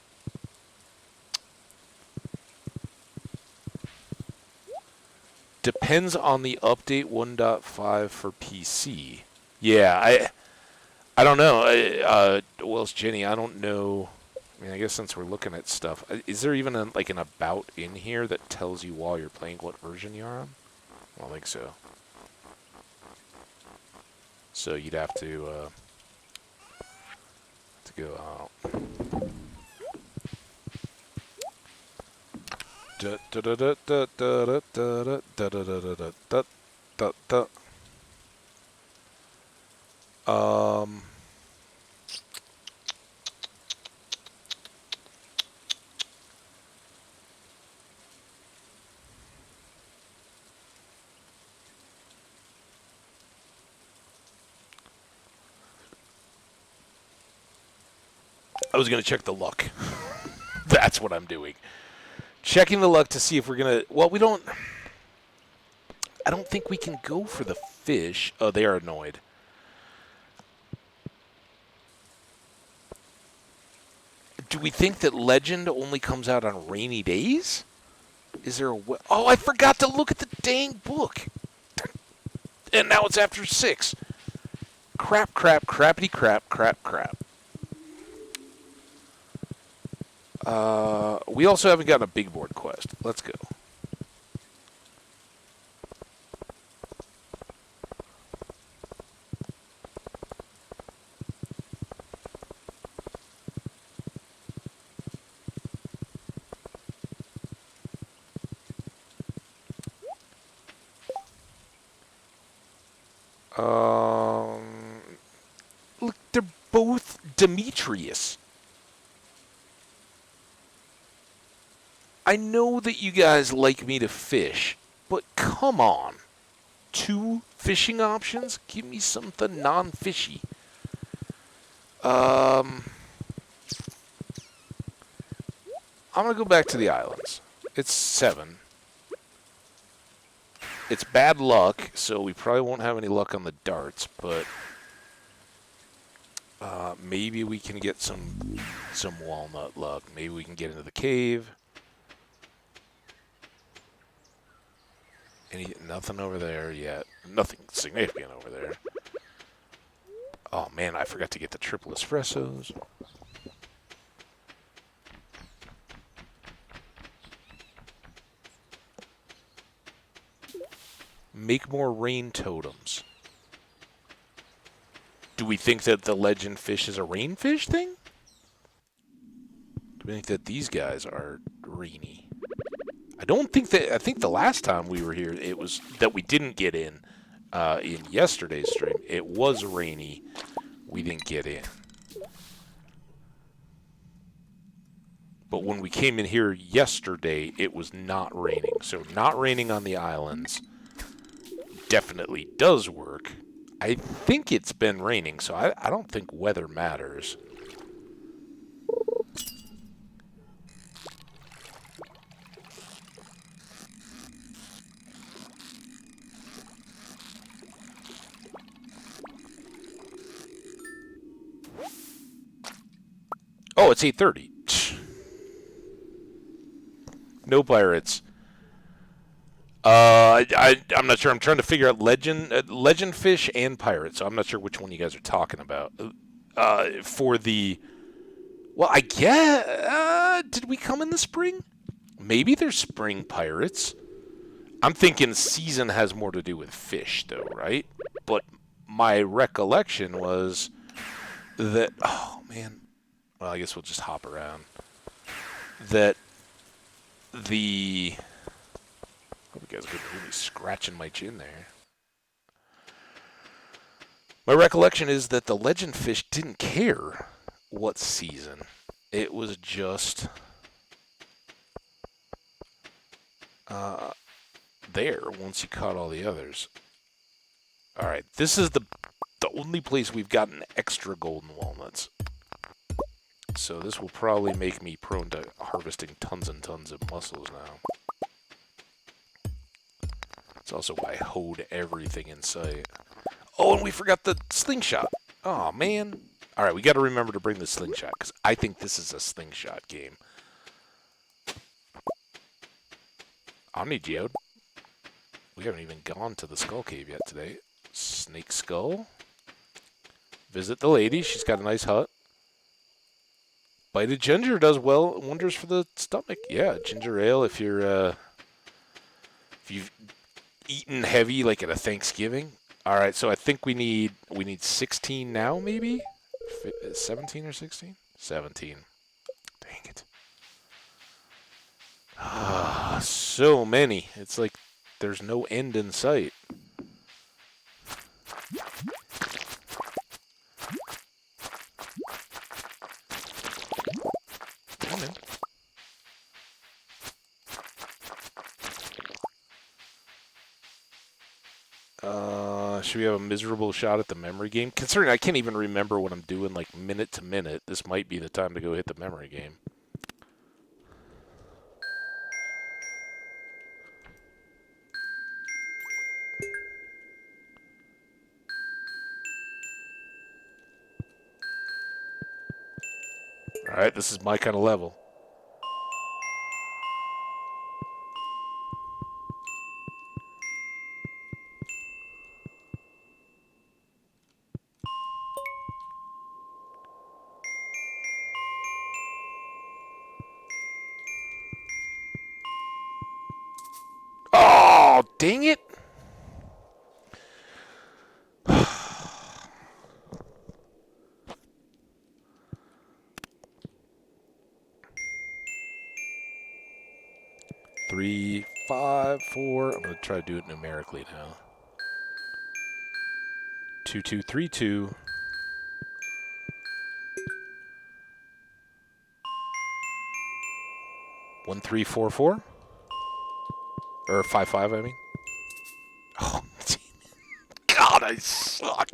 Depends on the update 1.5 for PC. Yeah, I don't know. Well, it's Jenny. I don't know. I mean, I guess since we're looking at stuff, is there even like an about in here that tells you while you're playing what version you're on? I don't think so. So you'd have to go out. I was going to check the luck. That's what I'm doing. Checking the luck to see if we're going to... Well, we don't... I don't think we can go for the fish. Oh, they are annoyed. Do we think that Legend only comes out on rainy days? Is there a... Oh, I forgot to look at the dang book. And now it's after 6. Crap, crappity crap, crap. We also haven't gotten a big board quest. Let's go. Look, they're both Demetrius. I know that you guys like me to fish, but come on. 2 fishing options? Give me something non-fishy. I'm going to go back to the islands. It's 7. It's bad luck, so we probably won't have any luck on the darts, but maybe we can get some walnut luck. Maybe we can get into the cave. Nothing over there yet. Nothing significant over there. Oh man, I forgot to get the triple espressos. Make more rain totems. Do we think that the legend fish is a rain fish thing? Do we think that these guys are rainy? I don't think that... I think the last time we were here, it was that we didn't get in yesterday's stream. It was rainy. We didn't get in. But when we came in here yesterday, it was not raining. So not raining on the islands definitely does work. I think it's been raining, so I don't think weather matters. Oh, it's 8:30. No pirates. I'm not sure. I'm trying to figure out legend fish and pirate. So I'm not sure which one you guys are talking about. For the well, I guess did we come in the spring? Maybe there's spring pirates. I'm thinking season has more to do with fish, though, right? But my recollection was that oh man, well I guess we'll just hop around. That the hope you guys are really scratching my chin there. My recollection is that the legend fish didn't care what season. It was just there once you caught all the others. All right, this is the only place we've gotten extra golden walnuts. So this will probably make me prone to harvesting tons and tons of mussels now. It's also why I hoed everything in sight. Oh, and we forgot the slingshot. Oh, man. All right, we got to remember to bring the slingshot, because I think this is a slingshot game. Omni Geode. We haven't even gone to the Skull Cave yet today. Snake Skull. Visit the lady. She's got a nice hut. Bited ginger does wonders for the stomach. Yeah, ginger ale if you're if you've eaten heavy like at a Thanksgiving. All right, so I think we need 16 now, maybe 17 or 16. 17. Dang it. Ah, so many. It's like there's no end in sight. Come in. Should we have a miserable shot at the memory game? Considering I can't even remember what I'm doing like minute to minute, this might be the time to go hit the memory game. Alright, this is my kind of level. Oh, dang it! Three, 5, 4. I'm going to try to do it numerically now. 2, 2, 3, 2. 1, 3, 4, 4. Or 5, 5, I mean. Oh, God, I suck.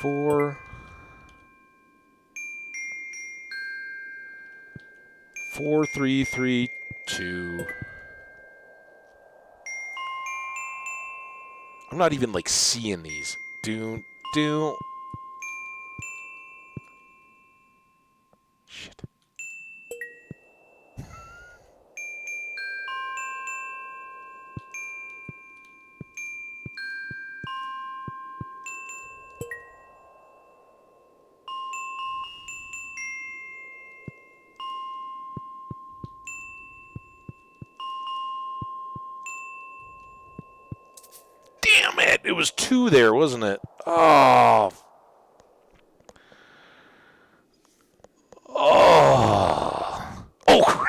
4. 4, 3, 3, 2. I'm not even like seeing these. Do. Shit. Damn it! It was 2 there, wasn't it? Oh. Oh. Oh.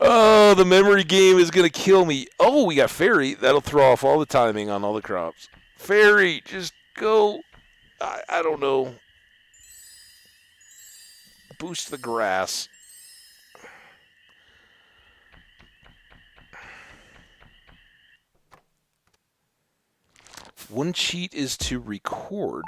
Oh, the memory game is going to kill me. Oh, we got fairy. That'll throw off all the timing on all the crops. Fairy, just go. I don't know. Boost the grass. One cheat is to record.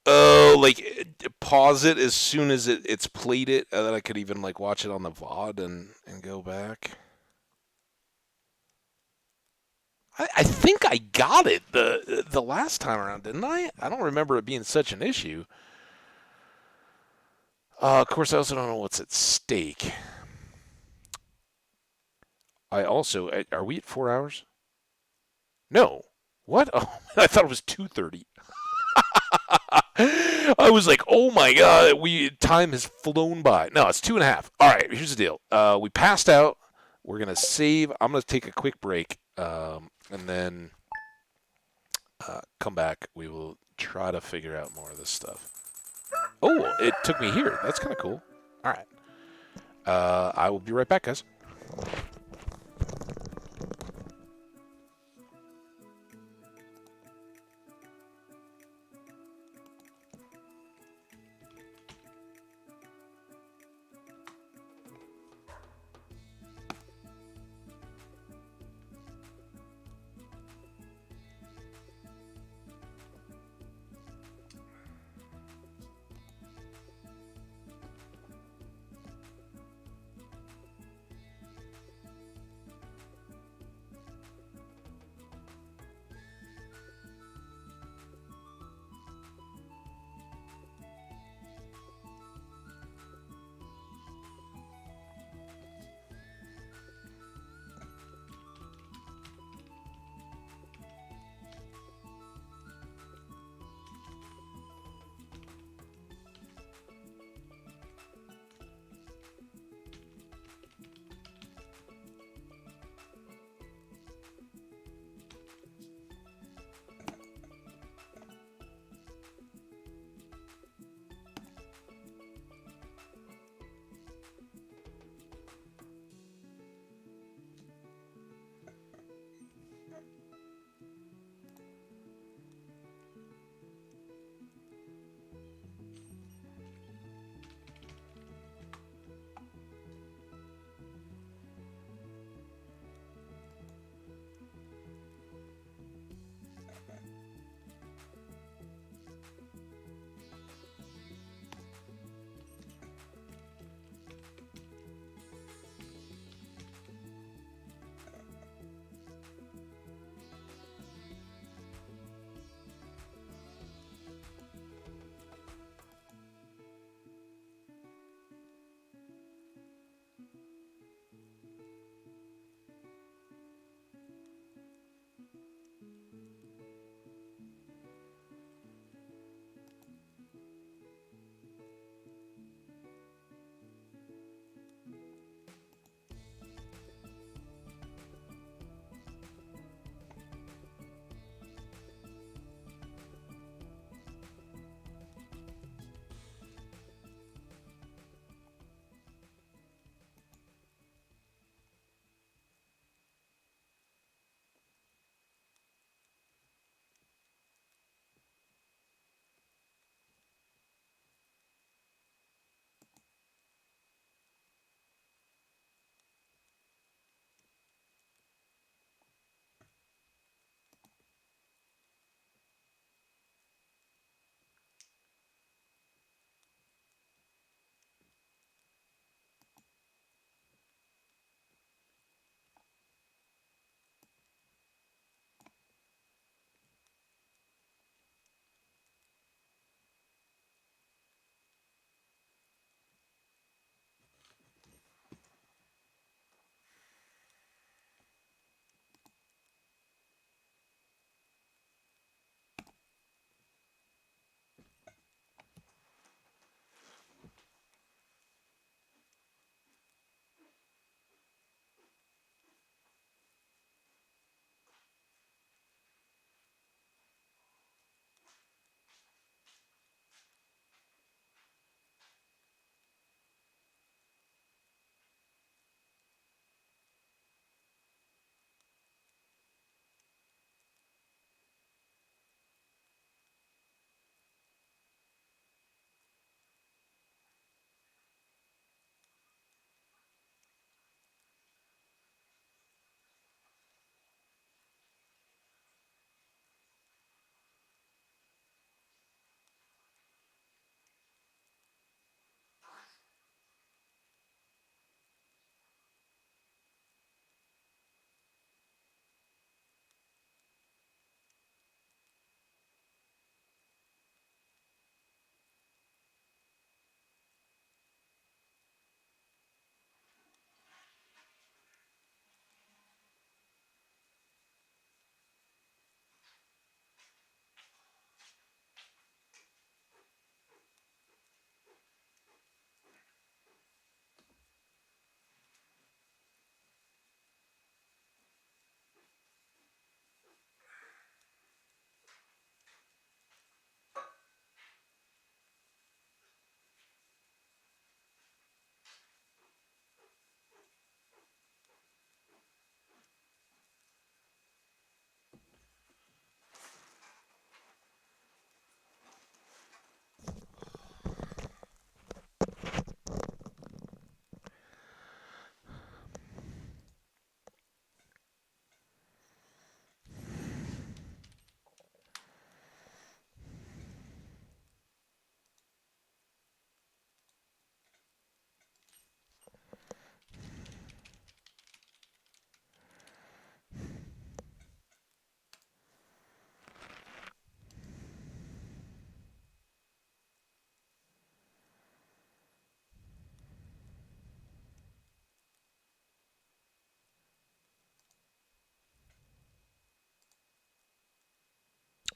Oh, like pause it as soon as it's played it, and then I could even like watch it on the VOD and go back. I think I got it the last time around, didn't I? I don't remember it being such an issue. Of course, I also don't know what's at stake. I also are we at 4 hours? No. What? Oh, I thought it was 2:30. I was like, oh my god, we time has flown by. No, it's 2.5. All right, here's the deal. We passed out. We're gonna save. I'm gonna take a quick break, and then come back. We will try to figure out more of this stuff. Oh, it took me here. That's kind of cool. All right. I will be right back, guys.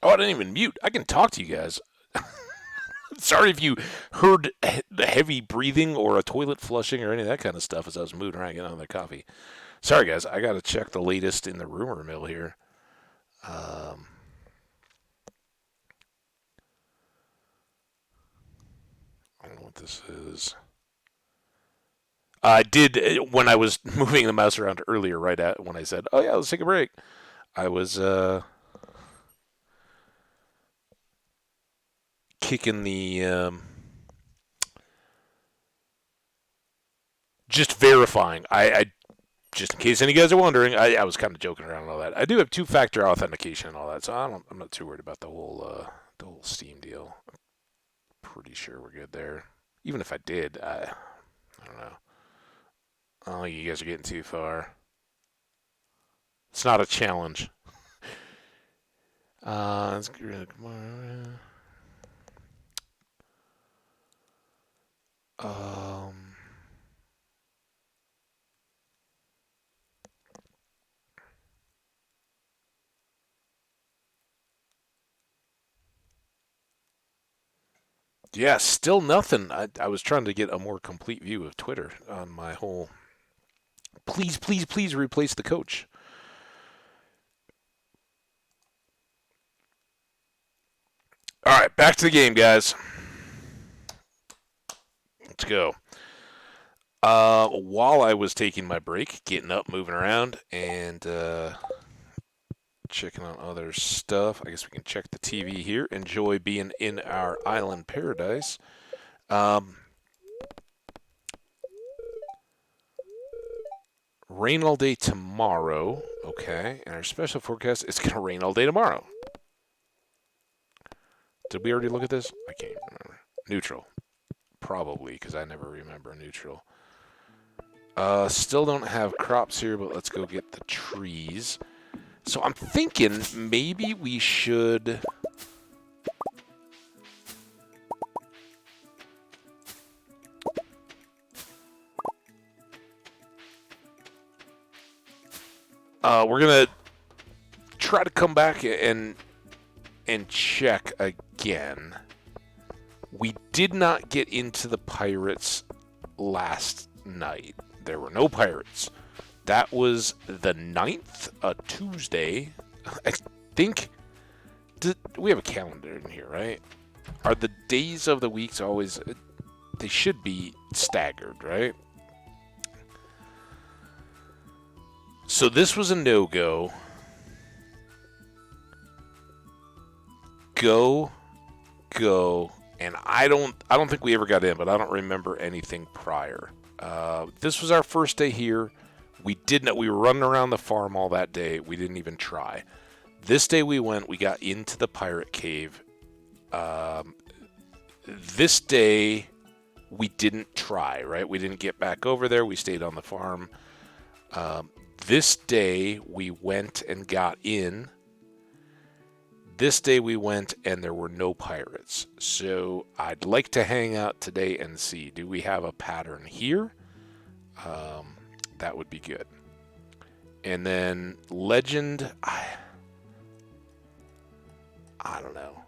Oh, I didn't even mute. I can talk to you guys. Sorry if you heard the heavy breathing or a toilet flushing or any of that kind of stuff as I was moving around getting another coffee. Sorry, guys. I got to check the latest in the rumor mill here. I don't know what this is. I did, when I was moving the mouse around earlier, right at when I said, oh, yeah, let's take a break. I was kicking the... just verifying. I just in case any of you guys are wondering, I was kind of joking around and all that. I do have two-factor authentication and all that, so I'm not too worried about the whole Steam deal. I'm pretty sure we're good there. Even if I did, I don't know. Oh, you guys are getting too far. It's not a challenge. Let's get rid of yeah, still nothing. I was trying to get a more complete view of Twitter on my whole. Please, please, please replace the coach. All right, back to the game, guys. Let's go. While I was taking my break, getting up, moving around, and checking on other stuff, I guess we can check the TV here. Enjoy being in our island paradise. Rain all day tomorrow. Okay, and our special forecast is going to rain all day tomorrow. Did we already look at this? I can't even remember. Neutral. Probably, because I never remember neutral. Still don't have crops here, but let's go get the trees. So I'm thinking maybe we should... we're going to try to come back and check again. We did not get into the pirates last night. There were no pirates. That was the 9th, a Tuesday. I think... we have a calendar in here, right? Are the days of the weeks always... they should be staggered, right? So this was a no-go. Go, and I don't think we ever got in, but I don't remember anything prior. This was our first day here. We were running around the farm all that day. We didn't even try. This day we got into the pirate cave. This day we didn't try, right? We didn't get back over there. We stayed on the farm. This day we went and got in. This day we went and there were no pirates. So I'd like to hang out today and see. Do we have a pattern here? That would be good. And then legend, I don't know.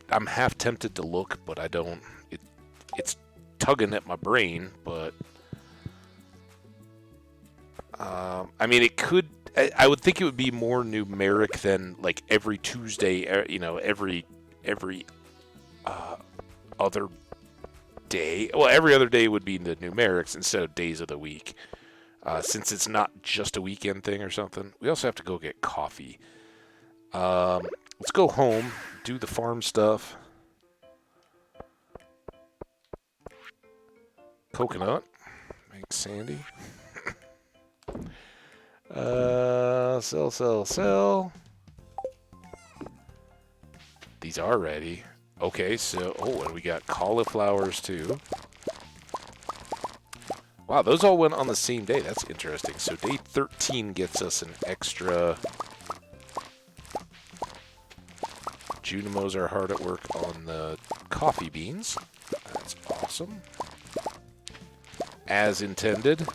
I'm half tempted to look, but I don't. It's tugging at my brain, but I mean, it could. I would think it would be more numeric than like every Tuesday, every other day. Well, every other day would be the numerics instead of days of the week, since it's not just a weekend thing or something. We also have to go get coffee. Let's go home, do the farm stuff. Coconut, make sandy. Sell. These are ready. Okay, so, and we got cauliflowers too. Wow, those all went on the same day. That's interesting. So day 13 gets us an extra. Junimos are hard at work on the coffee beans. That's awesome. As intended.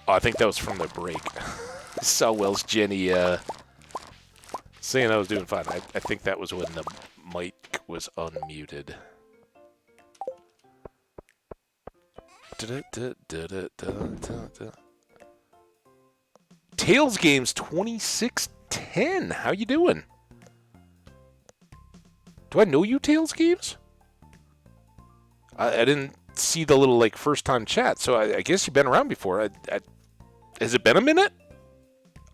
Oh, I think that was from the break. I saw Wells Jenny saying I was doing fine. I think that was when the mic was unmuted. Tails Games 2610. How you doing? Do I know you, Tails Games? I didn't see the little like first time chat, so I guess you've been around before. Has it been a minute?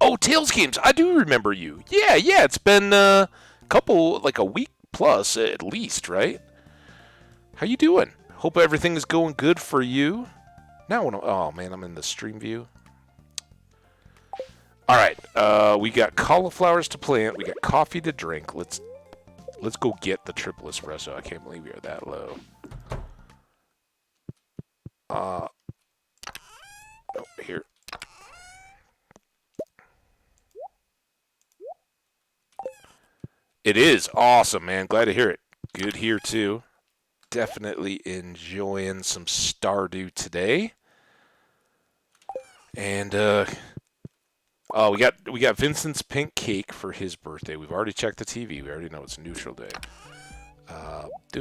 Oh, Tails Games, I do remember you. Yeah, it's been a couple, like a week plus at least, right? How you doing? Hope everything is going good for you. Now, oh man, I'm in the stream view. All right, we got cauliflowers to plant. We got coffee to drink. Let's go get the triple espresso. I can't believe we are that low. Oh, here. It is awesome, man. Glad to hear it. Good here too. Definitely enjoying some Stardew today. And oh, we got Vincent's pink cake for his birthday. We've already checked the TV. We already know it's neutral day. That's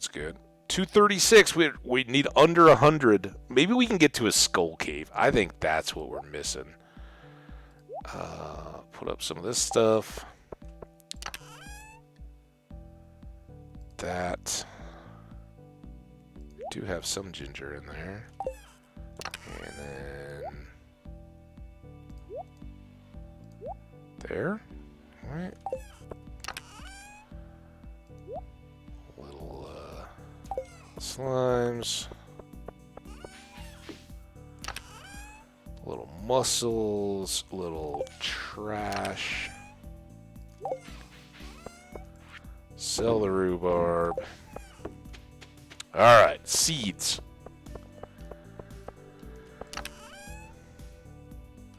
good. 236. We need under 100. Maybe we can get to a skull cave. I think that's what we're missing. Put up some of this stuff. That. We do have some ginger in there. And then there. All right. Little slimes. Little mussels, little trash. Sell the rhubarb. Alright, seeds.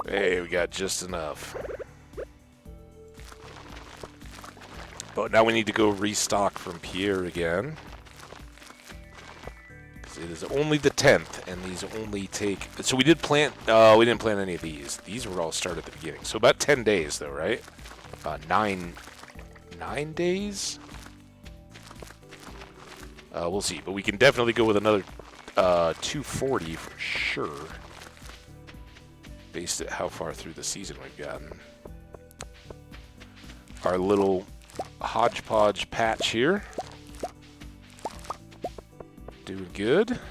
Hey, we got just enough. But now we need to go restock from Pierre again. Because it is only the 10th, and these only take... So we did plant... we didn't plant any of these. These were all started at the beginning. So about 10 days, though, right? 9 days? We'll see. But we can definitely go with another 240 for sure. Based at how far through the season we've gotten. Our little hodgepodge patch here. Doing good. Let's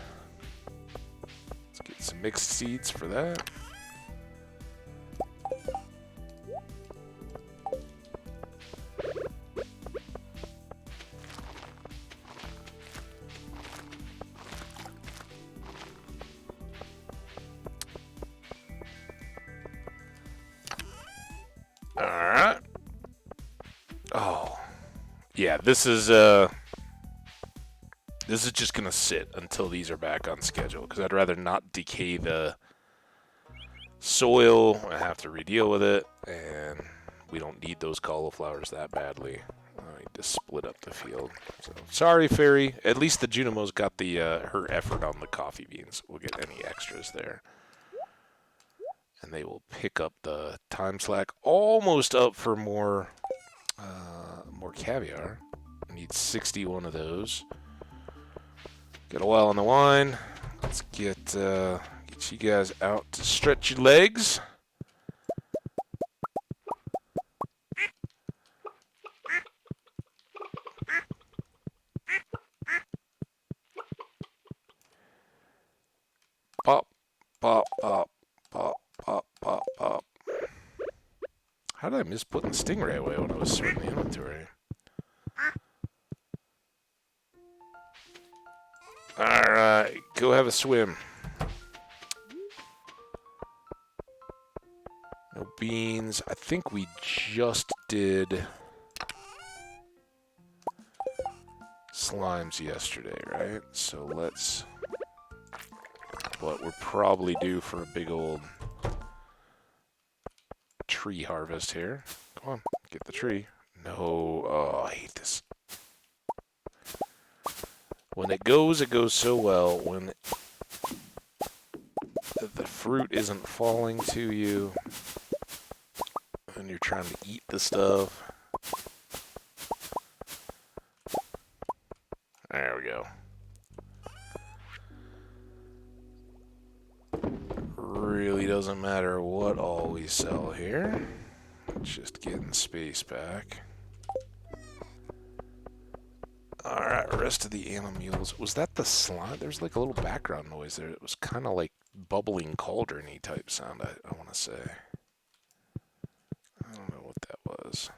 get some mixed seeds for that. Alright. Oh. Yeah, this is just gonna sit until these are back on schedule, because I'd rather not decay the soil. I have to re-deal with it, and we don't need those cauliflowers that badly. I need to split up the field. So sorry, Fairy. At least the Junimo's got the her effort on the coffee beans. We'll get any extras there. And they will pick up the time slack. Almost up for more caviar. I need 61 of those. Get a while on the wine. Let's get you guys out to stretch your legs. Pop, pop, pop, pop, pop, pop, pop. How did I miss putting the stingray away when I was sorting the inventory? Alright, go have a swim. No beans. I think we just did slimes yesterday, right? So let's... But we're probably due for a big old tree harvest here. Come on, get the tree. No, oh, I hate this. When it goes so well. fruit isn't falling to you, and you're trying to eat the stuff. There we go. Really doesn't matter what all we sell here. Just getting space back. Alright, rest of the animals. Was that the slime? There's like a little background noise there. It was kind of like bubbling cauldron-y type sound, I want to say. I don't know what that was.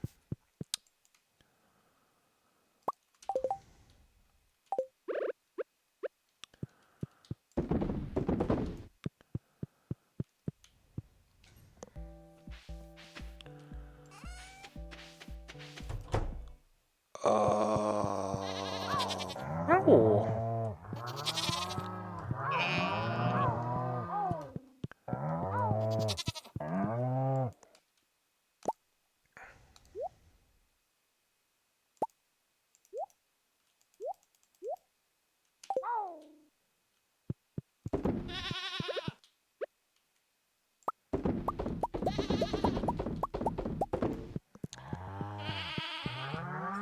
Oh.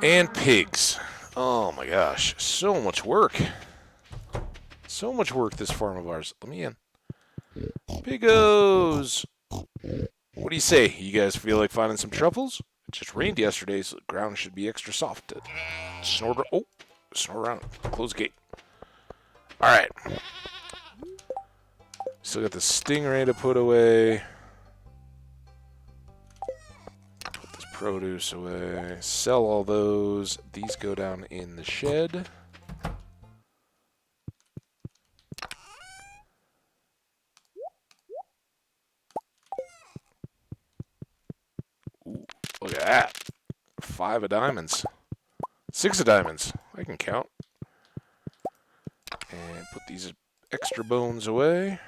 And pigs. Oh my gosh, so much work. So much work, this farm of ours. Let me in. Piggos! What do you say? You guys feel like finding some truffles? It just rained yesterday, so the ground should be extra soft to snort. Oh, snort around. Close the gate. Alright. Still got the stingray to put away. Put this produce away. Sell all those. These go down in the shed. Ooh, look at that. 5 of diamonds. 6 of diamonds. I can count. And put these extra bones away.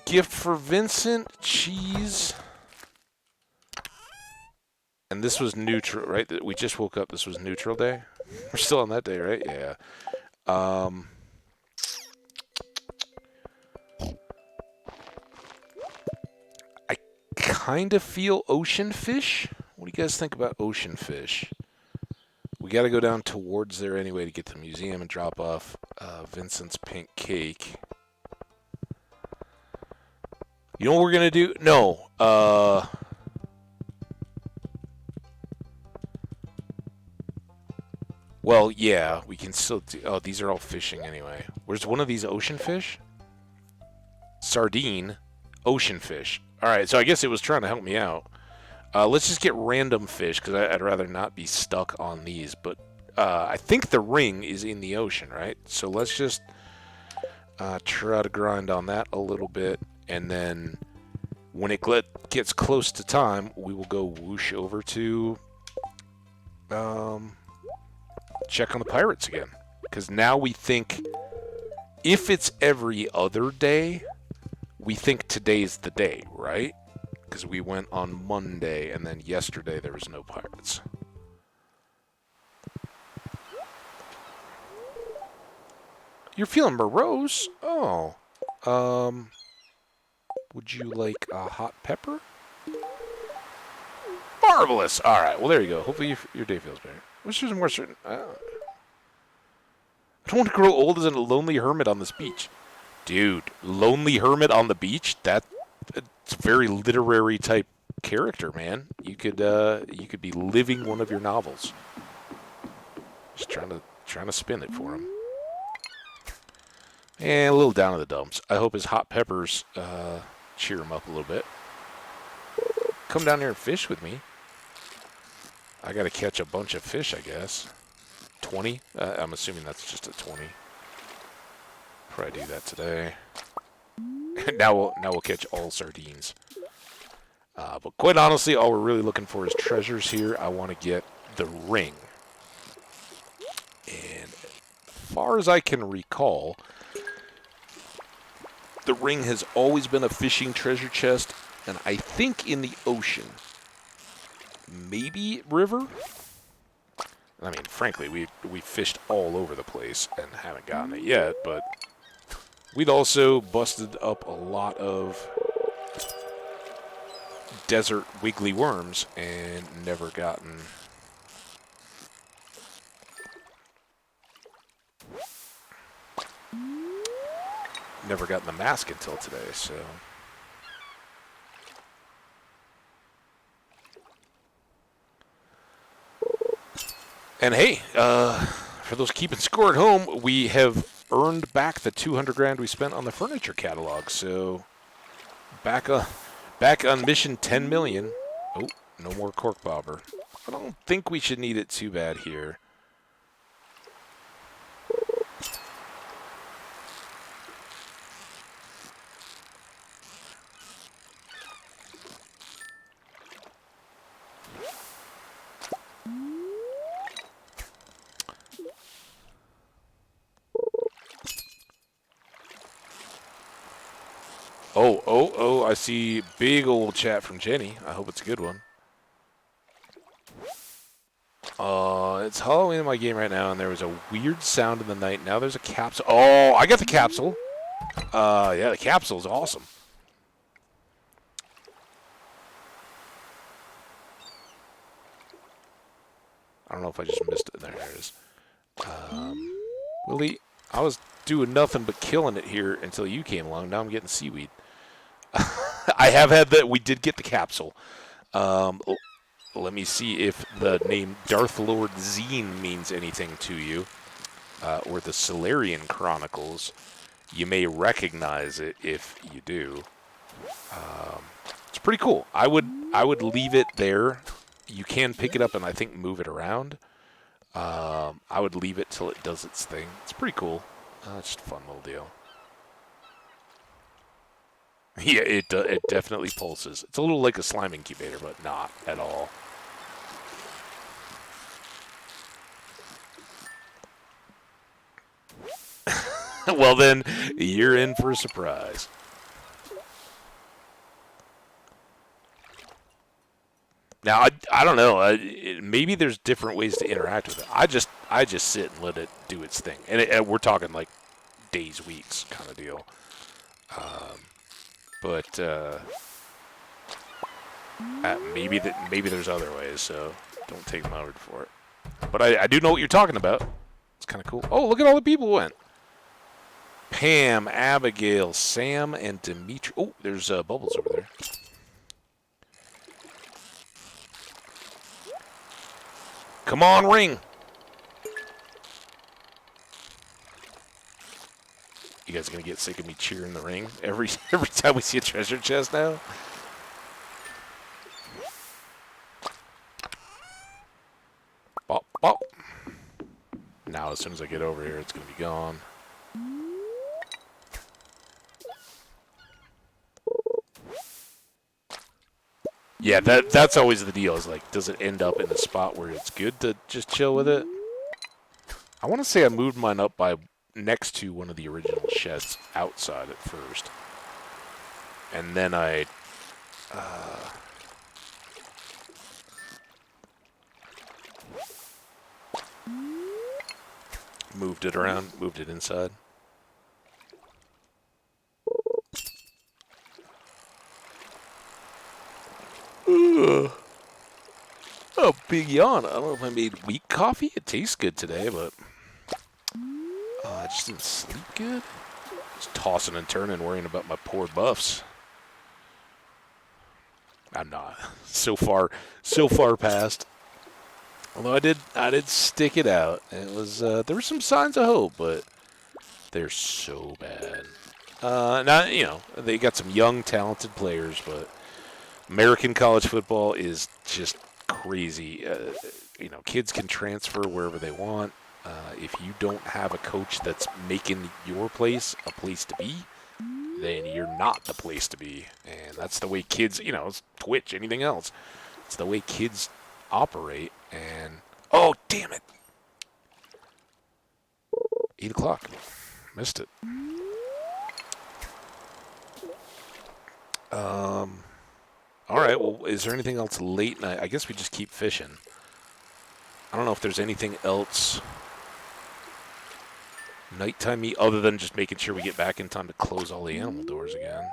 Gift for Vincent. Cheese. And this was neutral, right? We just woke up. This was neutral day. We're still on that day, right? Yeah. I kind of feel ocean fish. What do you guys think about ocean fish? We got to go down towards there anyway to get to the museum and drop off Vincent's pink cake. You know what we're going to do? No. Well, yeah, we can still do... Oh, these are all fishing anyway. Where's one of these ocean fish? Sardine. Ocean fish. Alright, so I guess it was trying to help me out. Let's just get random fish, because I'd rather not be stuck on these. But I think the ring is in the ocean, right? So let's just try to grind on that a little bit. And then when it gets close to time, we will go whoosh over to... check on the pirates again. Because now we think, if it's every other day, we think today's the day, right? Because we went on Monday, and then yesterday there was no pirates. You're feeling morose? Oh. Would you like a hot pepper? Marvelous! Alright, well there you go. Hopefully your day feels better. Wish there's more certain... I don't want to grow old as a lonely hermit on this beach. Dude, lonely hermit on the beach? It's a very literary type character, man. You could be living one of your novels. Just trying to spin it for him. And a little down in the dumps. I hope his hot peppers cheer him up a little bit. Come down here and fish with me. I gotta catch a bunch of fish, I guess. 20? I'm assuming that's just a 20. Probably do that today. now we'll catch all sardines. But quite honestly, all we're really looking for is treasures here. I want to get the ring. And as far as I can recall, the ring has always been a fishing treasure chest, and I think in the ocean. maybe river. I mean, frankly, we fished all over the place and haven't gotten it yet, but we'd also busted up a lot of desert wiggly worms and never gotten the mask until today, so. And hey, for those keeping score at home, we have earned back the 200 grand we spent on the furniture catalog. So back on mission 10 million. Oh, no more cork bobber. I don't think we should need it too bad here. Oh, I see big old chat from Jenny. I hope it's a good one. It's Halloween in my game right now, and there was a weird sound in the night. Now there's a capsule. Oh, I got the capsule. Yeah, the capsule is awesome. I don't know if I just missed it. There it is. Willie, I was doing nothing but killing it here until you came along. Now I'm getting seaweed. I have had that. We did get the capsule. Let me see if the name Darth Lord Zine means anything to you, or the Solarian Chronicles. You may recognize it if you do. It's pretty cool. I would leave it there. You can pick it up and I think move it around. I would leave it till it does its thing. It's pretty cool. It's just a fun little deal. Yeah, it definitely pulses. It's a little like a slime incubator, but not at all. Well, then, you're in for a surprise. Now, I don't know. Maybe there's different ways to interact with it. I just sit and let it do its thing. And we're talking like days, weeks kind of deal. But maybe there's other ways, so don't take my word for it. But I do know what you're talking about. It's kind of cool. Oh, look at all the people who went. Pam, Abigail, Sam, and Dimitri. Oh, there's Bubbles over there. Come on, ring. You guys are going to get sick of me cheering the ring every time we see a treasure chest now? Bop, bop. Now, as soon as I get over here, it's going to be gone. Yeah, that's always the deal. Is like, does it end up in a spot where it's good to just chill with it? I want to say I moved mine up by next to one of the original sheds outside at first, and then I moved it around, moved it inside. Oh, big yawn. I don't know if I made weak coffee. It tastes good today, but I just didn't sleep good. Just tossing and turning, worrying about my poor buffs. I'm not. So far past. Although I did stick it out. It was there were some signs of hope, but they're so bad. Now they got some young, talented players, but American college football is just crazy. Kids can transfer wherever they want. If you don't have a coach that's making your place a place to be, then you're not the place to be. And that's the way kids, it's Twitch, anything else. It's the way kids operate. And, oh, damn it. 8 o'clock. Missed it. All right, well, is there anything else late night? I guess we just keep fishing. I don't know if there's anything else nighttime-y other than just making sure we get back in time to close all the animal doors again.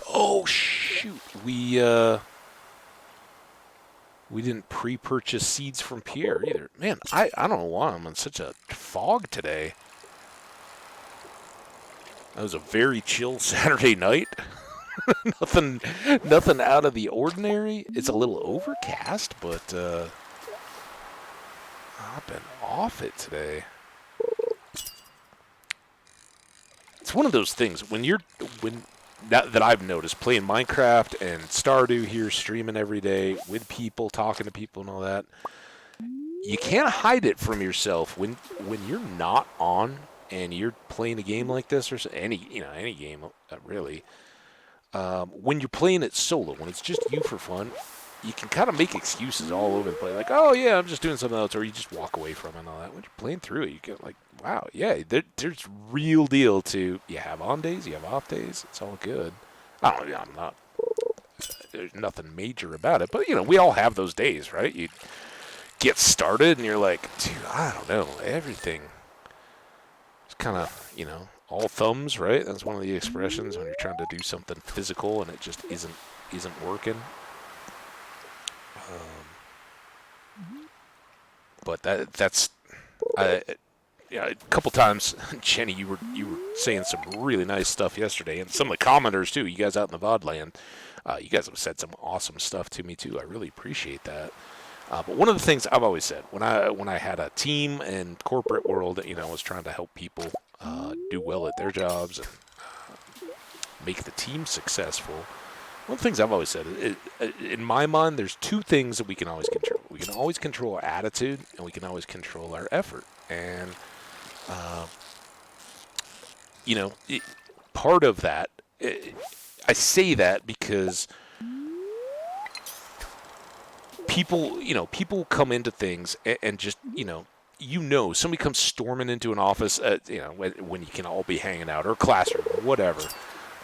Oh, shoot. We didn't pre-purchase seeds from Pierre either. Man, I don't know why I'm in such a fog today. That was a very chill Saturday night. nothing out of the ordinary. It's a little overcast, but I've been off it today. It's one of those things that I've noticed playing Minecraft and Stardew here, streaming every day with people, talking to people and all that. You can't hide it from yourself when you're not on and you're playing a game like this or any game really. When you're playing it solo, when it's just you for fun, you can kind of make excuses all over the place. Like, oh, yeah, I'm just doing something else. Or you just walk away from it and all that. When you're playing through it, you get like, wow, yeah, there's real deal to, you have on days, you have off days. It's all good. There's nothing major about it. But, we all have those days, right? You get started and you're like, dude, I don't know, everything. It's kind of, all thumbs, right? That's one of the expressions when you're trying to do something physical and it just isn't working. But that's a couple times, Jenny, you were saying some really nice stuff yesterday, and some of the commenters too. You guys out in the VOD land, you guys have said some awesome stuff to me too. I really appreciate that. But one of the things I've always said when I had a team in corporate world, I was trying to help people do well at their jobs and make the team successful. One of the things I've always said is, in my mind, there's two things that we can always control. We can always control our attitude, and we can always control our effort. And, part of that, I say that because people come into things and just, somebody comes storming into an office, when you can all be hanging out, or classroom, or whatever.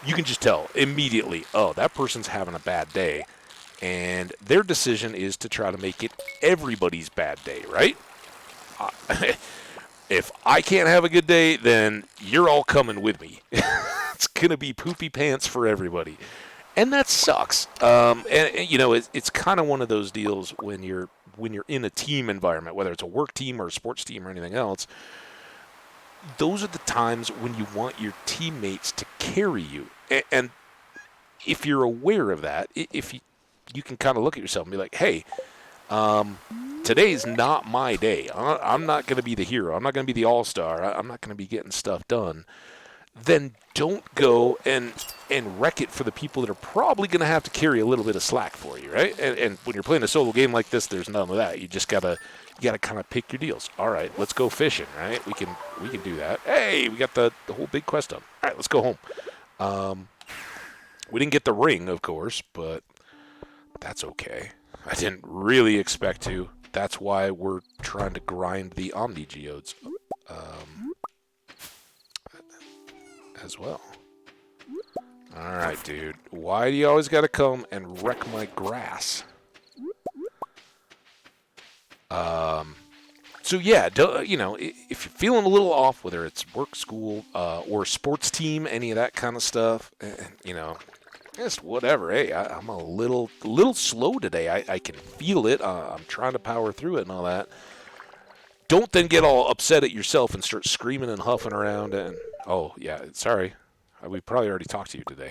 You can just tell immediately, oh, that person's having a bad day. And their decision is to try to make it everybody's bad day, right? If I can't have a good day, then you're all coming with me. It's going to be poopy pants for everybody. And that sucks. It's kind of one of those deals when you're in a team environment, whether it's a work team or a sports team or anything else. Those are the times when you want your teammates to carry you. And if you're aware of that, if you can kind of look at yourself and be like, hey, today's not my day. I'm not going to be the hero. I'm not going to be the all-star. I'm not going to be getting stuff done. Then don't go and wreck it for the people that are probably going to have to carry a little bit of slack for you, right? And when you're playing a solo game like this, there's none of that. You just gotta kind of pick your deals. All right, let's go fishing, right? We can do that. Hey, we got the whole big quest done. All right, let's go home. We didn't get the ring, of course, but that's okay. I didn't really expect to. That's why we're trying to grind the Omni Geodes as well. All right, dude. Why do you always got to come and wreck my grass? So yeah, if you're feeling a little off, whether it's work, school, or sports team, any of that kind of stuff, just whatever. Hey, I'm a little slow today. I can feel it. I'm trying to power through it and all that. Don't then get all upset at yourself and start screaming and huffing around and, oh, yeah, sorry. We probably already talked to you today.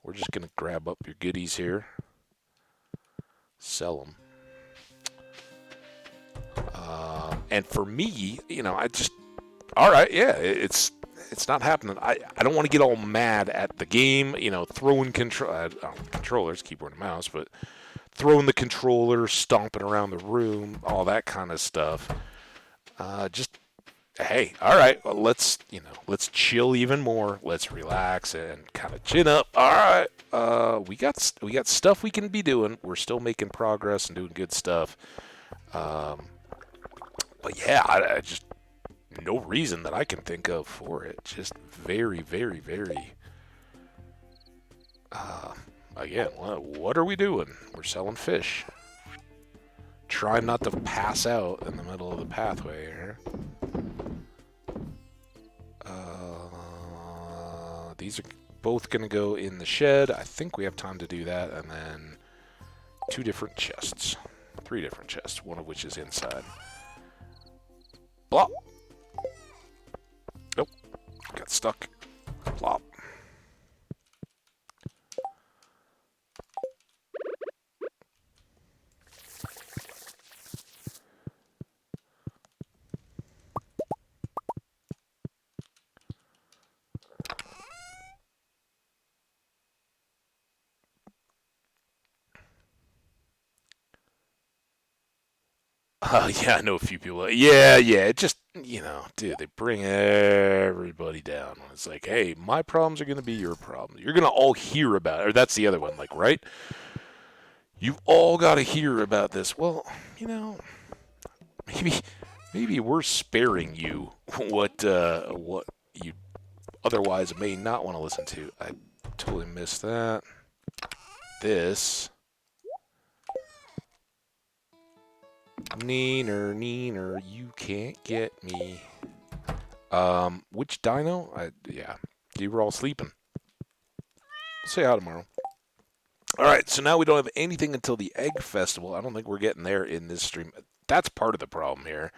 We're just going to grab up your goodies here. Sell them. And for me, all right, yeah, it's not happening. I don't want to get all mad at the game, throwing controllers, keyboard and mouse, but throwing the controller, stomping around the room, all that kind of stuff. Hey, all right, well, let's chill even more. Let's relax and kind of chin up. All right, we got stuff we can be doing. We're still making progress and doing good stuff. But yeah, I just no reason that I can think of for it. Just very, very, very Again, what are we doing? We're selling fish. Try not to pass out in the middle of the pathway here. These are both going to go in the shed. I think we have time to do that. And then 2 different chests. 3 different chests, one of which is inside. Plop. Nope. Got stuck. Plop. Yeah, I know a few people. Yeah, it just, dude, they bring everybody down. When it's like, hey, my problems are going to be your problems. You're going to all hear about it. Or that's the other one, like, right? You've all got to hear about this. Well, maybe we're sparing you what you otherwise may not want to listen to. I totally missed that. This. Neener, you can't get me. Which dino? Yeah, you were all sleeping. We'll say hi tomorrow. Alright, so now we don't have anything until the Egg Festival. I don't think we're getting there in this stream. That's part of the problem here.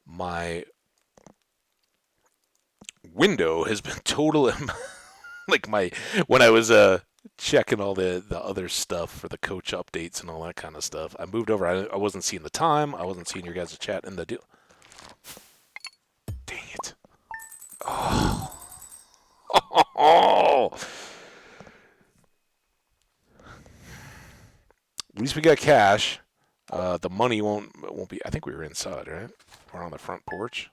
My window has been totally... like when I was checking all the other stuff for the coach updates and all that kind of stuff, I moved over. I wasn't seeing the time. I wasn't seeing your guys' chat and the deal. Dang it. Oh. At least we got cash. The money won't be. I think we were inside, right? We're on the front porch.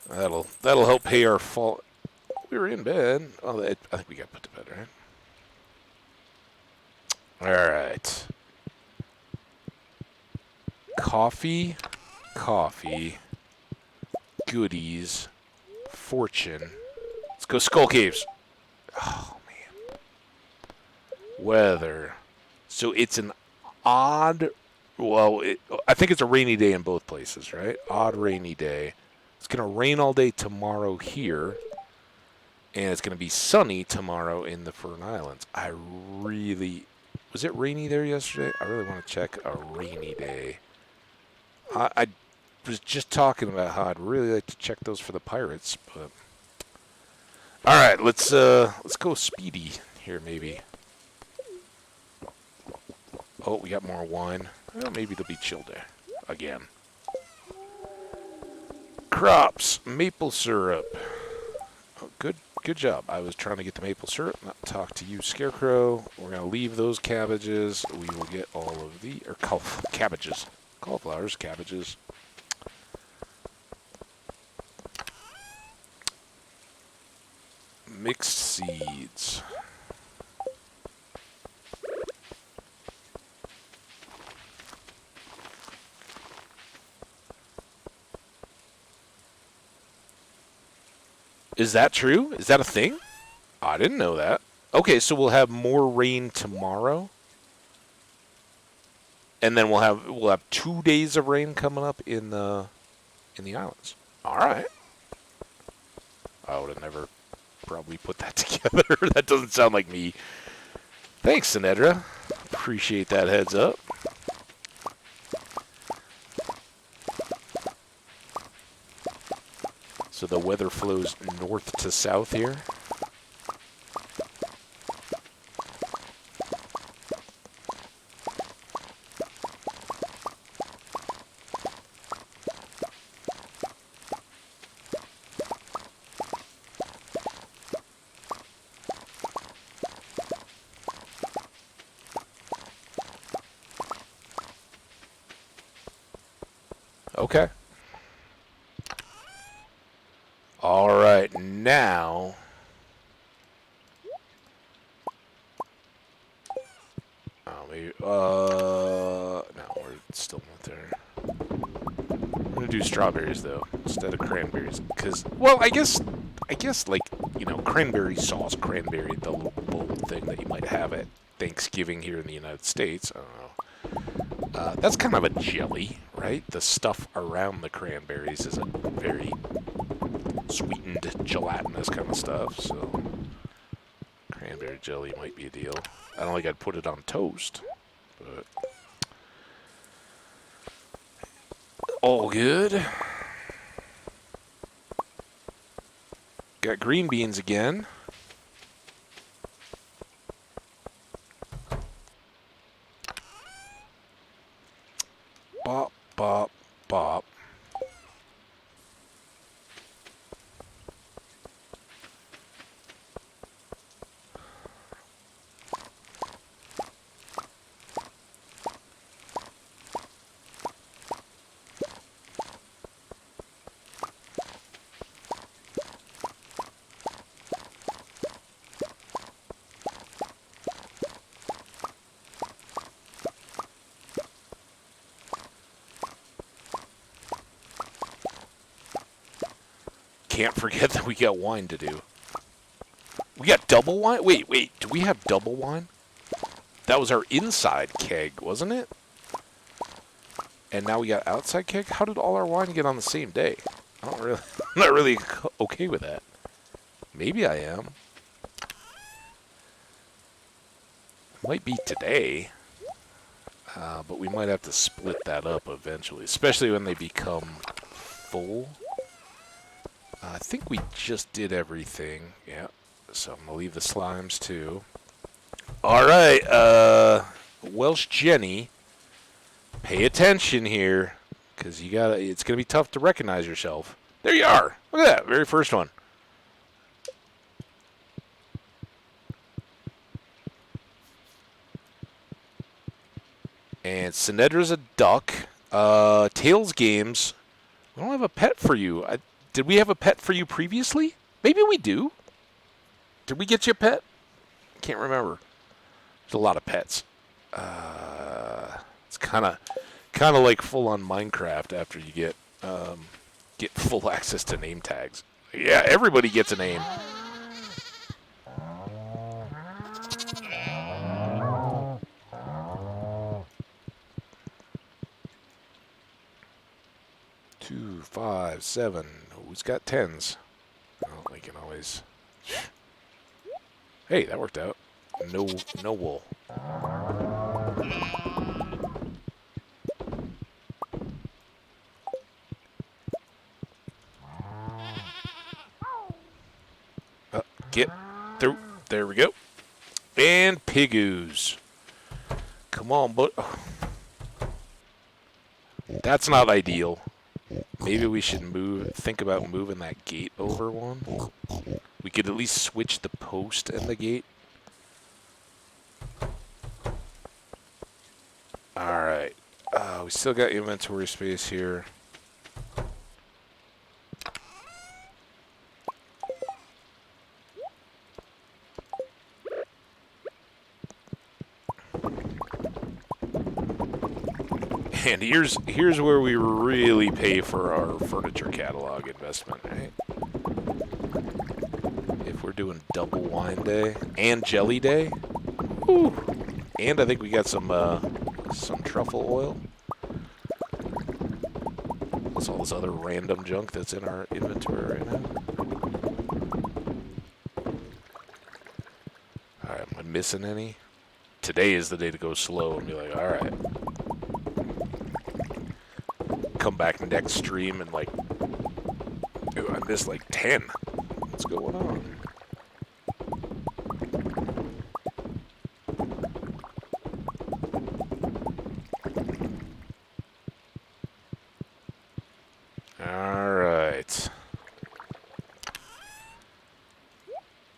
That'll help pay our fall. We were in bed. Oh, I think we got put to bed, right? All right. Coffee, goodies, fortune. Let's go Skull Caves. Oh, man. Weather. So it's an odd... Well, I think it's a rainy day in both places, right? Odd rainy day. It's going to rain all day tomorrow here. And it's going to be sunny tomorrow in the Fern Islands. Was it rainy there yesterday? I really want to check a rainy day. I was just talking about how I'd really like to check those for the pirates, but... Alright, let's go speedy here, maybe. Oh, we got more wine. Well, maybe it'll be chill day. Again. Crops. Maple syrup. Oh, good job. I was trying to get the maple syrup, not talk to you, Scarecrow. We're going to leave those cabbages. We will get all of the... Or cabbages. Cauliflowers, cabbages. Mixed seeds. Is that true? Is that a thing? I didn't know that. Okay, so we'll have more rain tomorrow. And then we'll have 2 days of rain coming up in the islands. All right. I would have never probably put that together. That doesn't sound like me. Thanks, Sinedra. Appreciate that heads up. So the weather flows north to south here. Okay. All right, now... Oh, maybe... No, we're still not there. gonna do strawberries though instead of cranberries, because well, I guess like cranberry sauce, cranberry, the little bowl thing that you might have at Thanksgiving here in the United States. I don't know. That's kind of a jelly, right? The stuff around the cranberries is a very sweetened, gelatinous kind of stuff. So cranberry jelly might be a deal. I don't think I'd put it on toast, but all good. Got green beans again. Bop, bop, bop. Can't forget that we got wine to do. We got double wine? Wait, do we have double wine? That was our inside keg, wasn't it? And now we got outside keg? How did all our wine get on the same day? I'm not really okay with that. Maybe I am. Might be today. But we might have to split that up eventually, especially when they become full. I think we just did everything. Yeah. So I'm going to leave the slimes too. All right. Welsh Jenny, pay attention here, because it's going to be tough to recognize yourself. There you are. Look at that. Very first one. And Sinedra's a duck. Tails Games. We don't have a pet for you. Did we have a pet for you previously? Maybe we do. Did we get you a pet? Can't remember. There's a lot of pets. It's kind of like full-on Minecraft after you get full access to name tags. Yeah, everybody gets a name. Two, 5, 7. Who's got 10s? Well, we can always. Hey, that worked out. No wool. Get through. There we go. And Piggoos. Come on, but that's not ideal. Maybe we should think about moving that gate over one. We could at least switch the post and the gate. Alright. We still got inventory space here. And here's where we really pay for our furniture catalog investment, right? If we're doing double wine day and jelly day, woo. And I think we got some truffle oil. Plus all this other random junk that's in our inventory right now. All right, am I missing any? Today is the day to go slow and be like, all right. Come back next stream and like, ooh, I missed like 10. What's going on? All right.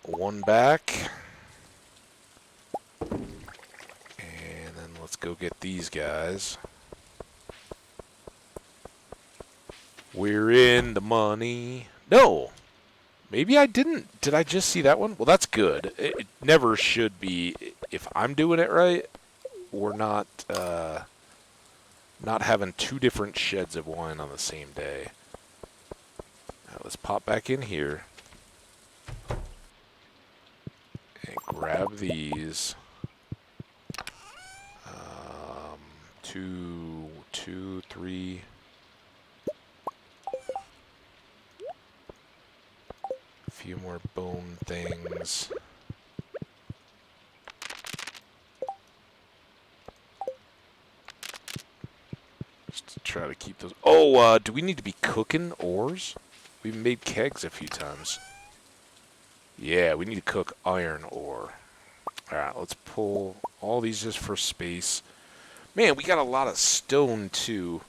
One back. And then let's go get these guys. We're in the money. No. Maybe I didn't. Did I just see that one? Well, that's good. It never should be. If I'm doing it right, we're not not having two different sheds of wine on the same day. Now let's pop back in here and grab these. Two, three. A few more bone things. Just to try to keep those. Oh, do we need to be cooking ores? We've made kegs a few times. Yeah, we need to cook iron ore. Alright, let's pull all these just for space. Man, we got a lot of stone, too.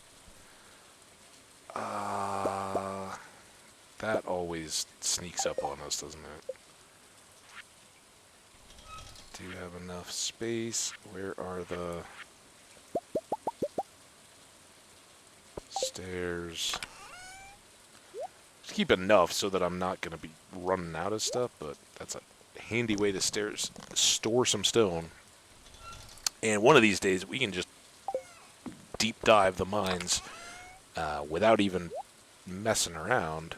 That always sneaks up on us, doesn't it? Do you have enough space? Where are the stairs? Just keep enough so that I'm not going to be running out of stuff, but that's a handy way to store some stone. And one of these days, we can just deep dive the mines without even messing around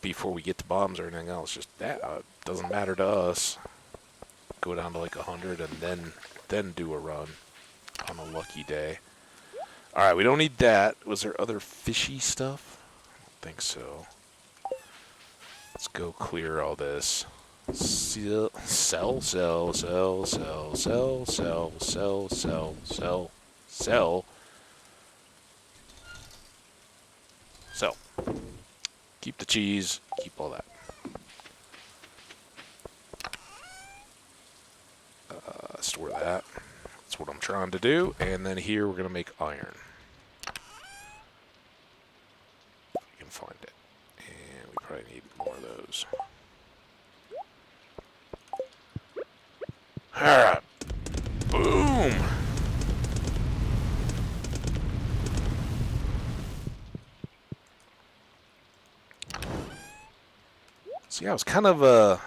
before we get to bombs or anything else. Just that doesn't matter to us. Go down to like 100 and then do a run on a lucky day. All right, we don't need that. Was there other fishy stuff? I don't think so. Let's go clear all this. Sell. Keep the cheese, keep all that. Store that. That's what I'm trying to do. And then here we're going to make iron. If we can find it. And we probably need more of those. Alright. Boom! So yeah, I was kind of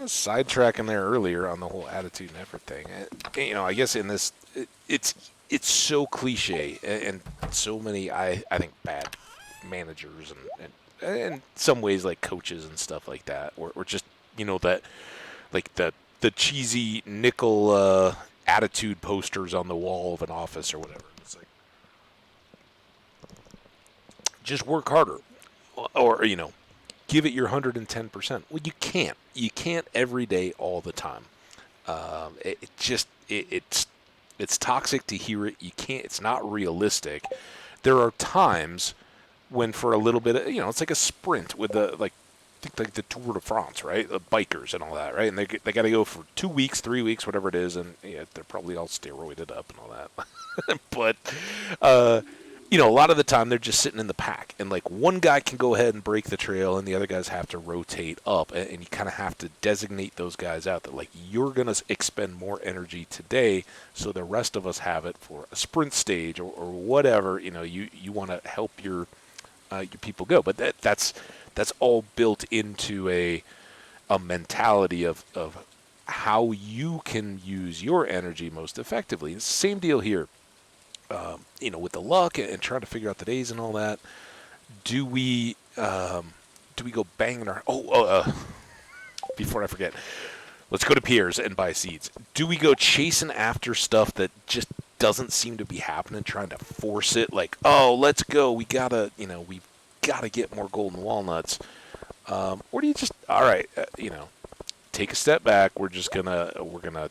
sidetracking there earlier on the whole attitude and effort thing. You know, I guess in this, it's so cliche, and so many I think bad managers and in some ways like coaches and stuff like that, or just that like the cheesy nickel attitude posters on the wall of an office or whatever. It's like just work harder, or give it your 110%. Well, you can't. You can't every day, all the time. It's toxic to hear it. You can't. It's not realistic. There are times when, for a little bit, it's like a sprint with like the Tour de France, right? The bikers and all that, right? And they got to go for 2 weeks, 3 weeks, whatever it is, and they're probably all steroided up and all that. But a lot of the time they're just sitting in the pack, and like one guy can go ahead and break the trail, and the other guys have to rotate up, and you kind of have to designate those guys out that like you're gonna expend more energy today, so the rest of us have it for a sprint stage or whatever. You want to help your people go, but that's all built into a mentality of how you can use your energy most effectively. It's the same deal here. With the luck and trying to figure out the days and all that, do we go banging our... before I forget, let's go to Pierre's and buy seeds. Do we go chasing after stuff that just doesn't seem to be happening, trying to force it, like, oh, let's go, we've got to get more golden walnuts, or do you just, all right, take a step back, we're gonna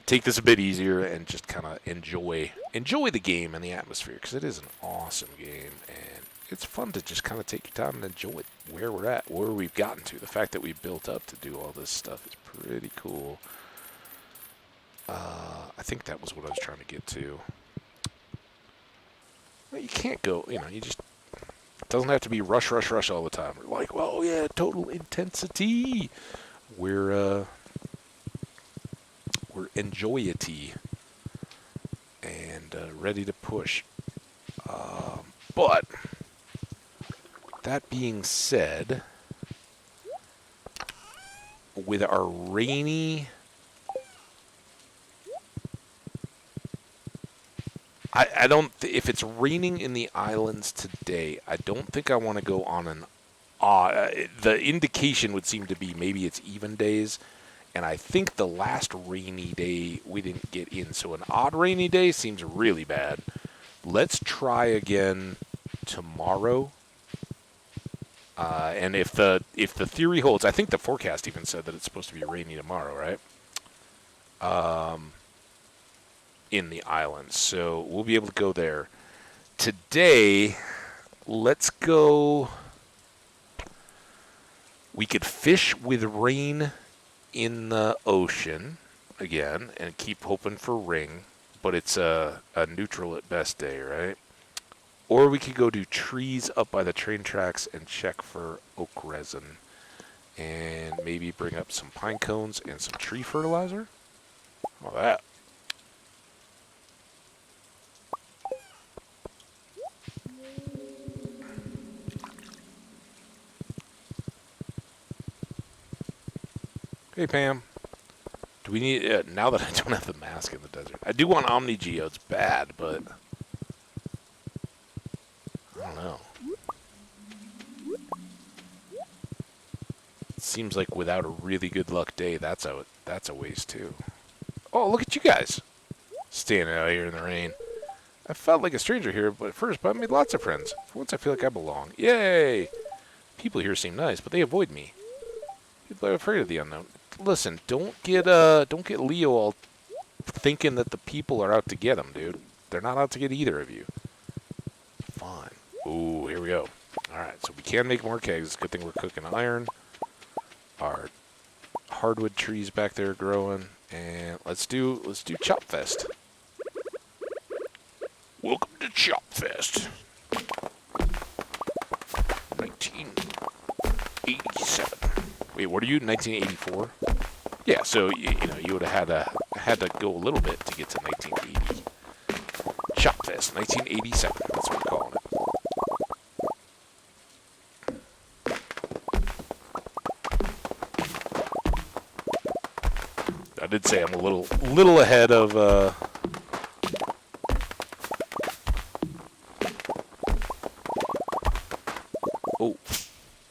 take this a bit easier and just kind of enjoy the game and the atmosphere, because it is an awesome game, and it's fun to just kind of take your time and enjoy where we're at, where we've gotten to. The fact that we built up to do all this stuff is pretty cool. I think that was what I was trying to get to. Well, you can't go, you just, it doesn't have to be rush all the time. We're like, well, yeah, total intensity. We're enjoyity and ready to push. But that being said, with our rainy... I don't... If it's raining in the islands today, I don't think I want to go on an... the indication would seem to be maybe it's even days. And I think the last rainy day we didn't get in. So an odd rainy day seems really bad. Let's try again tomorrow. And if the theory holds, I think the forecast even said that it's supposed to be rainy tomorrow, right? In the islands. So we'll be able to go there. Today, let's go... We could fish with rain in the ocean again and keep hoping for ring, but it's a neutral at best day, right? Or we could go do trees up by the train tracks and check for oak resin and maybe bring up some pine cones and some tree fertilizer. All that. Hey, Pam. Do we need... now that I don't have the mask in the desert. I do want Omni Geo. It's bad, but... I don't know. It seems like without a really good luck day, that's a waste, too. Oh, look at you guys. Standing out here in the rain. I felt like a stranger here but I made lots of friends. For once I feel like I belong. Yay! People here seem nice, but they avoid me. People are afraid of the unknown. Listen, don't get Leo all thinking that the people are out to get him, dude. They're not out to get either of you. Fine. Ooh, here we go. Alright, so we can make more kegs. Good thing we're cooking iron. Our hardwood trees back there are growing. And let's do Chop Fest. Welcome to Chop Fest. 1987. Wait, what are you? 1984? Yeah, so you would have had to go a little bit to get to 1980. Chop Fest, 1987. That's what we're calling it. I did say I'm a little ahead of.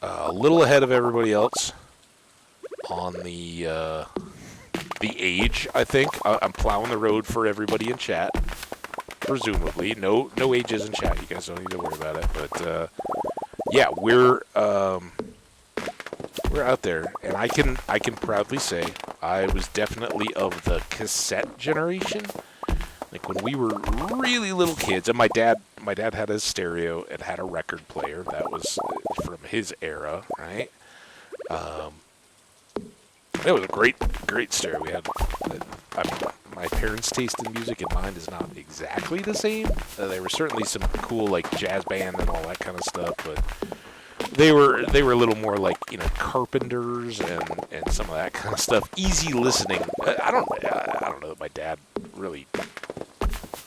A little ahead of everybody else on the age, I think. I'm plowing the road for everybody in chat, presumably. No ages in chat. You guys don't need to worry about it. But yeah, we're out there, and I can proudly say I was definitely of the cassette generation. Like when we were really little kids, and my dad had a stereo and had a record player. That was from his era, right? It was a great stereo. We had, my parents' taste in music and mine is not exactly the same. There were certainly some cool like jazz band and all that kind of stuff, but they were a little more like Carpenters and some of that kind of stuff. Easy listening. I don't know that my dad really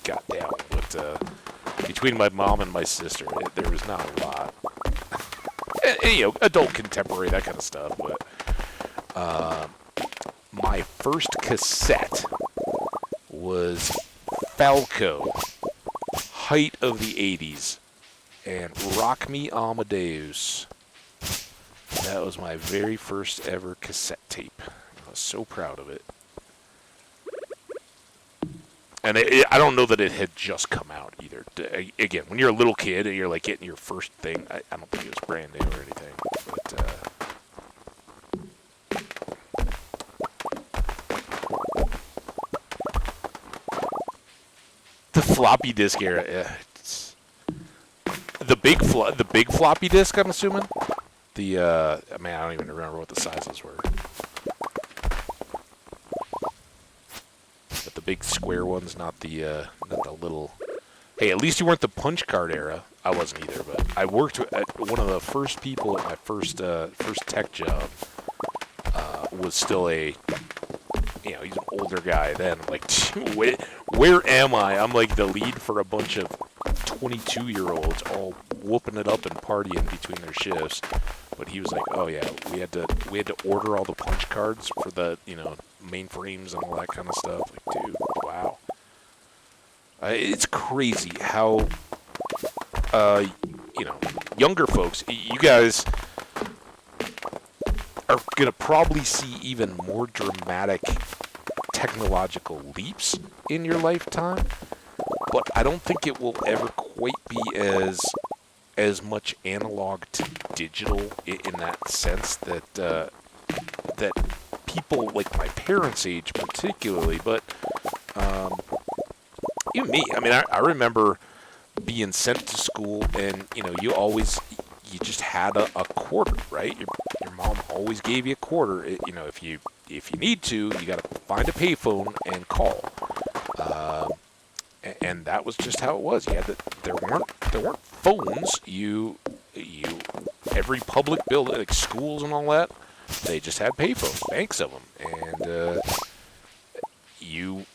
got down, but between my mom and my sister, there was not a lot. And, adult contemporary, that kind of stuff. But my first cassette was Falco, height of the 80s, and Rock Me Amadeus. That was my very first ever cassette tape. I was so proud of it. And I don't know that it had just come out either. Again, when you're a little kid and you're like getting your first thing, I don't think it was brand new or anything. But the floppy disk era, the big floppy disk, I'm assuming. The man, I don't even remember what the sizes were. But the big square ones, not the little. Hey, at least you weren't the punch card era. I wasn't either, but I worked at one of the first people at my first tech job. Was still he's an older guy then. I'm like, where am I? I'm like the lead for a bunch of 22-year-olds all whooping it up and partying between their shifts. But he was like, oh yeah, we had to order all the punch cards for the mainframes and all that kind of stuff. Like, dude, wow, it's crazy how you know younger folks, you guys are gonna probably see even more dramatic technological leaps in your lifetime, but I don't think it will ever quite be as much analog to digital in that sense that that people like my parents' age particularly, but even me. I mean, I remember being sent to school, and you just had a quarter, right? Your mom always gave you a quarter. If you need to, you got to find a payphone and call. And that was just how it was. There weren't phones. Every public building, like schools and all that, they just had payphones, banks of them, and you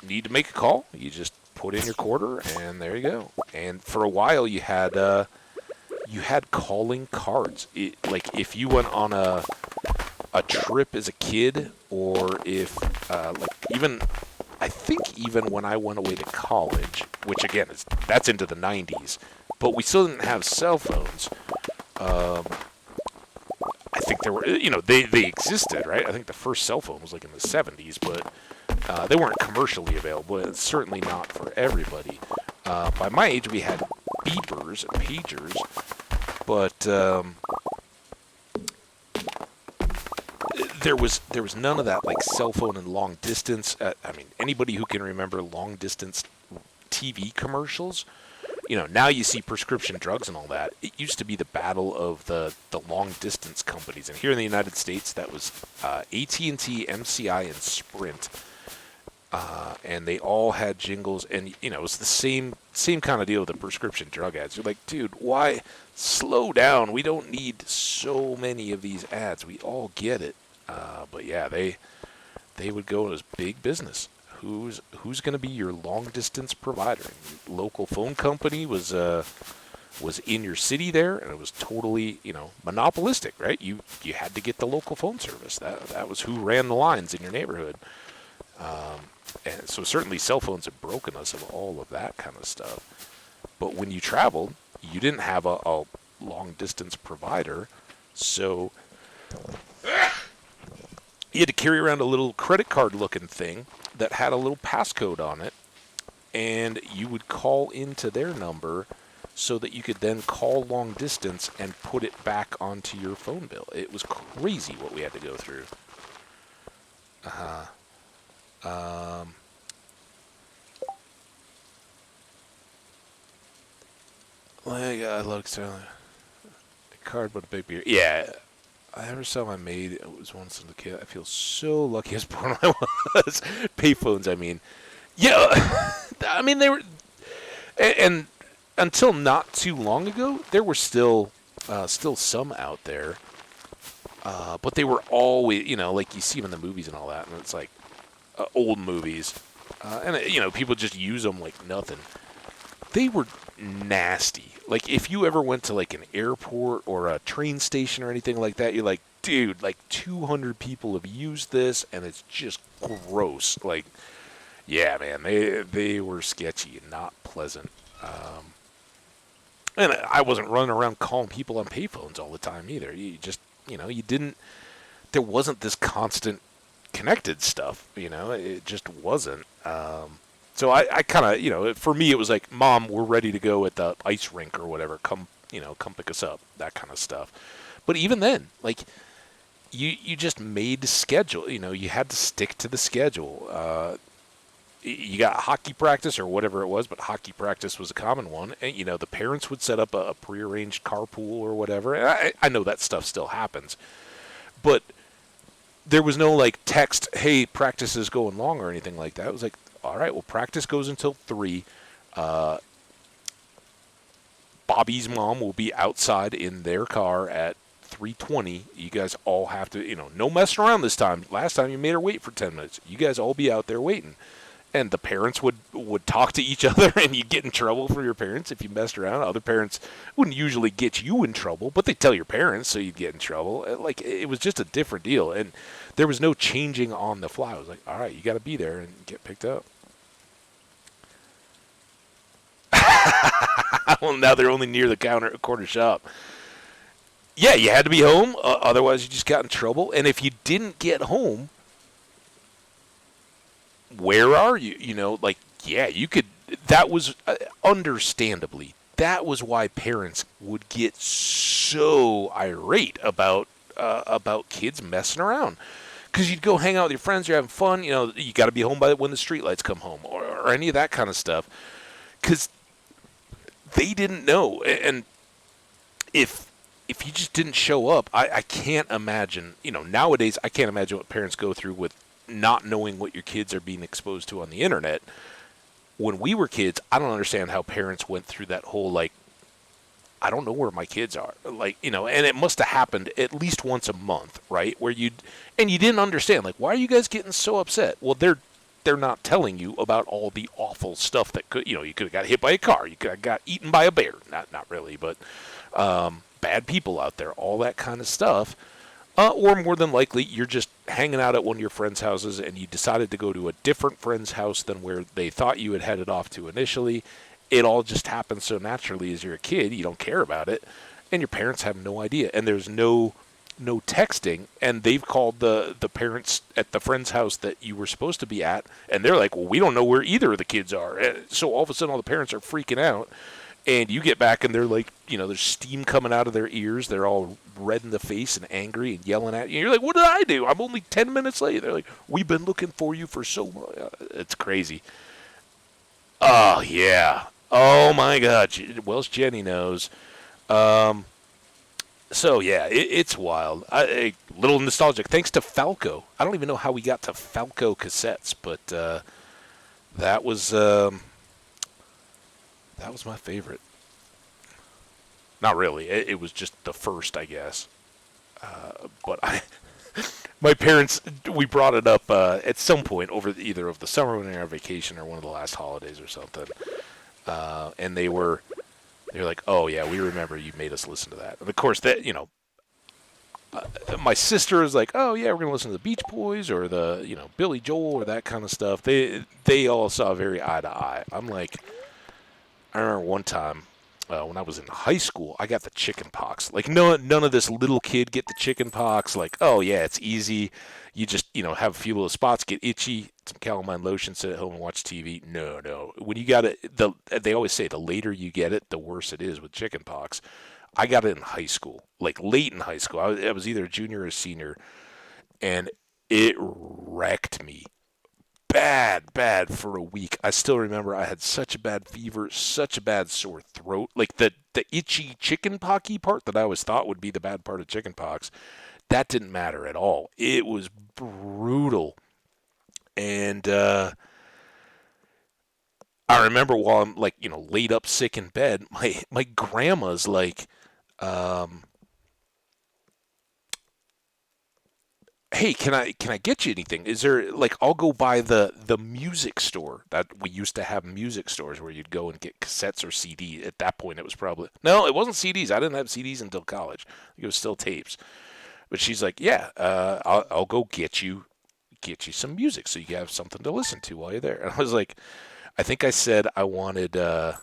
need to make a call. You just put in your quarter, and there you go. And for a while, you had calling cards. Like if you went on a trip as a kid, or if even. I think even when I went away to college, which again that's into the 90s, but we still didn't have cell phones. I think there were, they existed, right? I think the first cell phone was like in the 70s, but they weren't commercially available. It's certainly not for everybody. By my age, we had beepers and pagers, but there was none of that like cell phone and long distance. I mean, anybody who can remember long distance TV commercials, now you see prescription drugs and all that. It used to be the battle of the long distance companies, and here in the United States, that was AT&T, MCI, and Sprint, and they all had jingles, and it was the same kind of deal with the prescription drug ads. You're like, dude, why slow down? We don't need so many of these ads. We all get it. But yeah, they would go as big business. Who's going to be your long distance provider? Your local phone company was in your city there, and it was totally monopolistic, right? You had to get the local phone service. That was who ran the lines in your neighborhood. And so certainly cell phones have broken us of all of that kind of stuff. But when you traveled, you didn't have a long distance provider, so you had to carry around a little credit card looking thing that had a little passcode on it, and you would call into their number so that you could then call long distance and put it back onto your phone bill. It was crazy what we had to go through. I love a card but a big beer. Yeah. Every time I made it was once as a kid. I feel so lucky as born when I was. Payphones, I mean. Yeah, I mean, they were. And until not too long ago, there were still some out there. But they were always, like you see them in the movies and all that. And it's like old movies. And people just use them like nothing. They were nasty. Like, if you ever went to, like, an airport or a train station or anything like that, you're like, dude, like, 200 people have used this, and it's just gross. Like, yeah, man, they were sketchy and not pleasant. And I wasn't running around calling people on payphones all the time either. You just, you didn't, there wasn't this constant connected stuff, it just wasn't. So I kind of, for me, it was like, Mom, we're ready to go at the ice rink or whatever. Come pick us up, that kind of stuff. But even then, like, you just made the schedule. You had to stick to the schedule. You got hockey practice or whatever it was, but hockey practice was a common one. And, the parents would set up a prearranged carpool or whatever. And I know that stuff still happens. But there was no, like, text, hey, practice is going long or anything like that. It was like, all right, well, practice goes until 3. Bobby's mom will be outside in their car at 3:20. You guys all have to, no messing around this time. Last time you made her wait for 10 minutes. You guys all be out there waiting. and the parents would talk to each other, and you'd get in trouble for your parents if you messed around. Other parents wouldn't usually get you in trouble, but they'd tell your parents, so you'd get in trouble. Like, it was just a different deal, and there was no changing on the fly. It was like, all right, you got to be there and get picked up. Well, now they're only near the corner shop. Yeah, you had to be home, otherwise you just got in trouble. And if you didn't get home, where are you? You know, like, yeah, you could. That was understandably, that was why parents would get so irate about kids messing around. Because you'd go hang out with your friends, you're having fun. You know, you got to be home by when the streetlights come home, or any of that kind of stuff. Because they didn't know, and if you just didn't show up, I can't imagine. You know, nowadays I can't imagine what parents go through with not knowing what your kids are being exposed to on the internet. When we were kids, I don't understand how parents went through that whole, like, I don't know where my kids are. Like, you know, and it must have happened at least once a month, right? Where you didn't understand, like, why are you guys getting so upset? Well, they're not telling you about all the awful stuff that could, you know, you could have got hit by a car, you could have got eaten by a bear. Not really, but bad people out there, all that kind of stuff. Or more than likely, you're just hanging out at one of your friends' houses and you decided to go to a different friend's house than where they thought you had headed off to initially. It all just happens so naturally as you're a kid. You don't care about it. And your parents have no idea. And there's no texting. And they've called the parents at the friend's house that you were supposed to be at. And they're like, well, we don't know where either of the kids are. And so all of a sudden, all the parents are freaking out. And you get back and they're like, you know, there's steam coming out of their ears. They're all red in the face and angry and yelling at you. And you're like, what did I do? I'm only 10 minutes late. They're like, we've been looking for you for so long. It's crazy. Oh, yeah. Oh, my God. Welsh Jenny knows. So, yeah, it's wild. A little nostalgic. Thanks to Falco. I don't even know how we got to Falco cassettes, but that was... that was my favorite. Not really. It was just the first, I guess. But my parents, we brought it up at some point over either of the summer when we were on vacation or one of the last holidays or something. And they were like, "Oh yeah, we remember you made us listen to that." And of course, that my sister is like, "Oh yeah, we're gonna listen to the Beach Boys or the Billy Joel or that kind of stuff." They all saw very eye to eye. I'm like. I remember one time when I was in high school, I got the chicken pox. Like, none of this little kid get the chicken pox. Like, oh, yeah, it's easy. You just, have a few little spots, get itchy, some calamine lotion, sit at home and watch TV. No. When you got it, they always say the later you get it, the worse it is with chicken pox. I got it in high school, like late in high school. I was either a junior or a senior, and it wrecked me bad for a week. I still remember I had such a bad fever, such a bad sore throat. Like the itchy chicken pocky part that I always thought would be the bad part of chicken pox, that didn't matter at all. It was brutal. And I remember while I'm like, laid up sick in bed, my grandma's like, hey, can I get you anything? Is there, like, I'll go by the music store that we used to have, music stores where you'd go and get cassettes or CD. At that point, it was probably no, it wasn't CDs. I didn't have CDs until college. It was still tapes. But she's like, yeah, I'll go get you some music so you have something to listen to while you're there. And I was like, I think I said I wanted like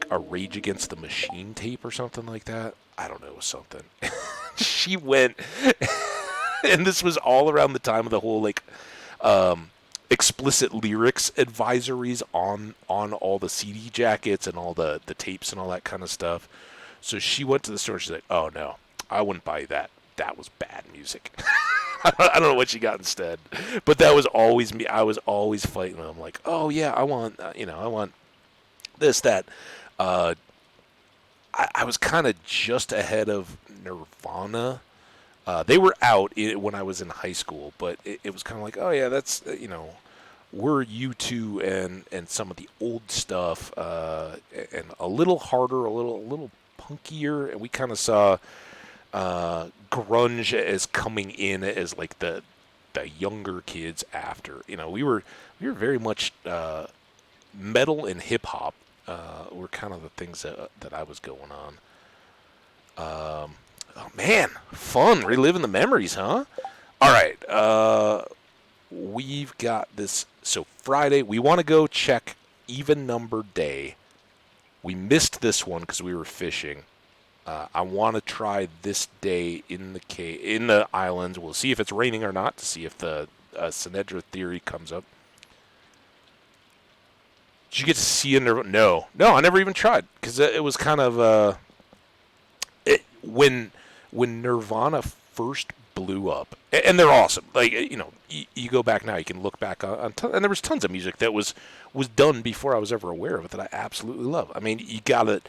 a Rage Against the Machine tape or something like that. I don't know, it was something. She went, and this was all around the time of the whole like explicit lyrics advisories on all the CD jackets and all the tapes and all that kind of stuff. So she went to the store. She's like, "Oh no, I wouldn't buy that. That was bad music." I don't know what she got instead, but that was always me. I was always fighting. I'm like, "Oh yeah, I want I want this that." I was kind of just ahead of Nirvana. They were out when I was in high school, but it was kind of like, oh yeah, that's we're U2 and some of the old stuff, and a little harder, a little punkier, and we kind of saw grunge as coming in as like the the younger kids after. You know, we were very much metal and hip hop were kind of the things that I was going on. Oh man, fun reliving the memories, huh? All right, we've got this. So Friday, we want to go check even number day. We missed this one because we were fishing. I want to try this day in the islands. We'll see if it's raining or not to see if the Synedra theory comes up. Did you get to see a Nirvana? No, I never even tried because it was kind of when Nirvana first blew up, and they're awesome. Like you go back now, you can look back on and there was tons of music that was done before I was ever aware of it that I absolutely love. I mean, you gotta,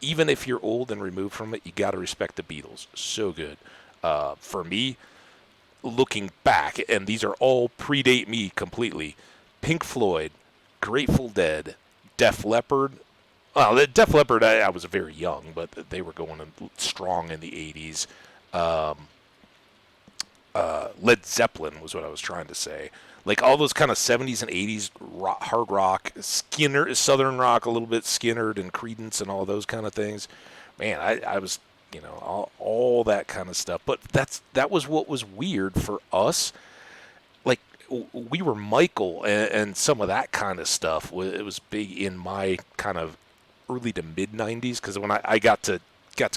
even if you're old and removed from it, you gotta respect the Beatles. So good. For me, looking back, and these are all predate me completely. Pink Floyd, Grateful Dead, Def Leppard. Well, the Def Leppard, I was very young, but they were going strong in the 80s. Led Zeppelin was what I was trying to say. Like all those kind of 70s and 80s hard rock, Skinner, Southern rock, a little bit Skinnered and Creedence and all those kind of things. Man, I was, all that kind of stuff. But that was what was weird for us. Like we were Michael and some of that kind of stuff. It was big in my kind of early to mid 90s because when I got to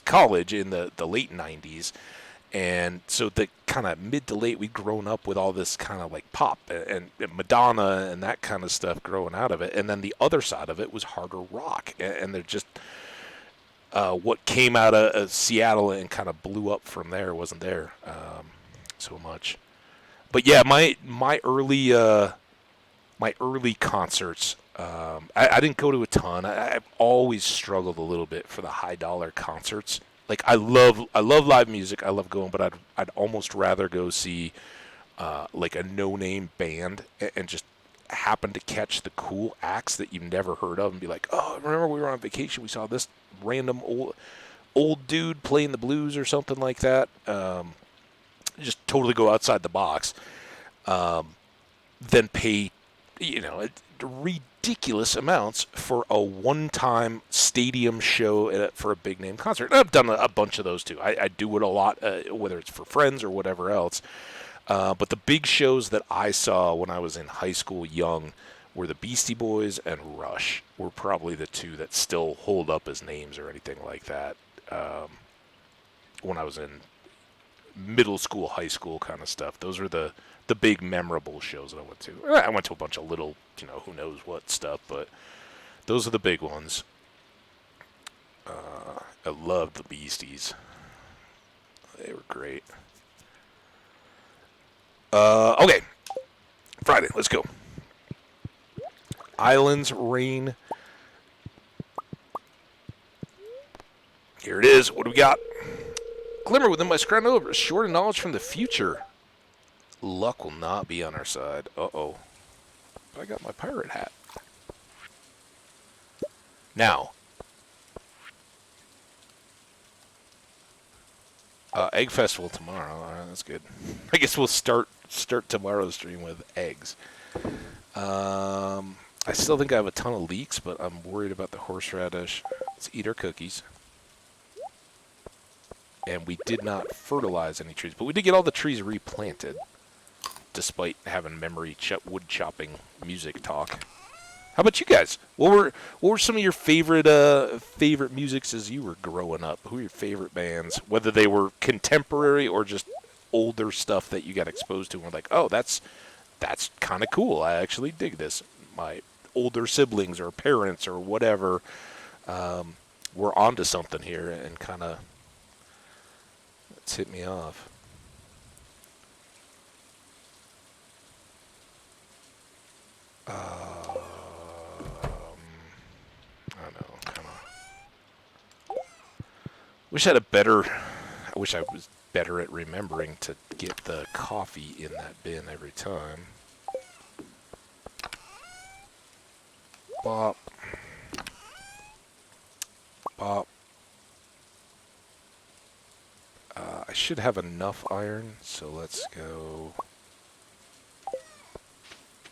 college in the late 90s. And so the kind of mid to late, we'd grown up with all this kind of like pop and Madonna and that kind of stuff growing out of it. And then the other side of it was harder rock. And they're just what came out of Seattle and kind of blew up from there wasn't there so much. But yeah, my early concerts. I didn't go to a ton. I've always struggled a little bit for the high dollar concerts. Like I love live music. I love going, but I'd almost rather go see like a no-name band and just happen to catch the cool acts that you've never heard of and be like, oh, remember we were on vacation, we saw this random old dude playing the blues or something like that. Just totally go outside the box. Then pay, ridiculous amounts for a one-time stadium show for a big-name concert. And I've done a bunch of those too. I do it a lot, whether it's for friends or whatever else. But the big shows that I saw when I was in high school young were the Beastie Boys and Rush were probably the two that still hold up as names or anything like that. When I was in middle school, high school kind of stuff. Those are the big memorable shows that I went to. I went to a bunch of little, who knows what stuff, but those are the big ones. I loved the Beasties. They were great. Okay. Friday, let's go. Islands, rain. Here it is. What do we got? Glimmer within my scroll over. Short of knowledge from the future. Luck will not be on our side. Uh-oh. I got my pirate hat. Now. Egg Festival tomorrow. All right, that's good. I guess we'll start tomorrow's stream with eggs. I still think I have a ton of leeks, but I'm worried about the horseradish. Let's eat our cookies. And we did not fertilize any trees, but we did get all the trees replanted, despite having memory wood chopping music talk. How about you guys? What were some of your favorite musics as you were growing up? Who were your favorite bands? Whether they were contemporary or just older stuff that you got exposed to and were like, oh, that's kind of cool. I actually dig this. My older siblings or parents or whatever were onto something here and kind of hit me off. I don't know, kind of. I wish I was better at remembering to get the coffee in that bin every time. Bop. Bop. I should have enough iron, so let's go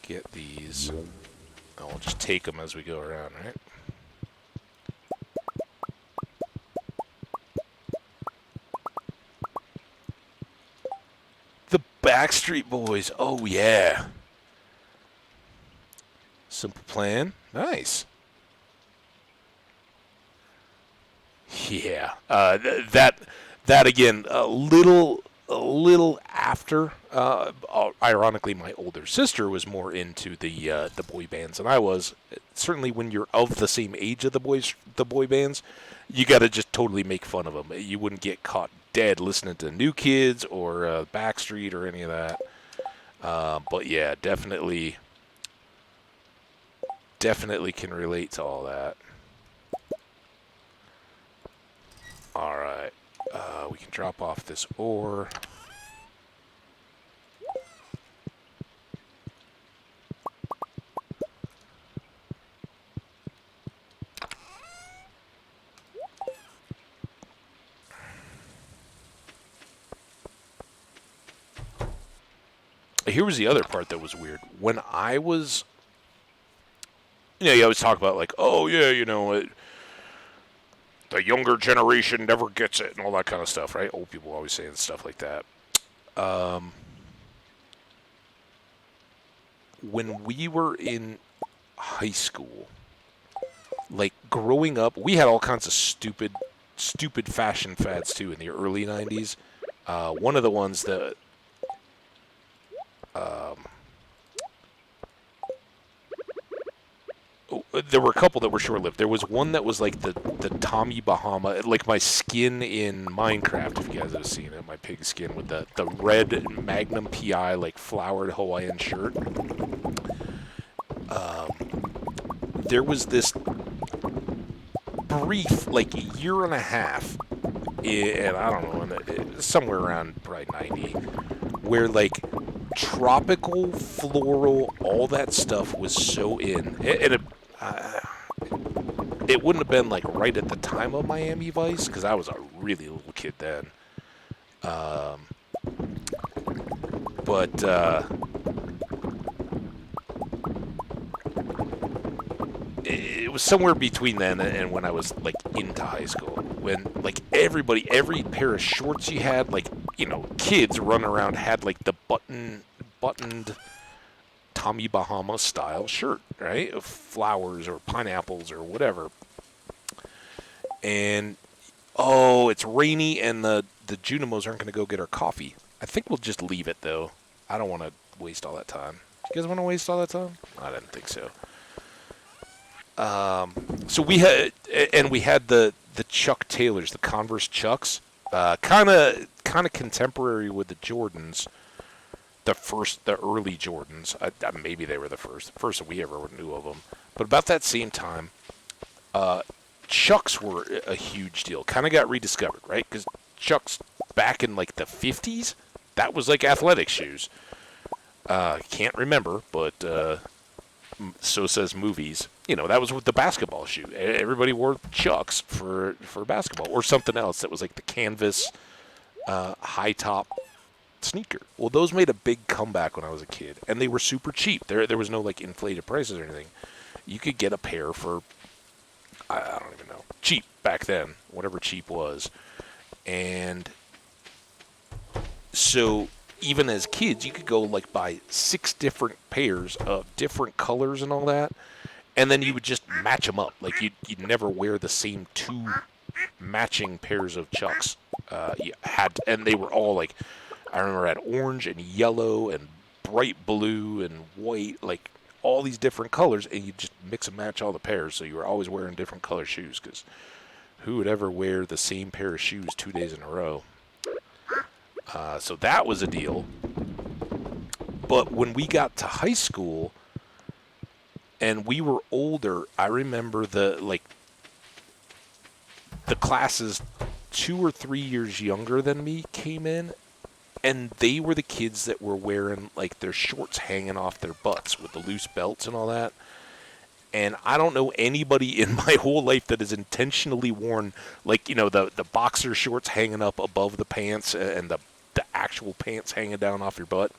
get these. Oh, we'll just take them as we go around, right? The Backstreet Boys. Oh, yeah. Simple Plan. Nice. Yeah. That again, a little after. Ironically, my older sister was more into the boy bands than I was. Certainly, when you're of the same age of the boy bands, you got to just totally make fun of them. You wouldn't get caught dead listening to New Kids or Backstreet or any of that. But yeah, definitely can relate to all that. All right, we can drop off this ore. Here was the other part that was weird. When I was, you always talk about like, oh yeah, the younger generation never gets it and all that kind of stuff, right? Old people always saying stuff like that. When we were in high school, like growing up, we had all kinds of stupid fashion fads too in the early '90s. One of the ones that there were a couple that were short-lived. There was one that was like the Tommy Bahama, like my skin in Minecraft, if you guys have seen it, my pig skin with the red Magnum PI, like flowered Hawaiian shirt. There was this brief, like year and a half, and I don't know, somewhere around probably 90, where like tropical, floral, all that stuff was so in. It wouldn't have been like right at the time of Miami Vice because I was a really little kid then. But it was somewhere between then and when I was like into high school. When like every pair of shorts you had, like kids running around had like the buttoned Tommy Bahama style shirt, right? Of flowers or pineapples or whatever. And it's rainy and the Junimos aren't going to go get our coffee. I think we'll just leave it though. I don't want to waste all that time. You guys want to waste all that time? I didn't think so. So we had the Chuck Taylors, the Converse Chucks, kind of contemporary with the Jordans. The early Jordans. Maybe they were the first that we ever knew of them. But about that same time, Chucks were a huge deal. Kind of got rediscovered, right? Because Chucks back in like the 50s, that was like athletic shoes. Can't remember, but so says movies. That was with the basketball shoe. Everybody wore Chucks for basketball or something else that was like the canvas high top sneaker. Well, those made a big comeback when I was a kid, and they were super cheap. There was no like inflated prices or anything. You could get a pair for I don't even know, cheap back then, whatever cheap was. And so even as kids, you could go like buy 6 different pairs of different colors and all that, and then you would just match them up. Like you'd never wear the same 2 matching pairs of Chucks. And they were all like, I remember I had orange and yellow and bright blue and white, like all these different colors, and you just mix and match all the pairs. So you were always wearing different color shoes, because who would ever wear the same pair of shoes 2 days in a row? So that was a deal. But when we got to high school and we were older, I remember the classes 2 or 3 years younger than me came in, and they were the kids that were wearing like their shorts hanging off their butts with the loose belts and all that. And I don't know anybody in my whole life that has intentionally worn like, the boxer shorts hanging up above the pants and the actual pants hanging down off your butt.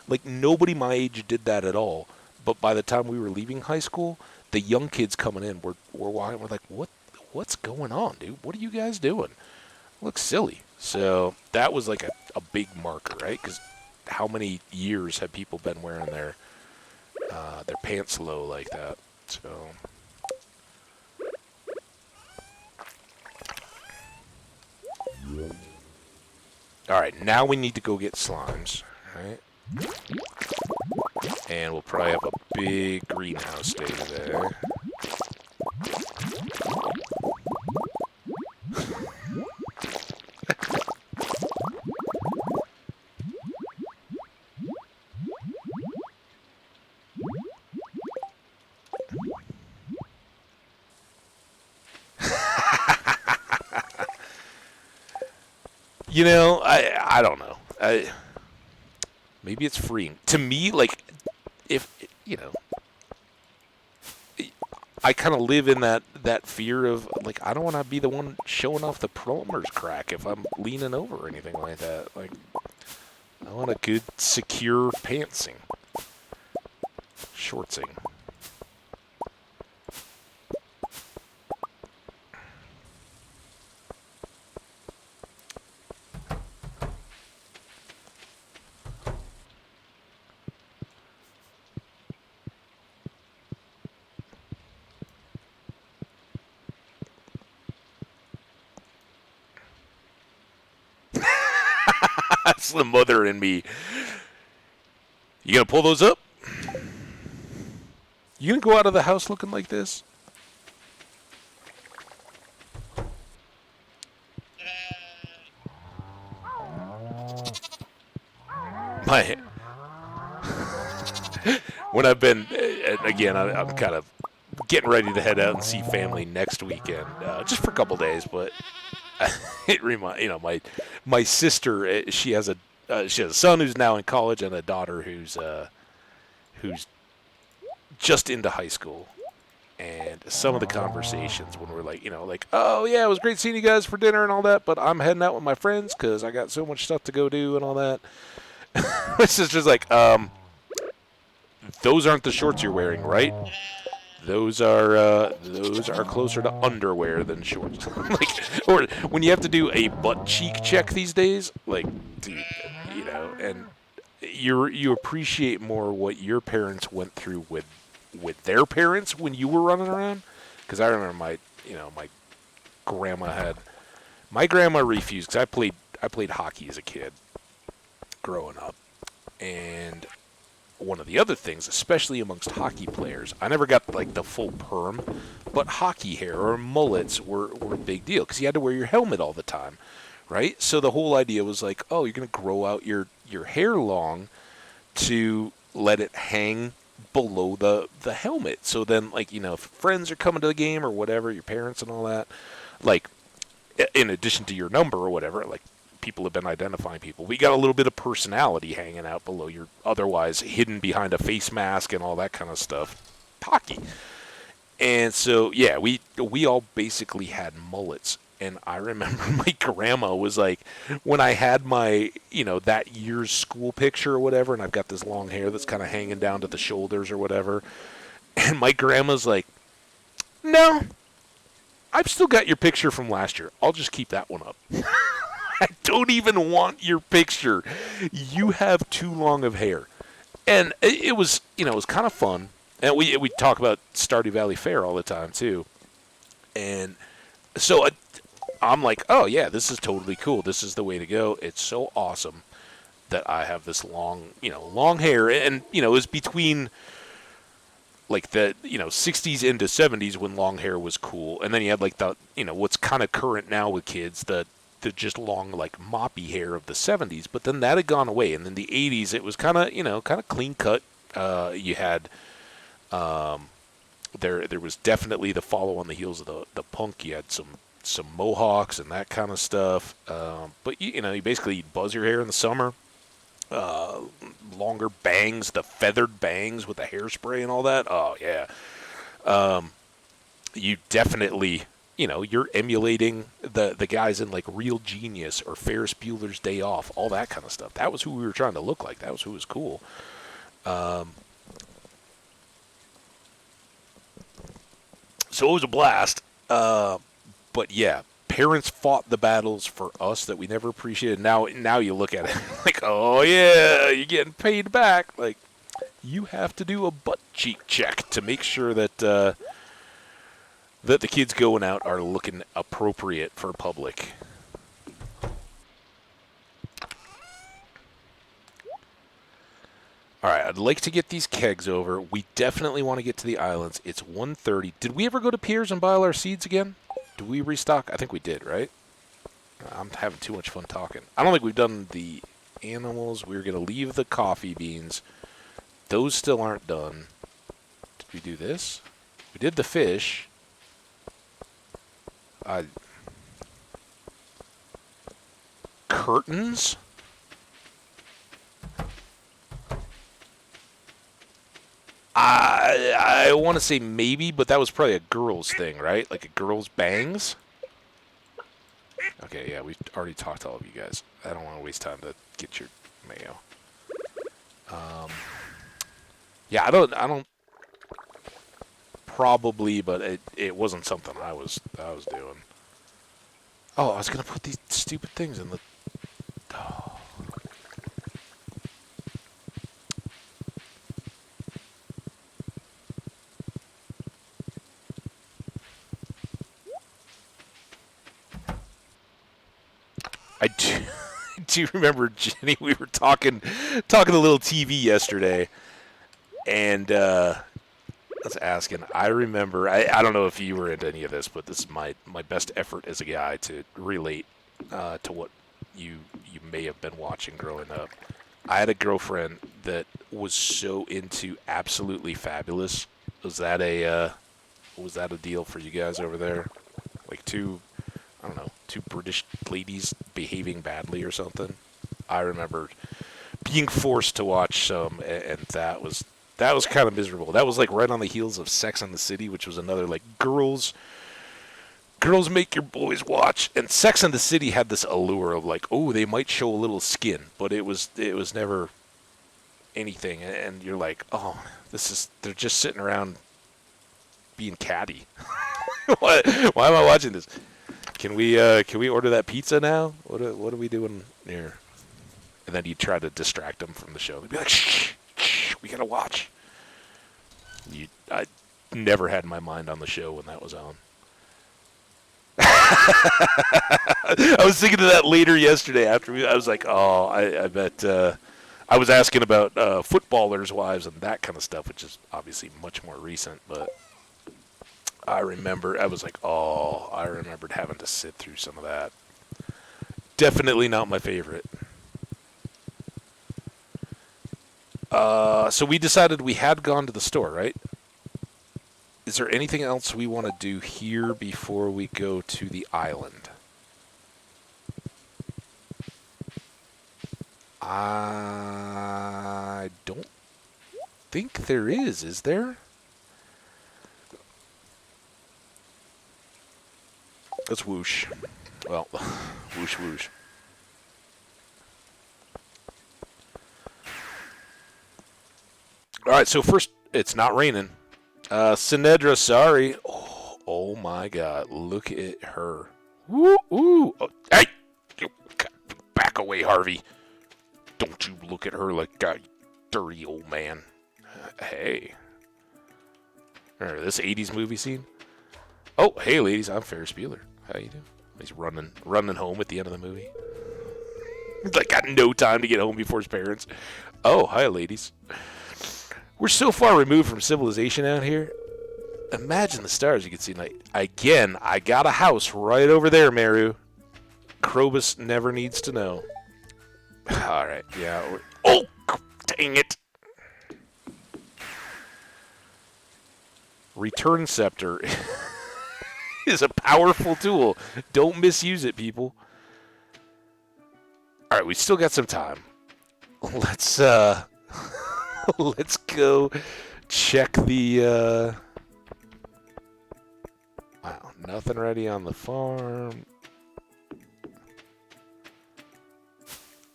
Like nobody my age did that at all. But by the time we were leaving high school, the young kids coming in were walking. We're like, what's going on, dude? What are you guys doing? Looks silly. So that was like a big marker, right? Because how many years have people been wearing their pants low like that? So. All right, now we need to go get slimes, right? And we'll probably have a big greenhouse stay there. You know, I don't know. Maybe it's freeing. To me, like, if, you know, I kind of live in that fear of, like, I don't want to be the one showing off the plumber's crack if I'm leaning over or anything like that. Like, I want a good, secure pantsing. Shortsing. That's the mother in me. You gonna pull those up? You gonna go out of the house looking like this? My, when I've been, again, I'm kind of getting ready to head out and see family next weekend, just for a couple days. But it my sister, she has a son who's now in college and a daughter who's just into high school. And some of the conversations when we're like, like, oh yeah, it was great seeing you guys for dinner and all that, but I'm heading out with my friends because I got so much stuff to go do and all that. My sister's like, those aren't the shorts you're wearing, right? Those are closer to underwear than shorts. Like, or when you have to do a butt cheek check these days, like, dude, and you appreciate more what your parents went through with their parents when you were running around. Because I remember my grandma refused because I played hockey as a kid growing up, and one of the other things, especially amongst hockey players, I never got like the full perm, but hockey hair or mullets were a big deal because you had to wear your helmet all the time, right? So the whole idea was like, oh, you're going to grow out your hair long to let it hang below the helmet. So then, like, if friends are coming to the game or whatever, your parents and all that, like, in addition to your number or whatever, like, people have been identifying people. We got a little bit of personality hanging out below your otherwise hidden behind a face mask and all that kind of stuff. Hockey. And so, yeah, we all basically had mullets. And I remember my grandma was like, when I had my, that year's school picture or whatever, and I've got this long hair that's kind of hanging down to the shoulders or whatever, and my grandma's like, no, I've still got your picture from last year. I'll just keep that one up. I don't even want your picture. You have too long of hair. And it was, it was kind of fun. And we talk about Stardew Valley Fair all the time, too. And so I'm like, oh, yeah, this is totally cool. This is the way to go. It's so awesome that I have this long hair. And, it was between, like, the, 60s into 70s when long hair was cool. And then you had, like, the, what's kind of current now with kids, the just long, like, moppy hair of the 70s. But then that had gone away. And in the 80s, it was kind of clean cut. You had, there was definitely the follow on the heels of the punk. You had some mohawks and that kind of stuff. But, you basically buzz your hair in the summer. Longer bangs, the feathered bangs with the hairspray and all that. Oh, yeah. You definitely, you're emulating the guys in, like, Real Genius or Ferris Bueller's Day Off, all that kind of stuff. That was who we were trying to look like. That was who was cool. so it was a blast. But yeah, parents fought the battles for us that we never appreciated. Now you look at it like, oh yeah, you're getting paid back. Like, you have to do a butt cheek check to make sure that that the kids going out are looking appropriate for public. All right, I'd like to get these kegs over. We definitely want to get to the islands. It's 1:30. Did we ever go to Piers and buy all our seeds again? Did we restock? I think we did, right? I'm having too much fun talking. I don't think we've done the animals. We were going to leave the coffee beans. Those still aren't done. Did we do this? We did the fish. Curtains? I want to say maybe, but that was probably a girl's thing, right? Like a girl's bangs? Okay, yeah, we've already talked to all of you guys. I don't want to waste time to get your mayo. Yeah, I don't probably, but it wasn't something I was doing. Oh, I was gonna put these stupid things in the. Oh. I do remember, Jenny, we were talking a little TV yesterday, and I was asking, I remember, I don't know if you were into any of this, but this is my best effort as a guy to relate to what you may have been watching growing up. I had a girlfriend that was so into Absolutely Fabulous. Was that a deal for you guys over there? Like two British ladies behaving badly or something? I remember being forced to watch some, and that was kind of miserable. That was like right on the heels of Sex and the City, which was another like girls make your boys watch. And Sex and the City had this allure of like, oh, they might show a little skin, but it was never anything. And you're like, oh, they're just sitting around being catty. why am I watching this? Can we order that pizza now? What are we doing here? And then you try to distract them from the show. They'd be like, shh, we gotta watch. I never had my mind on the show when that was on. I was thinking of that later yesterday after I was like, oh, I bet I was asking about footballers' wives and that kind of stuff, which is obviously much more recent, but I remembered having to sit through some of that. Definitely not my favorite. So we decided we had gone to the store, right? Is there anything else we want to do here before we go to the island? I don't think there is there? Let's whoosh. Well, whoosh whoosh. All right, so first, it's not raining. Sinedra, sorry. Oh my God, look at her. Woo, woo. Oh, hey! Back away, Harvey. Don't you look at her like a dirty old man. Hey. Remember this 80s movie scene? Oh, hey, ladies, I'm Ferris Bueller. How you doing? He's running home at the end of the movie. He's like got no time to get home before his parents. Oh, hi, ladies. We're so far removed from civilization out here. Imagine the stars you could see tonight. Again, I got a house right over there, Meru. Krobus never needs to know. All right, yeah. Oh, dang it. Return Scepter is a powerful tool. Don't misuse it, people. All right, we still got some time. Let's let's go check the wow, nothing ready on the farm.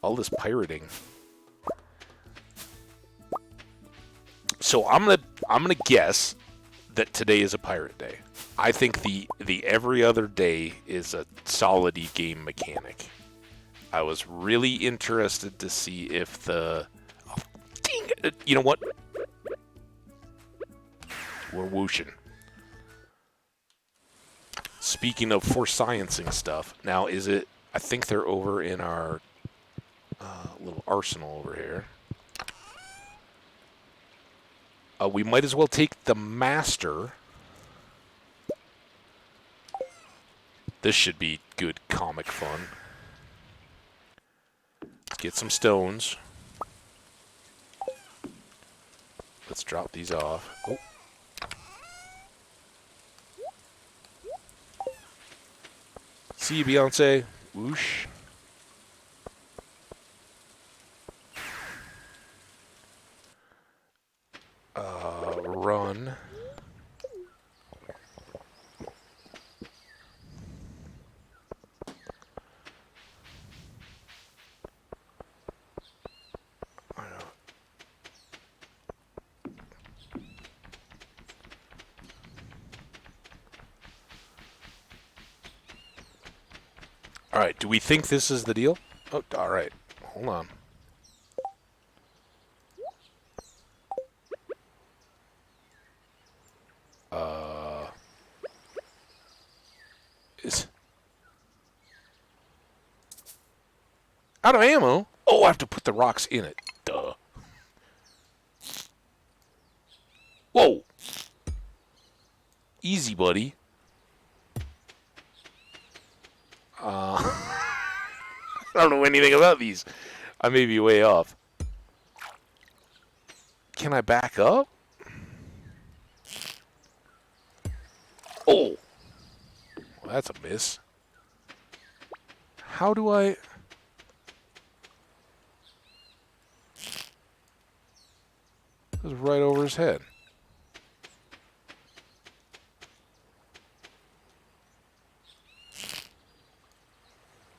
All this pirating. So I'm gonna guess that today is a pirate day. I think the every other day is a solid game mechanic. I was really interested to see if the... Oh, dang it. You know what? We're whooshing. Speaking of for sciencing stuff, now is it... I think they're over in our little arsenal over here. We might as well take the master. This should be good comic fun. Let's get some stones. Let's drop these off. Oh. See you, Beyonce. Whoosh. Run. Alright, do we think this is the deal? Oh, alright. Hold on. Is... Out of ammo? Oh, I have to put the rocks in it. Duh. Whoa! Easy, buddy. I don't know anything about these. I may be way off. Can I back up? Oh! Well, that's a miss. How do I... It was right over his head.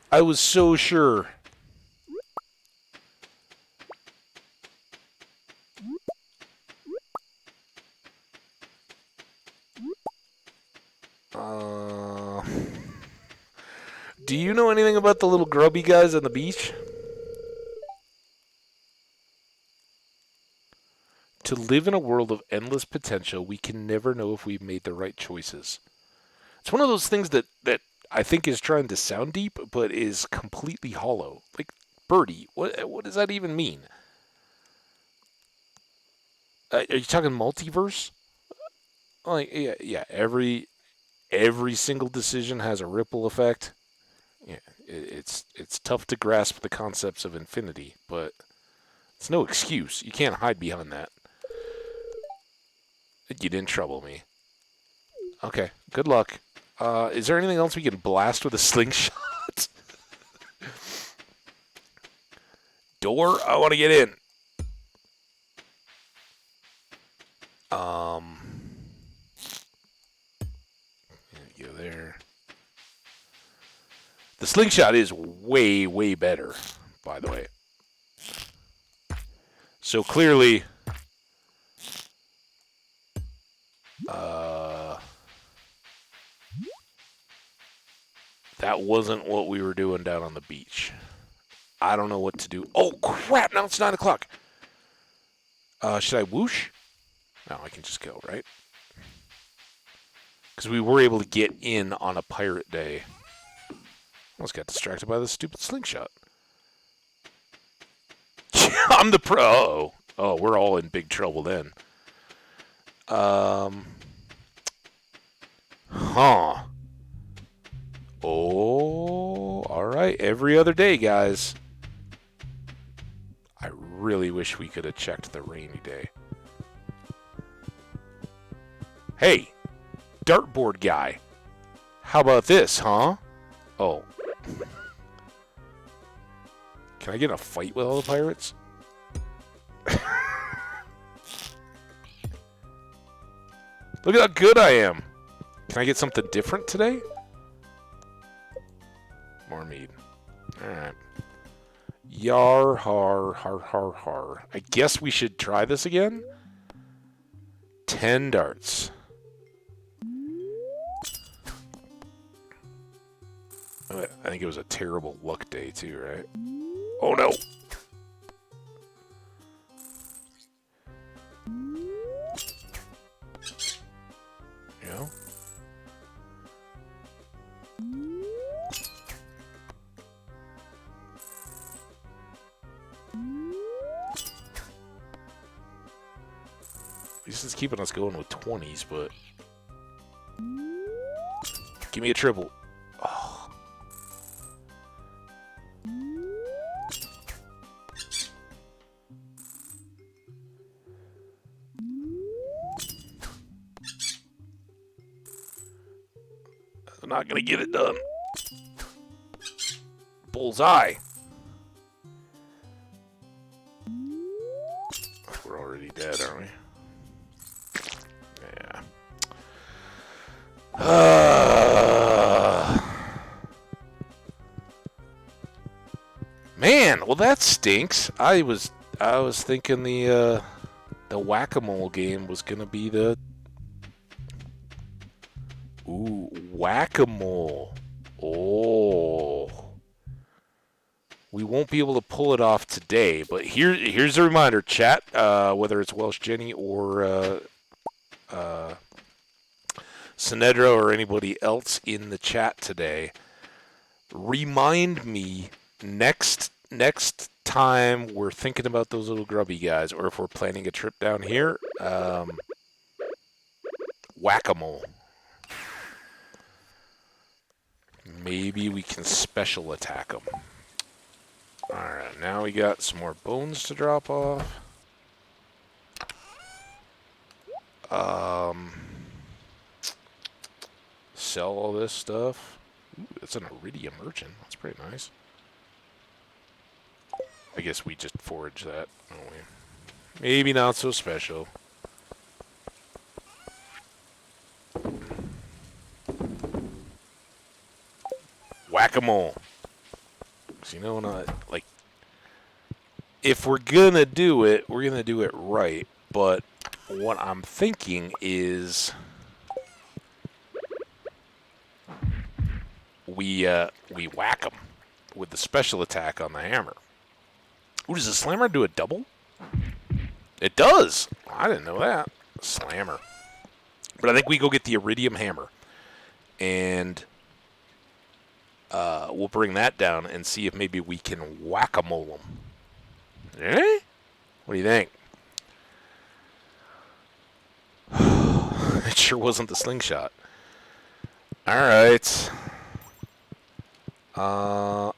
I was so sure. Do you know anything about the little grubby guys on the beach? To live in a world of endless potential, we can never know if we've made the right choices. It's one of those things that I think is trying to sound deep, but is completely hollow. Like, birdie, what does that even mean? Are you talking multiverse? Like, yeah. Every single decision has a ripple effect. Yeah, it's tough to grasp the concepts of infinity, but it's no excuse. You can't hide behind that. You didn't trouble me. Okay, good luck. Is there anything else we can blast with a slingshot? Door? I want to get in. Go there. The slingshot is way, way better, by the way. So clearly... that wasn't what we were doing down on the beach. I don't know what to do. Oh, crap! Now it's 9 o'clock. Should I whoosh? No, I can just go, right? Because we were able to get in on a pirate day. Almost got distracted by this stupid slingshot. I'm the pro. Uh-oh. Oh, we're all in big trouble then. Huh. Oh, all right. Every other day, guys. I really wish we could have checked the rainy day. Hey, dartboard guy. How about this, huh? Oh. Can I get in a fight with all the pirates? Look at how good I am. Can I get something different today? More mead. Alright. Yar, har, har, har, har. I guess we should try this again. 10 darts. I think it was a terrible luck day too, right? Oh no! You know? At least it's keeping us going with 20s, but... Give me a triple. Oh. I'm not gonna get it done. Bullseye. We're already dead, aren't we? Yeah. Man, well that stinks. I was thinking the whack-a-mole game was gonna be the whack-a-mole. Oh. We won't be able to pull it off today, but here's a reminder, chat, whether it's Welsh Jenny or Sinedro or anybody else in the chat today, remind me next time we're thinking about those little grubby guys, or if we're planning a trip down here, whack-a-mole. Maybe we can special attack them. Alright, now we got some more bones to drop off. Sell all this stuff. Ooh, it's an iridium urchin. That's pretty nice. I guess we just forage that, don't we? Maybe not so special. Whack-a-mole. So, you know, like, if we're gonna do it, we're gonna do it right. But what I'm thinking is we whack them with the special attack on the hammer. Ooh, does the slammer do a double? It does! I didn't know that. Slammer. But I think we go get the iridium hammer. And we'll bring that down and see if maybe we can whack-a-mole them. Eh? What do you think? It sure wasn't the slingshot. Alright. Oh.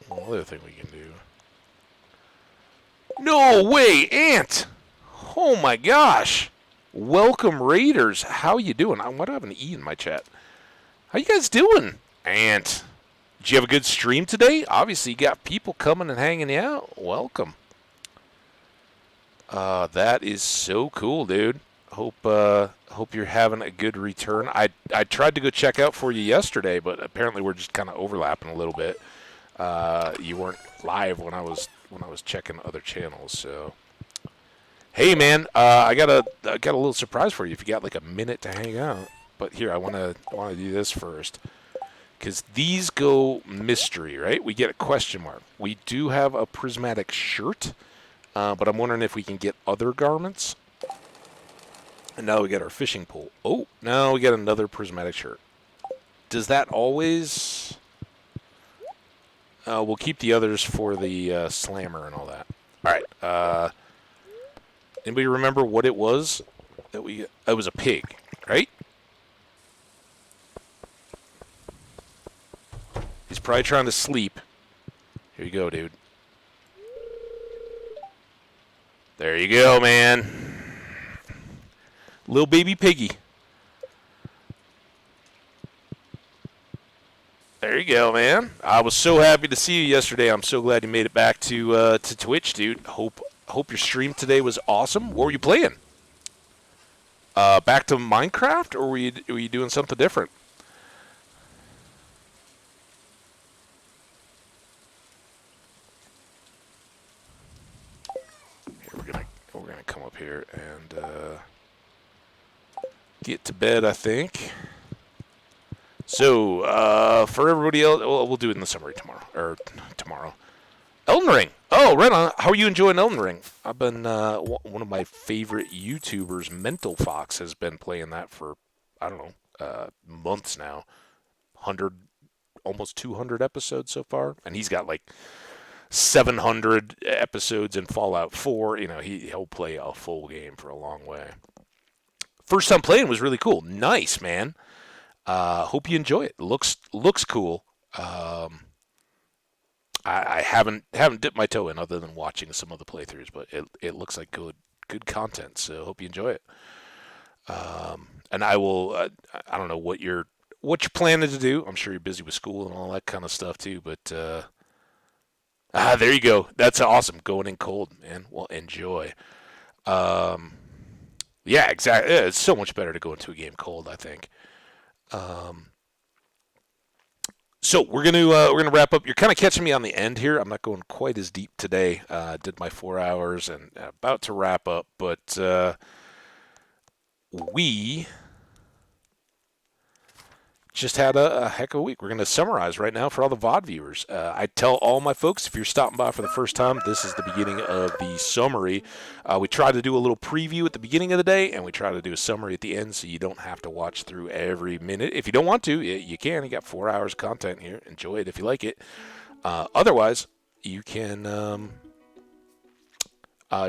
One other thing we can do. No way, Ant! Oh my gosh! Welcome, Raiders. How you doing? Why do I have an E in my chat? How you guys doing? Ant. Did you have a good stream today? Obviously, you got people coming and hanging out. Welcome. That is so cool, dude. Hope you're having a good return. I tried to go check out for you yesterday, but apparently we're just kind of overlapping a little bit. You weren't live when I was checking other channels, so. Hey man, I got a little surprise for you if you got like a minute to hang out. But here, I wanna do this first, because these go mystery, right? We get a question mark. We do have a prismatic shirt, but I'm wondering if we can get other garments. And now we get our fishing pole. Oh, now we get another prismatic shirt. Does that always? We'll keep the others for the slammer and all that. All right. Anybody remember what it was that we? It was a pig, right? He's probably trying to sleep. Here you go, dude. There you go, man. Little baby piggy. There you go, man. I was so happy to see you yesterday. I'm so glad you made it back to Twitch, dude. Hope your stream today was awesome. What were you playing? Back to Minecraft, or were you doing something different? Here, we're gonna come up here and get to bed, I think. So, for everybody else, we'll do it in the summary tomorrow. Elden Ring. Oh, right on. How are you enjoying Elden Ring? I've been, one of my favorite YouTubers, Mental Fox, has been playing that for, I don't know, months now. 100, almost 200 episodes so far. And he's got like 700 episodes in Fallout 4. You know, he'll play a full game for a long way. First time playing was really cool. Nice, man. Hope you enjoy it. Looks cool. I haven't dipped my toe in other than watching some of the playthroughs, but it looks like good content. So hope you enjoy it. And I will. I don't know what you're planning to do. I'm sure you're busy with school and all that kind of stuff too. But there you go. That's awesome. Going in cold, man. Well, enjoy. Yeah, exactly. Yeah, it's so much better to go into a game cold, I think. So we're gonna wrap up. You're kind of catching me on the end here. I'm not going quite as deep today. Did my 4 hours and about to wrap up, but we just had a heck of a week. We're going to summarize right now for all the VOD viewers. I tell all my folks, if you're stopping by for the first time, this is the beginning of the summary. We try to do a little preview at the beginning of the day, and we try to do a summary at the end so you don't have to watch through every minute. If you don't want to, you can. You got 4 hours of content here. Enjoy it if you like it. Otherwise, you can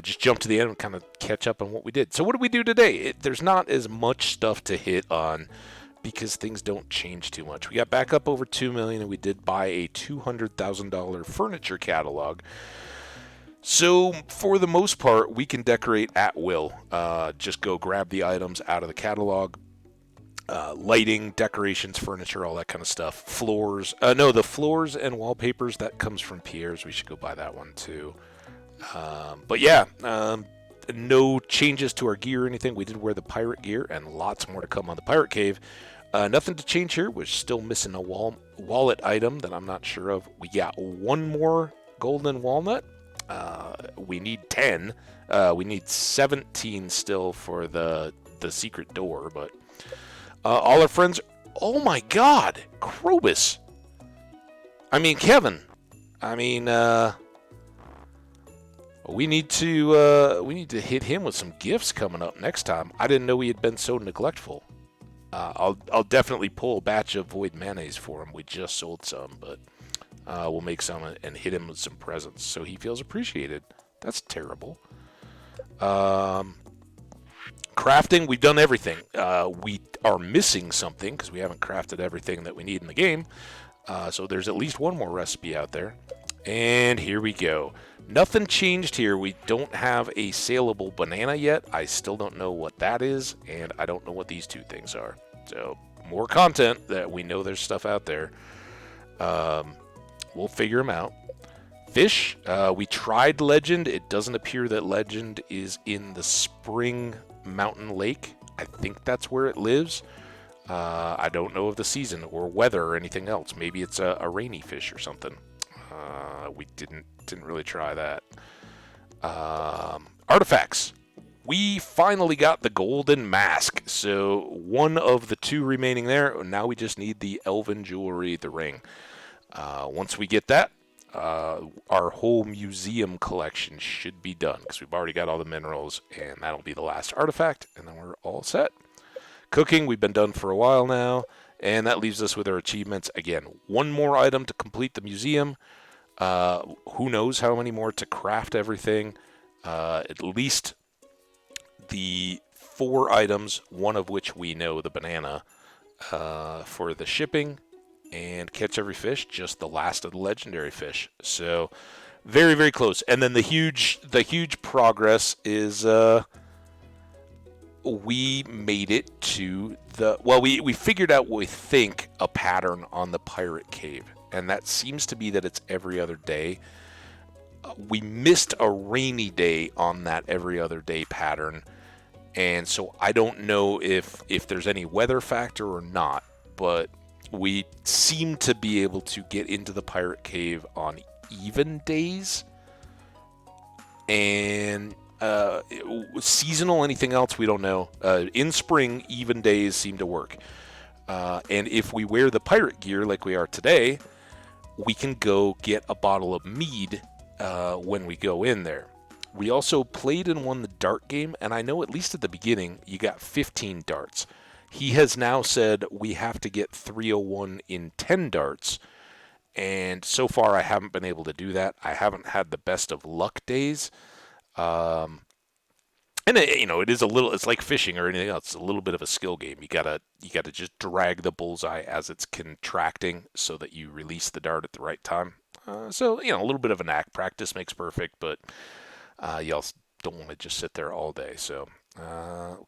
just jump to the end and kind of catch up on what we did. So what did we do today? There's not as much stuff to hit on, because things don't change too much. We got back up over 2 million, and we did buy a $200,000 furniture catalog. So for the most part, we can decorate at will. Just go grab the items out of the catalog. Lighting, decorations, furniture, all that kind of stuff. Floors. The floors and wallpapers, that comes from Pierre's. We should go buy that one too. But yeah, no changes to our gear or anything. We did wear the pirate gear, and lots more to come on the pirate cave. Nothing to change here. We're still missing a wallet item that I'm not sure of. We got one more golden walnut. We need 10. We need 17 still for the secret door, but all our friends. Oh my God, Krobus. I mean, Kevin. I mean, we need to hit him with some gifts coming up next time. I didn't know he had been so neglectful. I'll definitely pull a batch of void mayonnaise for him. We just sold some, but we'll make some and hit him with some presents so he feels appreciated. That's terrible. Crafting, we've done everything. We are missing something because we haven't crafted everything that we need in the game. So there's at least one more recipe out there. And here we go. Nothing changed here. We don't have a saleable banana yet. I still don't know what that is, and I don't know what these two things are. So more content that we know there's stuff out there. We'll figure them out. Fish, we tried Legend. It doesn't appear that Legend is in the Spring Mountain Lake. I think that's where it lives. I don't know of the season or weather or anything else. Maybe it's a rainy fish or something. We didn't really try that. Artifacts. We finally got the golden mask. So one of the two remaining there. Now we just need the elven jewelry, the ring. Once we get that, our whole museum collection should be done because we've already got all the minerals, and that'll be the last artifact, and then we're all set. Cooking, we've been done for a while now, and that leaves us with our achievements. Again, one more item to complete the museum. Who knows how many more to craft everything. At least the 4 items, one of which we know, the banana, for the shipping, and catch every fish, just the last of the legendary fish. So very, very close. And then the huge progress is we made it to we figured out what we think a pattern on the pirate cave, and that seems to be that it's every other day. We missed a rainy day on that every other day pattern, and so I don't know if there's any weather factor or not, but we seem to be able to get into the pirate cave on even days, and seasonal, anything else, we don't know. In spring, even days seem to work. And if we wear the pirate gear like we are today, we can go get a bottle of mead when we go in there. We also played and won the dart game, and I know at least at the beginning, you got 15 darts. He has now said we have to get 301 in 10 darts, and so far I haven't been able to do that. I haven't had the best of luck days. Um, and it is a little. It's like fishing or anything else. It's a little bit of a skill game. You gotta just drag the bullseye as it's contracting so that you release the dart at the right time. So a little bit of a knack. Practice makes perfect, but you also don't want to just sit there all day. So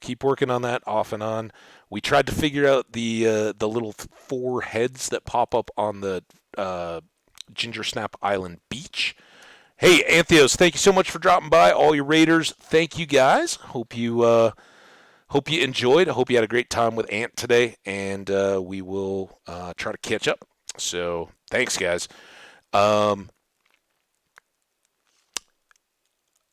keep working on that off and on. We tried to figure out the little 4 heads that pop up on the Ginger Snap Island beach. Hey, Antheos, thank you so much for dropping by. All your Raiders, thank you guys. Hope you enjoyed. I hope you had a great time with Ant today, and we will try to catch up. So thanks, guys.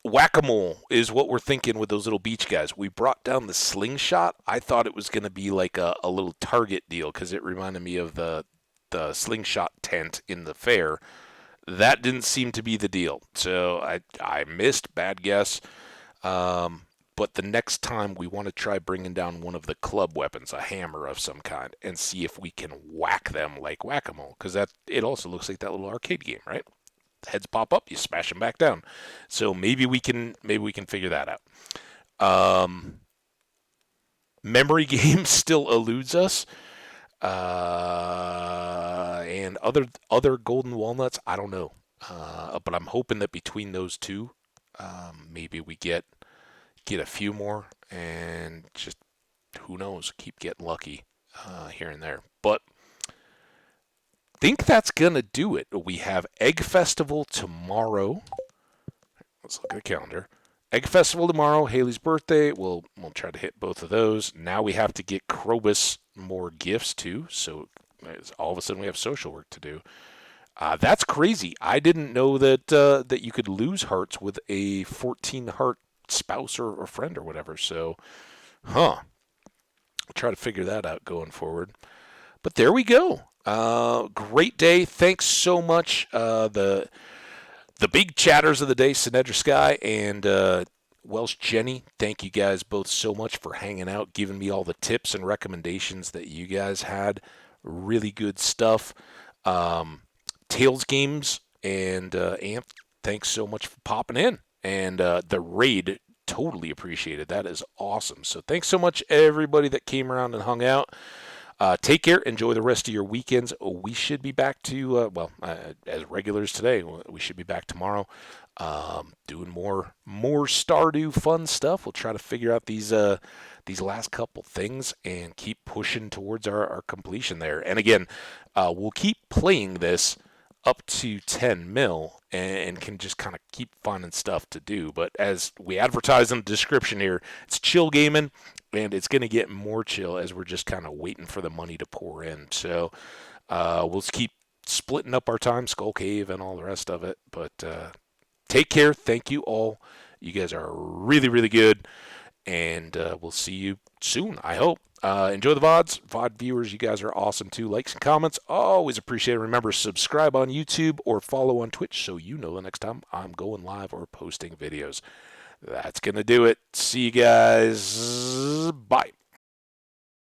Whack-a-mole is what we're thinking with those little beach guys. We brought down the slingshot. I thought it was going to be like a little target deal because it reminded me of the slingshot tent in the fair. That didn't seem to be the deal. So I missed. Bad guess. But the next time we want to try bringing down one of the club weapons, a hammer of some kind, and see if we can whack them like whack-a-mole. Because it also looks like that little arcade game, right? Heads pop up, you smash them back down. So maybe we can figure that out. Memory game still eludes us. And other golden walnuts, I don't know. But I'm hoping that between those two, maybe we get a few more, and just who knows, keep getting lucky here and there. But think that's gonna do it. We have Egg Festival tomorrow. Let's look at the calendar. Egg Festival tomorrow, Haley's birthday. We'll try to hit both of those. Now we have to get Krobus more gifts too. So all of a sudden we have social work to do. That's crazy. I didn't know that you could lose hearts with a 14 heart spouse or friend or whatever. So, I'll try to figure that out going forward. But there we go. Great day. Thanks so much. The big chatters of the day, Sinedra Sky and Welsh Jenny. Thank you guys both so much for hanging out, giving me all the tips and recommendations that you guys had. Really good stuff. Tails Games and Amp, thanks so much for popping in. And the raid, totally appreciated. That is awesome. So thanks so much, everybody that came around and hung out. Take care. Enjoy the rest of your weekends. We should be back to, as regulars today, we should be back tomorrow doing more Stardew fun stuff. We'll try to figure out these last couple things and keep pushing towards our completion there. And again, we'll keep playing this up to 10 mil and can just kind of keep finding stuff to do. But as we advertise in the description here, it's chill gaming, and it's going to get more chill as we're just kind of waiting for the money to pour in. So we'll keep splitting up our time, Skull Cave and all the rest of it. But take care. Thank you all. You guys are really, really good. And we'll see you soon, I hope. Enjoy the VODs. VOD viewers, you guys are awesome too. Likes and comments, always appreciate it. Remember, subscribe on YouTube or follow on Twitch so you know the next time I'm going live or posting videos. That's going to do it. See you guys. Bye.